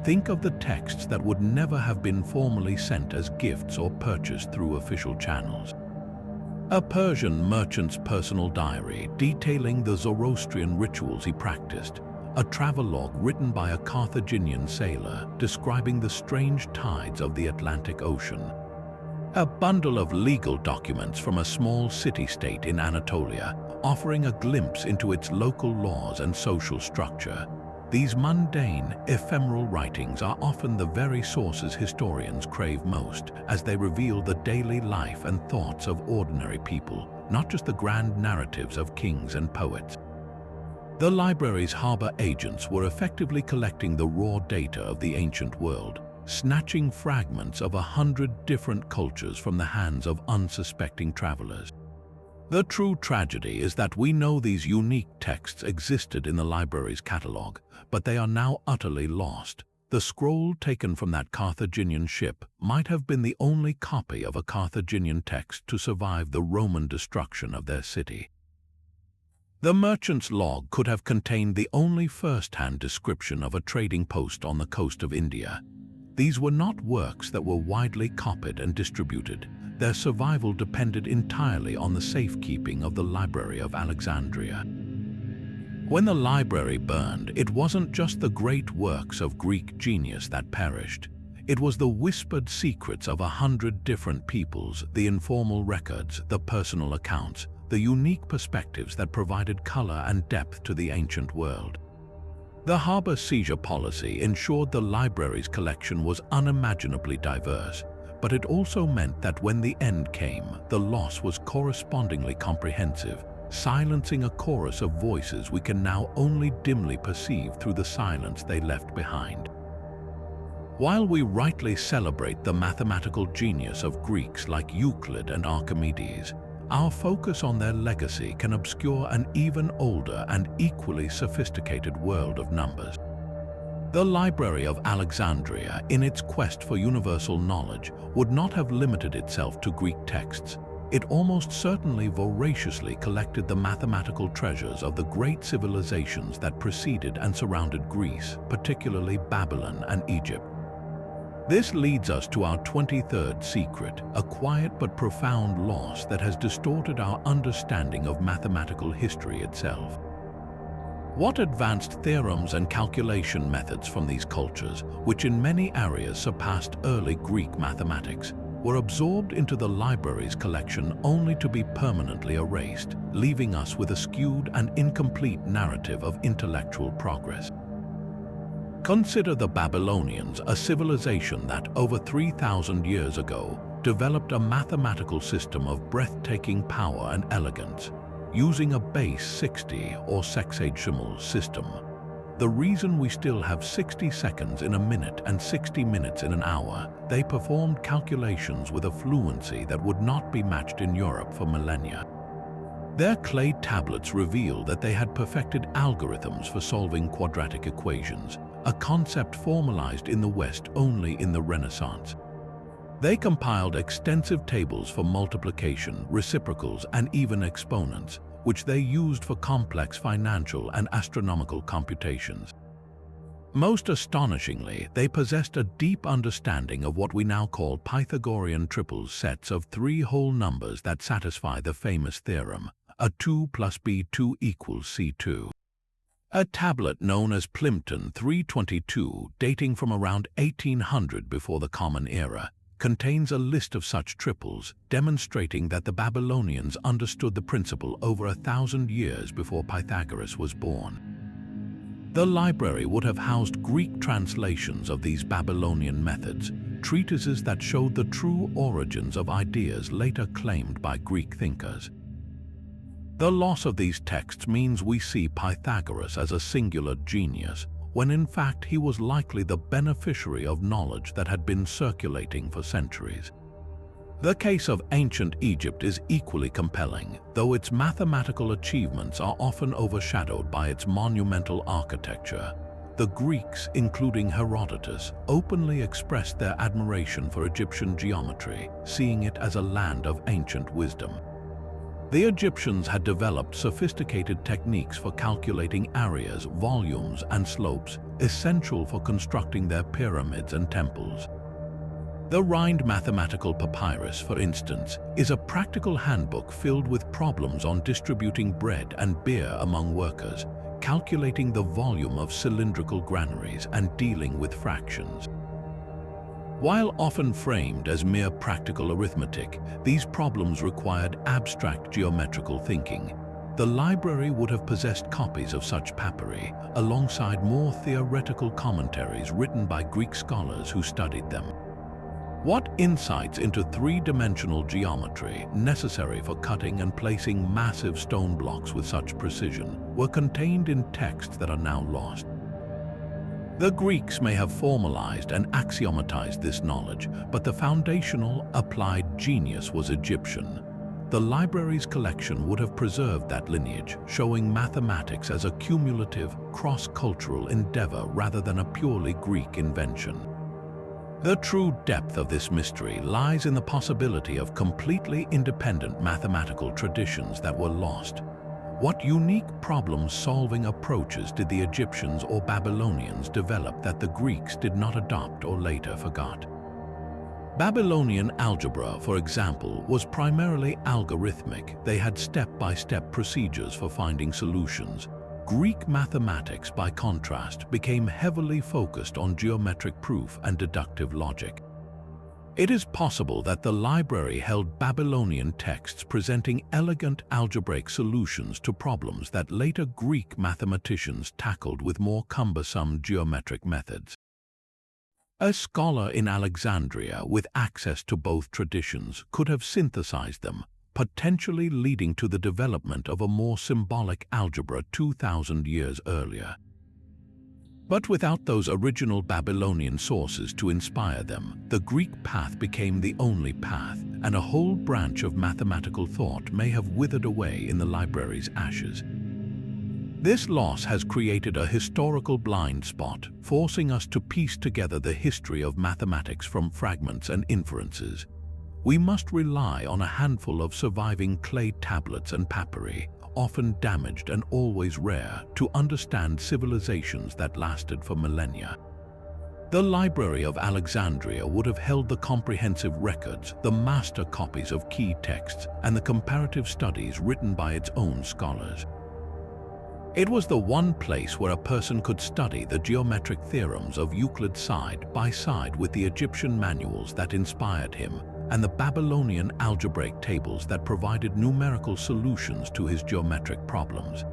Think of the texts that would never have been formally sent as gifts or purchased through official channels. A Persian merchant's personal diary detailing the Zoroastrian rituals he practiced, a travelogue written by a Carthaginian sailor describing the strange tides of the Atlantic Ocean, a bundle of legal documents from a small city-state in Anatolia offering a glimpse into its local laws and social structure. These mundane, ephemeral writings are often the very sources historians crave most, as they reveal the daily life and thoughts of ordinary people, not just the grand narratives of kings and poets. The library's harbor agents were effectively collecting the raw data of the ancient world, snatching fragments of 100 different cultures from the hands of unsuspecting travelers. The true tragedy is that we know these unique texts existed in the library's catalog, but they are now utterly lost. The scroll taken from that Carthaginian ship might have been the only copy of a Carthaginian text to survive the Roman destruction of their city. The merchant's log could have contained the only first-hand description of a trading post on the coast of India. These were not works that were widely copied and distributed. Their survival depended entirely on the safekeeping of the Library of Alexandria. When the library burned, it wasn't just the great works of Greek genius that perished. It was the whispered secrets of 100 different peoples, the informal records, the personal accounts, the unique perspectives that provided color and depth to the ancient world. The harbor seizure policy ensured the library's collection was unimaginably diverse, but it also meant that when the end came, the loss was correspondingly comprehensive, silencing a chorus of voices we can now only dimly perceive through the silence they left behind. While we rightly celebrate the mathematical genius of Greeks like Euclid and Archimedes, our focus on their legacy can obscure an even older and equally sophisticated world of numbers. The Library of Alexandria, in its quest for universal knowledge, would not have limited itself to Greek texts. It almost certainly voraciously collected the mathematical treasures of the great civilizations that preceded and surrounded Greece, particularly Babylon and Egypt. This leads us to our 23rd secret, a quiet but profound loss that has distorted our understanding of mathematical history itself. What advanced theorems and calculation methods from these cultures, which in many areas surpassed early Greek mathematics, were absorbed into the library's collection only to be permanently erased, leaving us with a skewed and incomplete narrative of intellectual progress? Consider the Babylonians, a civilization that, over 3,000 years ago, developed a mathematical system of breathtaking power and elegance, using a base 60 or sexagesimal system. The reason we still have 60 seconds in a minute and 60 minutes in an hour, they performed calculations with a fluency that would not be matched in Europe for millennia. Their clay tablets reveal that they had perfected algorithms for solving quadratic equations, a concept formalized in the West only in the Renaissance. They compiled extensive tables for multiplication, reciprocals, and even exponents, which they used for complex financial and astronomical computations. Most astonishingly, they possessed a deep understanding of what we now call Pythagorean triples, sets of three whole numbers that satisfy the famous theorem, a 2 plus b2 equals c2. A tablet known as Plimpton 322, dating from around 1800 before the Common Era, contains a list of such triples, demonstrating that the Babylonians understood the principle over 1,000 years before Pythagoras was born. The library would have housed Greek translations of these Babylonian methods, treatises that showed the true origins of ideas later claimed by Greek thinkers. The loss of these texts means we see Pythagoras as a singular genius, when in fact he was likely the beneficiary of knowledge that had been circulating for centuries. The case of ancient Egypt is equally compelling, though its mathematical achievements are often overshadowed by its monumental architecture. The Greeks, including Herodotus, openly expressed their admiration for Egyptian geometry, seeing it as a land of ancient wisdom. The Egyptians had developed sophisticated techniques for calculating areas, volumes, and slopes, essential for constructing their pyramids and temples. The Rhind mathematical papyrus, for instance, is a practical handbook filled with problems on distributing bread and beer among workers, calculating the volume of cylindrical granaries, and dealing with fractions. While often framed as mere practical arithmetic, these problems required abstract geometrical thinking. The library would have possessed copies of such papyri, alongside more theoretical commentaries written by Greek scholars who studied them. What insights into three-dimensional geometry, necessary for cutting and placing massive stone blocks with such precision, were contained in texts that are now lost. The Greeks may have formalized and axiomatized this knowledge, but the foundational, applied genius was Egyptian. The library's collection would have preserved that lineage, showing mathematics as a cumulative, cross-cultural endeavor rather than a purely Greek invention. The true depth of this mystery lies in the possibility of completely independent mathematical traditions that were lost. What unique problem-solving approaches did the Egyptians or Babylonians develop that the Greeks did not adopt or later forgot? Babylonian algebra, for example, was primarily algorithmic. They had step-by-step procedures for finding solutions. Greek mathematics, by contrast, became heavily focused on geometric proof and deductive logic. It is possible that the library held Babylonian texts presenting elegant algebraic solutions to problems that later Greek mathematicians tackled with more cumbersome geometric methods. A scholar in Alexandria with access to both traditions could have synthesized them, potentially leading to the development of a more symbolic algebra 2,000 years earlier. But without those original Babylonian sources to inspire them, the Greek path became the only path, and a whole branch of mathematical thought may have withered away in the library's ashes. This loss has created a historical blind spot, forcing us to piece together the history of mathematics from fragments and inferences. We must rely on a handful of surviving clay tablets and papyri, often damaged and always rare, to understand civilizations that lasted for millennia. The Library of Alexandria would have held the comprehensive records, the master copies of key texts, and the comparative studies written by its own scholars. It was the one place where a person could study the geometric theorems of Euclid side by side with the Egyptian manuals that inspired him, and the Babylonian algebraic tables that provided numerical solutions to his geometric problems.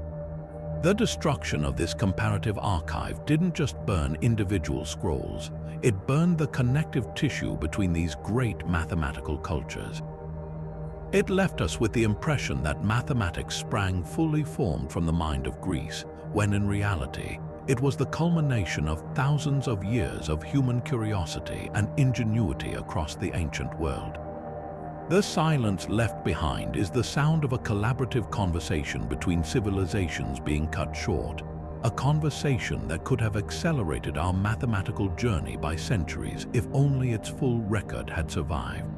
The destruction of this comparative archive didn't just burn individual scrolls, it burned the connective tissue between these great mathematical cultures. It left us with the impression that mathematics sprang fully formed from the mind of Greece, when in reality, it was the culmination of thousands of years of human curiosity and ingenuity across the ancient world. The silence left behind is the sound of a collaborative conversation between civilizations being cut short, a conversation that could have accelerated our mathematical journey by centuries if only its full record had survived.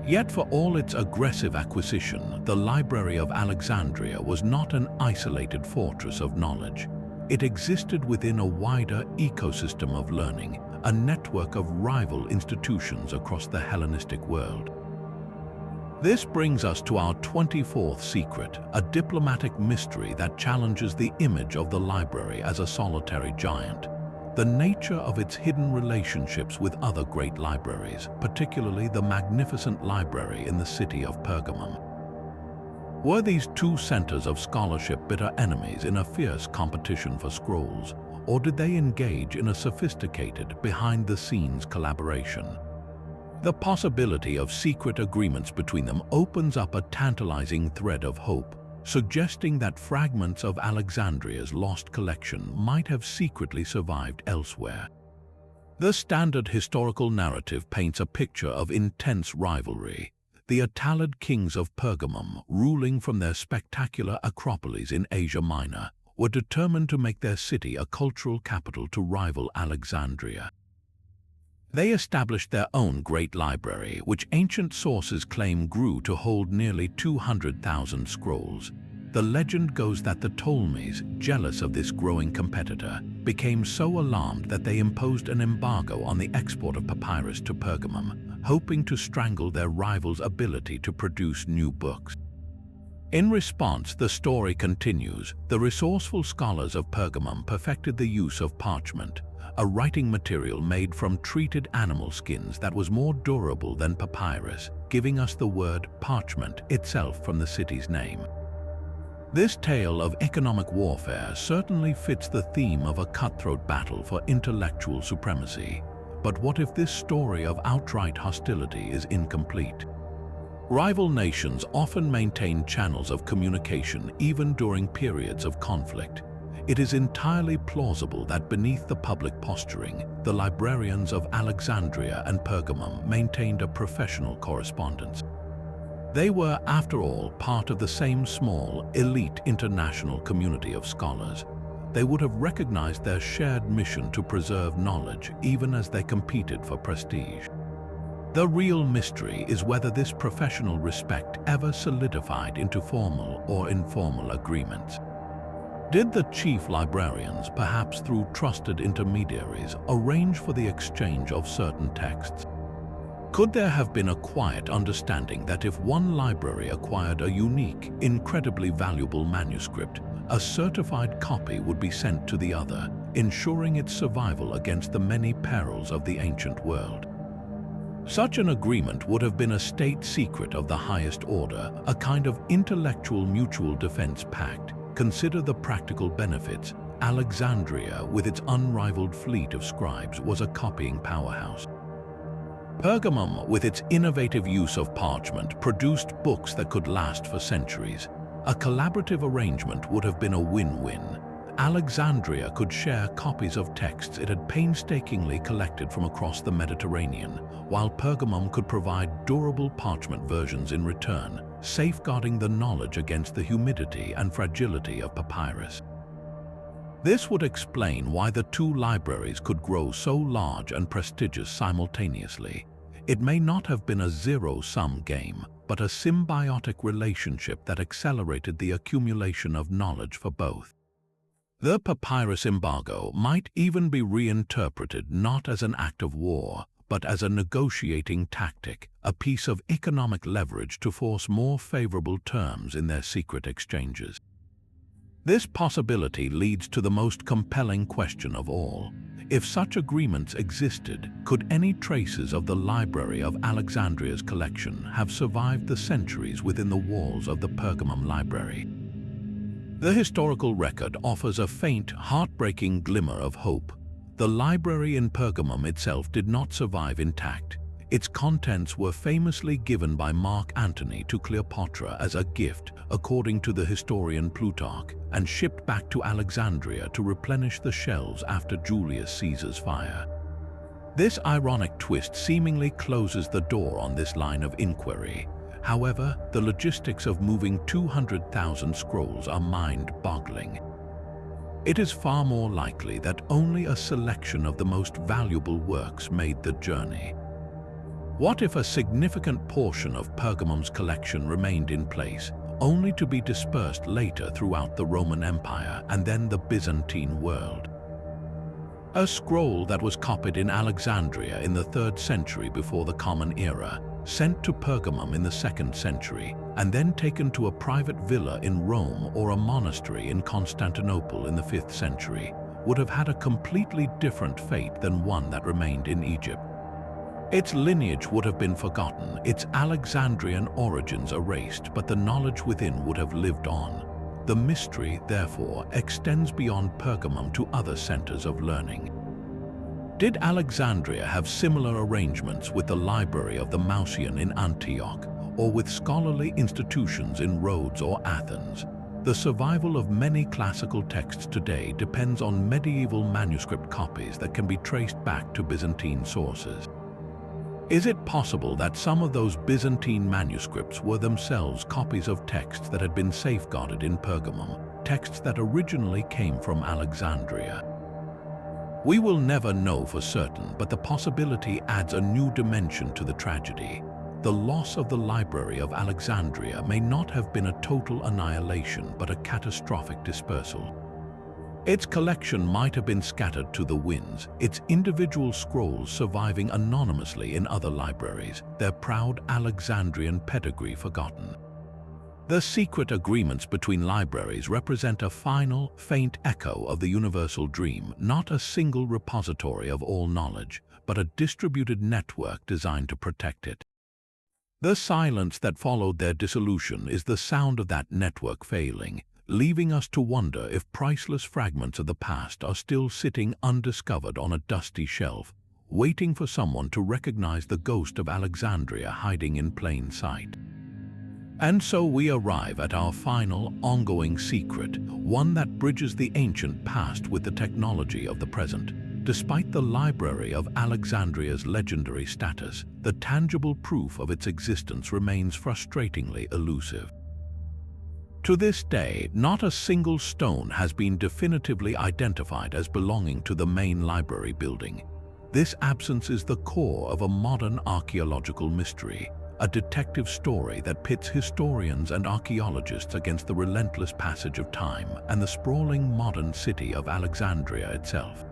Yet for all its aggressive acquisition, the Library of Alexandria was not an isolated fortress of knowledge. It existed within a wider ecosystem of learning, a network of rival institutions across the Hellenistic world. This brings us to our 24th secret, a diplomatic mystery that challenges the image of the library as a solitary giant. The nature of its hidden relationships with other great libraries, particularly the magnificent library in the city of Pergamum. Were these two centers of scholarship bitter enemies in a fierce competition for scrolls, or did they engage in a sophisticated, behind-the-scenes collaboration? The possibility of secret agreements between them opens up a tantalizing thread of hope, suggesting that fragments of Alexandria's lost collection might have secretly survived elsewhere. The standard historical narrative paints a picture of intense rivalry. The Attalid kings of Pergamum, ruling from their spectacular acropolis in Asia Minor, were determined to make their city a cultural capital to rival Alexandria. They established their own great library, which ancient sources claim grew to hold nearly 200,000 scrolls. The legend goes that the Ptolemies, jealous of this growing competitor, became so alarmed that they imposed an embargo on the export of papyrus to Pergamum, hoping to strangle their rival's ability to produce new books. In response, the story continues, the resourceful scholars of Pergamum perfected the use of parchment, a writing material made from treated animal skins that was more durable than papyrus, giving us the word parchment itself from the city's name. This tale of economic warfare certainly fits the theme of a cutthroat battle for intellectual supremacy. But what if this story of outright hostility is incomplete? Rival nations often maintain channels of communication even during periods of conflict. It is entirely plausible that beneath the public posturing, the librarians of Alexandria and Pergamum maintained a professional correspondence. They were, after all, part of the same small, elite international community of scholars. They would have recognized their shared mission to preserve knowledge even as they competed for prestige. The real mystery is whether this professional respect ever solidified into formal or informal agreements. Did the chief librarians, perhaps through trusted intermediaries, arrange for the exchange of certain texts? Could there have been a quiet understanding that if one library acquired a unique, incredibly valuable manuscript, a certified copy would be sent to the other, ensuring its survival against the many perils of the ancient world? Such an agreement would have been a state secret of the highest order, a kind of intellectual mutual defense pact. Consider the practical benefits. Alexandria, with its unrivaled fleet of scribes, was a copying powerhouse. Pergamum, with its innovative use of parchment, produced books that could last for centuries. A collaborative arrangement would have been a win-win. Alexandria could share copies of texts it had painstakingly collected from across the Mediterranean, while Pergamum could provide durable parchment versions in return, safeguarding the knowledge against the humidity and fragility of papyrus. This would explain why the two libraries could grow so large and prestigious simultaneously. It may not have been a zero-sum game, but a symbiotic relationship that accelerated the accumulation of knowledge for both. The papyrus embargo might even be reinterpreted not as an act of war, but as a negotiating tactic, a piece of economic leverage to force more favorable terms in their secret exchanges. This possibility leads to the most compelling question of all. If such agreements existed, could any traces of the Library of Alexandria's collection have survived the centuries within the walls of the Pergamum library? The historical record offers a faint, heartbreaking glimmer of hope. The library in Pergamum itself did not survive intact. Its contents were famously given by Mark Antony to Cleopatra as a gift, according to the historian Plutarch, and shipped back to Alexandria to replenish the shelves after Julius Caesar's fire. This ironic twist seemingly closes the door on this line of inquiry. However, the logistics of moving 200,000 scrolls are mind-boggling. It is far more likely that only a selection of the most valuable works made the journey. What if a significant portion of Pergamum's collection remained in place, only to be dispersed later throughout the Roman Empire and then the Byzantine world? A scroll that was copied in Alexandria in the 3rd century before the Common Era, sent to Pergamum in the 2nd century, and then taken to a private villa in Rome or a monastery in Constantinople in the 5th century, would have had a completely different fate than one that remained in Egypt. Its lineage would have been forgotten, its Alexandrian origins erased, but the knowledge within would have lived on. The mystery, therefore, extends beyond Pergamum to other centers of learning. Did Alexandria have similar arrangements with the Library of the Mausian in Antioch, or with scholarly institutions in Rhodes or Athens? The survival of many classical texts today depends on medieval manuscript copies that can be traced back to Byzantine sources. Is it possible that some of those Byzantine manuscripts were themselves copies of texts that had been safeguarded in Pergamum, texts that originally came from Alexandria? We will never know for certain, but the possibility adds a new dimension to the tragedy. The loss of the Library of Alexandria may not have been a total annihilation, but a catastrophic dispersal. Its collection might have been scattered to the winds, its individual scrolls surviving anonymously in other libraries, their proud Alexandrian pedigree forgotten. The secret agreements between libraries represent a final, faint echo of the universal dream, not a single repository of all knowledge, but a distributed network designed to protect it. The silence that followed their dissolution is the sound of that network failing, leaving us to wonder if priceless fragments of the past are still sitting undiscovered on a dusty shelf, waiting for someone to recognize the ghost of Alexandria hiding in plain sight. And so we arrive at our final, ongoing secret, one that bridges the ancient past with the technology of the present. Despite the Library of Alexandria's legendary status, the tangible proof of its existence remains frustratingly elusive. To this day, not a single stone has been definitively identified as belonging to the main library building. This absence is the core of a modern archaeological mystery, a detective story that pits historians and archaeologists against the relentless passage of time and the sprawling modern city of Alexandria itself.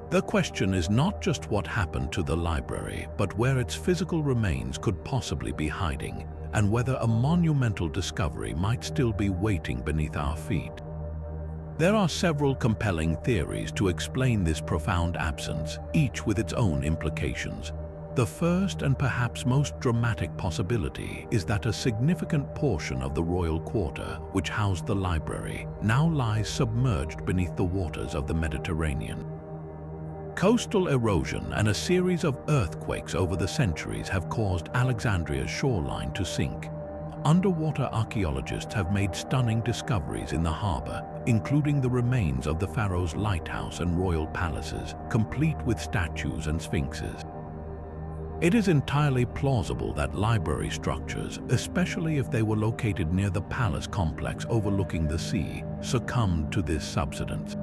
The question is not just what happened to the library, but where its physical remains could possibly be hiding, and whether a monumental discovery might still be waiting beneath our feet. There are several compelling theories to explain this profound absence, each with its own implications. The first and perhaps most dramatic possibility is that a significant portion of the royal quarter, which housed the library, now lies submerged beneath the waters of the Mediterranean. Coastal erosion and a series of earthquakes over the centuries have caused Alexandria's shoreline to sink. underwater archaeologists have made stunning discoveries in the harbor, including the remains of the pharaoh's lighthouse and royal palaces, complete with statues and sphinxes. It is entirely plausible that library structures, especially if they were located near the palace complex overlooking the sea, succumbed to this subsidence.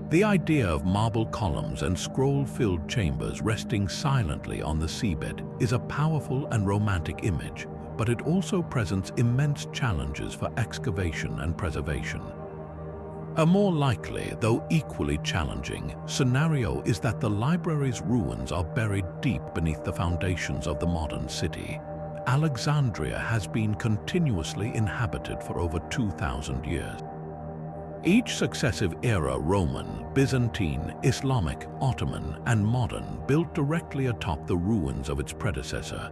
The idea of marble columns and scroll-filled chambers resting silently on the seabed is a powerful and romantic image, but it also presents immense challenges for excavation and preservation. A more likely, though equally challenging, scenario is that the library's ruins are buried deep beneath the foundations of the modern city. Alexandria has been continuously inhabited for over 2,000 years. Each successive era, Roman, Byzantine, Islamic, Ottoman, and modern, built directly atop the ruins of its predecessor.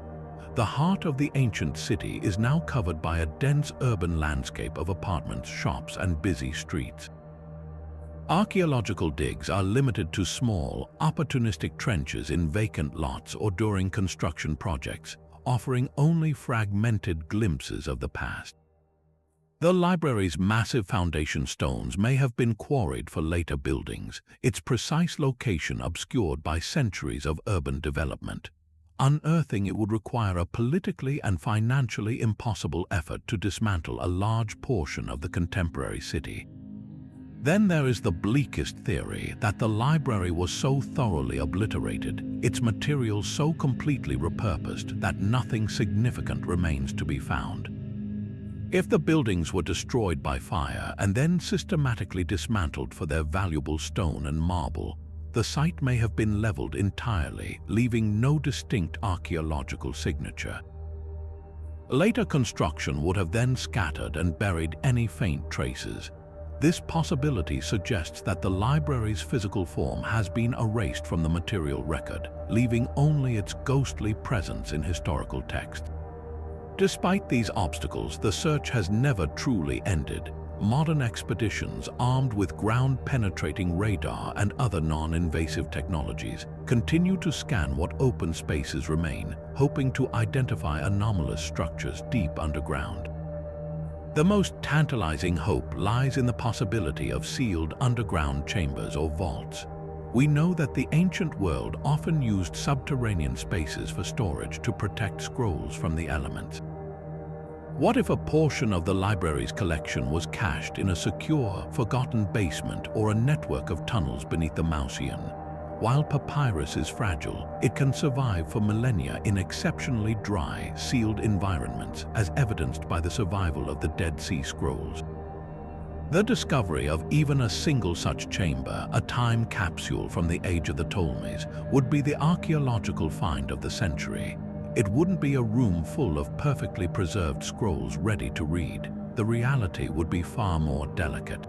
The heart of the ancient city is now covered by a dense urban landscape of apartments, shops, and busy streets. Archaeological digs are limited to small, opportunistic trenches in vacant lots or during construction projects, offering only fragmented glimpses of the past. The library's massive foundation stones may have been quarried for later buildings, its precise location obscured by centuries of urban development. Unearthing it would require a politically and financially impossible effort to dismantle a large portion of the contemporary city. Then there is the bleakest theory that the library was so thoroughly obliterated, its materials so completely repurposed that nothing significant remains to be found. If the buildings were destroyed by fire and then systematically dismantled for their valuable stone and marble, the site may have been leveled entirely, leaving no distinct archaeological signature. Later construction would have then scattered and buried any faint traces. This possibility suggests that the library's physical form has been erased from the material record, leaving only its ghostly presence in historical text. Despite these obstacles, the search has never truly ended. Modern expeditions armed with ground-penetrating radar and other non-invasive technologies continue to scan what open spaces remain, hoping to identify anomalous structures deep underground. The most tantalizing hope lies in the possibility of sealed underground chambers or vaults. We know that the ancient world often used subterranean spaces for storage to protect scrolls from the elements. What if a portion of the library's collection was cached in a secure, forgotten basement or a network of tunnels beneath the Mausoleum? While papyrus is fragile, it can survive for millennia in exceptionally dry, sealed environments, as evidenced by the survival of the Dead Sea Scrolls. The discovery of even a single such chamber, a time capsule from the age of the Ptolemies, would be the archaeological find of the century. It wouldn't be a room full of perfectly preserved scrolls ready to read. The reality would be far more delicate.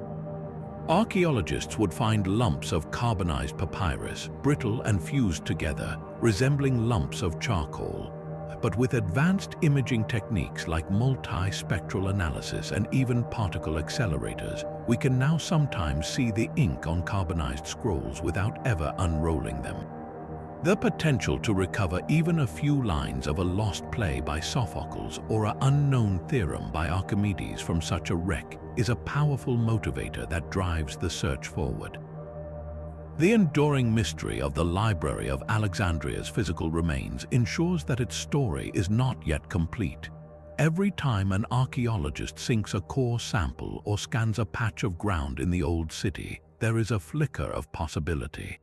Archaeologists would find lumps of carbonized papyrus, brittle and fused together, resembling lumps of charcoal. But with advanced imaging techniques like multi-spectral analysis and even particle accelerators, we can now sometimes see the ink on carbonized scrolls without ever unrolling them. The potential to recover even a few lines of a lost play by Sophocles or an unknown theorem by Archimedes from such a wreck is a powerful motivator that drives the search forward. The enduring mystery of the Library of Alexandria's physical remains ensures that its story is not yet complete. Every time an archaeologist sinks a core sample or scans a patch of ground in the old city, there is a flicker of possibility.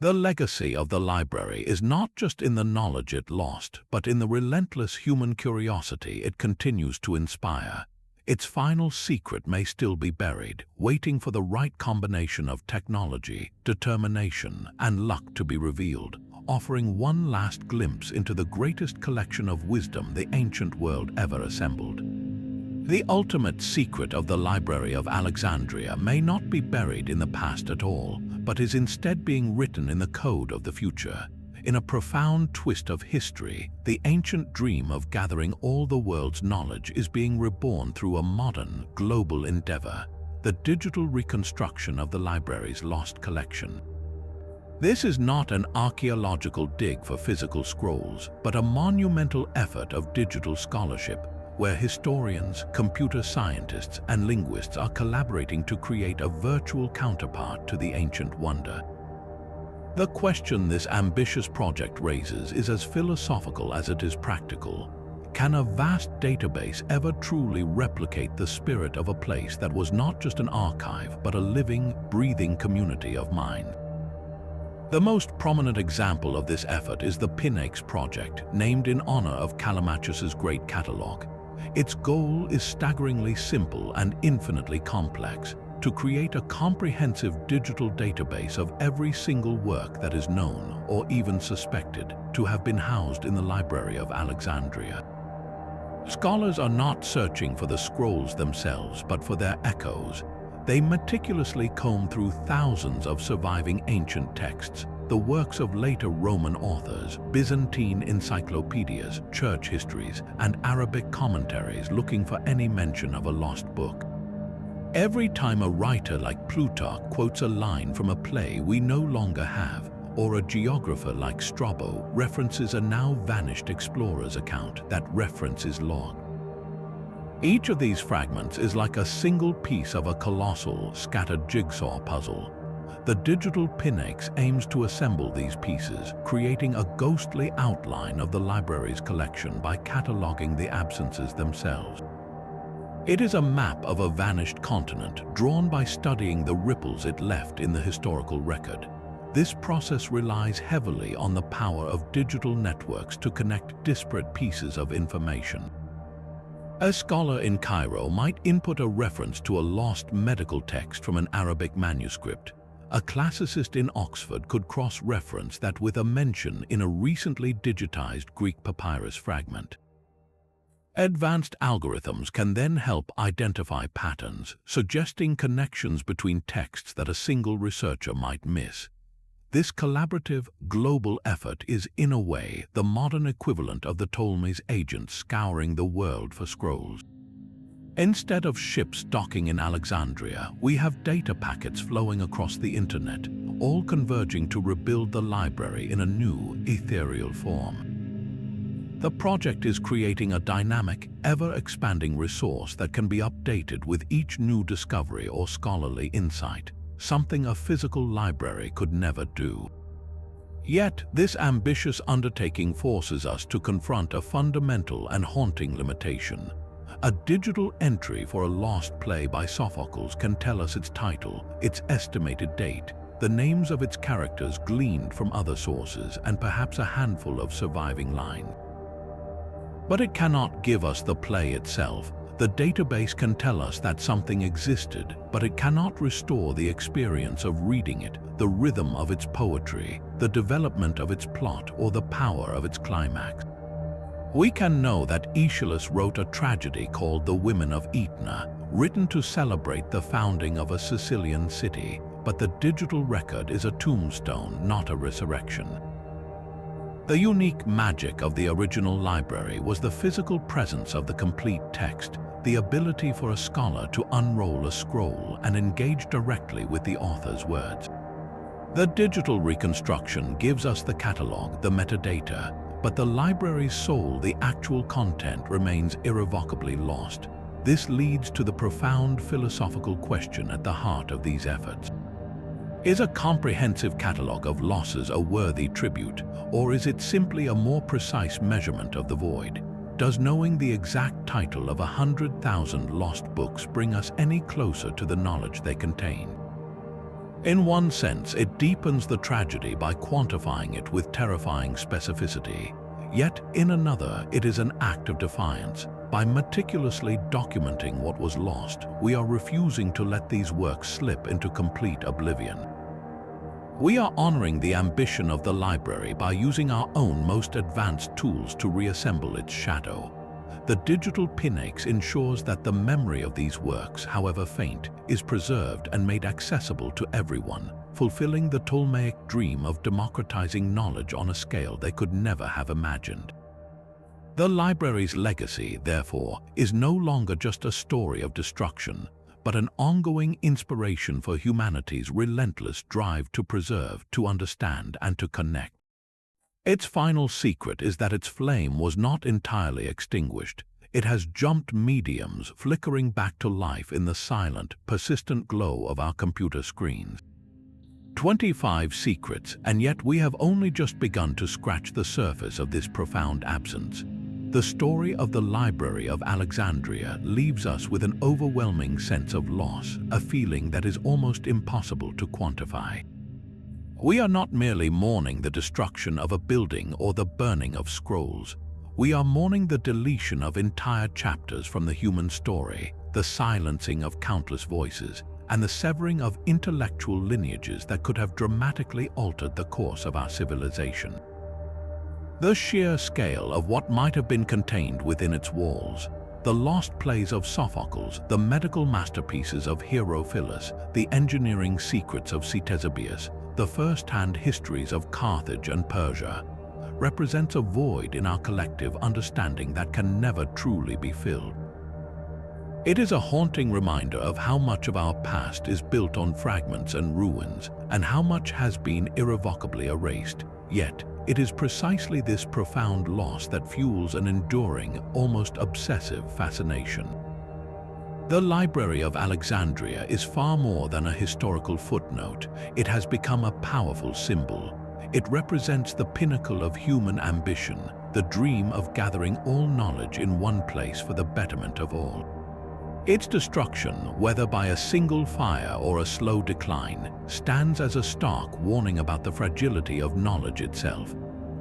The legacy of the library is not just in the knowledge it lost, but in the relentless human curiosity it continues to inspire. Its final secret may still be buried, waiting for the right combination of technology, determination, and luck to be revealed, offering one last glimpse into the greatest collection of wisdom the ancient world ever assembled. The ultimate secret of the Library of Alexandria may not be buried in the past at all, but is instead being written in the code of the future. In a profound twist of history, the ancient dream of gathering all the world's knowledge is being reborn through a modern, global endeavor, the digital reconstruction of the library's lost collection. This is not an archaeological dig for physical scrolls, but a monumental effort of digital scholarship, where historians, computer scientists, and linguists are collaborating to create a virtual counterpart to the ancient wonder. The question this ambitious project raises is as philosophical as it is practical. Can a vast database ever truly replicate the spirit of a place that was not just an archive, but a living, breathing community of mind? The most prominent example of this effort is the Pinakes project, named in honor of Callimachus's great catalogue. Its goal is staggeringly simple and infinitely complex: to create a comprehensive digital database of every single work that is known, or even suspected, to have been housed in the Library of Alexandria. Scholars are not searching for the scrolls themselves, but for their echoes. They meticulously comb through thousands of surviving ancient texts, the works of later Roman authors, Byzantine encyclopedias, church histories, and Arabic commentaries, looking for any mention of a lost book. Every time a writer like Plutarch quotes a line from a play we no longer have, or a geographer like Strabo references a now vanished explorer's account, that reference is logged. Each of these fragments is like a single piece of a colossal, scattered jigsaw puzzle. The digital Pinakes aims to assemble these pieces, creating a ghostly outline of the library's collection by cataloging the absences themselves. It is a map of a vanished continent, drawn by studying the ripples it left in the historical record. This process relies heavily on the power of digital networks to connect disparate pieces of information. A scholar in Cairo might input a reference to a lost medical text from an Arabic manuscript. A classicist in Oxford could cross-reference that with a mention in a recently digitized Greek papyrus fragment. Advanced algorithms can then help identify patterns, suggesting connections between texts that a single researcher might miss. This collaborative, global effort is, in a way, the modern equivalent of the Ptolemy's agents scouring the world for scrolls. Instead of ships docking in Alexandria, we have data packets flowing across the internet, all converging to rebuild the library in a new, ethereal form. The project is creating a dynamic, ever-expanding resource that can be updated with each new discovery or scholarly insight, something a physical library could never do. Yet, this ambitious undertaking forces us to confront a fundamental and haunting limitation. A digital entry for a lost play by Sophocles can tell us its title, its estimated date, the names of its characters gleaned from other sources, and perhaps a handful of surviving lines. But it cannot give us the play itself. The database can tell us that something existed, but it cannot restore the experience of reading it, the rhythm of its poetry, the development of its plot, or the power of its climax. We can know that Aeschylus wrote a tragedy called The Women of Aetna, written to celebrate the founding of a Sicilian city, but the digital record is a tombstone, not a resurrection. The unique magic of the original library was the physical presence of the complete text, the ability for a scholar to unroll a scroll and engage directly with the author's words. The digital reconstruction gives us the catalog, the metadata, but the library's soul, the actual content, remains irrevocably lost. This leads to the profound philosophical question at the heart of these efforts. Is a comprehensive catalog of losses a worthy tribute, or is it simply a more precise measurement of the void? Does knowing the exact title of 100,000 lost books bring us any closer to the knowledge they contain? In one sense, it deepens the tragedy by quantifying it with terrifying specificity. Yet, in another, it is an act of defiance. By meticulously documenting what was lost, we are refusing to let these works slip into complete oblivion. We are honoring the ambition of the library by using our own most advanced tools to reassemble its shadow. The digital Pinakes ensures that the memory of these works, however faint, is preserved and made accessible to everyone, fulfilling the Ptolemaic dream of democratizing knowledge on a scale they could never have imagined. The library's legacy, therefore, is no longer just a story of destruction, but an ongoing inspiration for humanity's relentless drive to preserve, to understand, and to connect. Its final secret is that its flame was not entirely extinguished. It has jumped mediums, flickering back to life in the silent, persistent glow of our computer screens. 25 secrets, and yet we have only just begun to scratch the surface of this profound absence. The story of the Library of Alexandria leaves us with an overwhelming sense of loss, a feeling that is almost impossible to quantify. We are not merely mourning the destruction of a building or the burning of scrolls. We are mourning the deletion of entire chapters from the human story, the silencing of countless voices, and the severing of intellectual lineages that could have dramatically altered the course of our civilization. The sheer scale of what might have been contained within its walls, the lost plays of Sophocles, the medical masterpieces of Herophilus, the engineering secrets of Ctesibius, the first-hand histories of Carthage and Persia, represents a void in our collective understanding that can never truly be filled. It is a haunting reminder of how much of our past is built on fragments and ruins, and how much has been irrevocably erased. Yet, it is precisely this profound loss that fuels an enduring, almost obsessive fascination. The Library of Alexandria is far more than a historical footnote. It has become a powerful symbol. It represents the pinnacle of human ambition, the dream of gathering all knowledge in one place for the betterment of all. Its destruction, whether by a single fire or a slow decline, stands as a stark warning about the fragility of knowledge itself.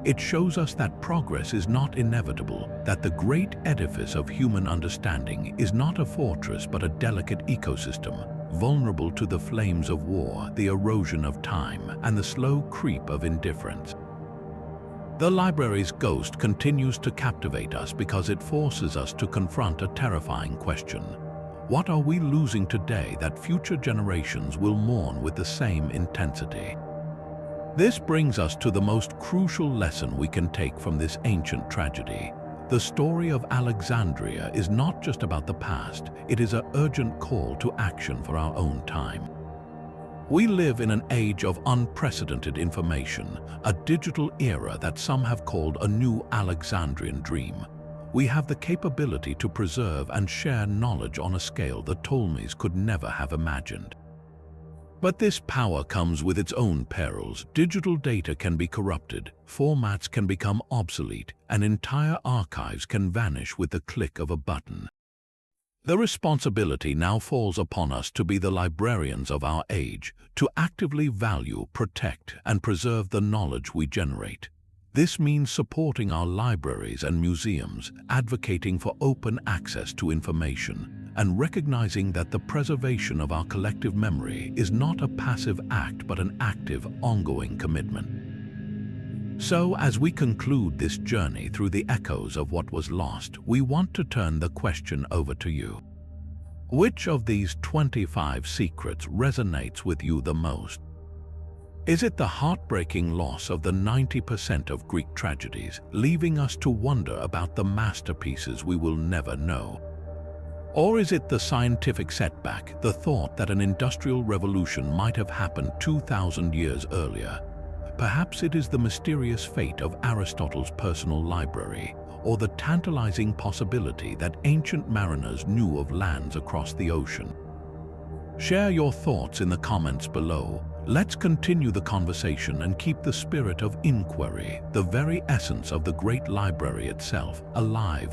It shows us that progress is not inevitable, that the great edifice of human understanding is not a fortress but a delicate ecosystem, vulnerable to the flames of war, the erosion of time, and the slow creep of indifference. The library's ghost continues to captivate us because it forces us to confront a terrifying question. What are we losing today that future generations will mourn with the same intensity? This brings us to the most crucial lesson we can take from this ancient tragedy. The story of Alexandria is not just about the past, it is an urgent call to action for our own time. We live in an age of unprecedented information, a digital era that some have called a new Alexandrian dream. We have the capability to preserve and share knowledge on a scale the Ptolemies could never have imagined. But this power comes with its own perils. Digital data can be corrupted, formats can become obsolete, and entire archives can vanish with the click of a button. The responsibility now falls upon us to be the librarians of our age, to actively value, protect, and preserve the knowledge we generate. This means supporting our libraries and museums, advocating for open access to information, and recognizing that the preservation of our collective memory is not a passive act but an active, ongoing commitment. So, as we conclude this journey through the echoes of what was lost, we want to turn the question over to you. Which of these 25 secrets resonates with you the most? Is it the heartbreaking loss of the 90% of Greek tragedies, leaving us to wonder about the masterpieces we will never know? Or is it the scientific setback, the thought that an industrial revolution might have happened 2,000 years earlier? Perhaps it is the mysterious fate of Aristotle's personal library, or the tantalizing possibility that ancient mariners knew of lands across the ocean. Share your thoughts in the comments below. Let's continue the conversation and keep the spirit of inquiry, the very essence of the great library itself, alive and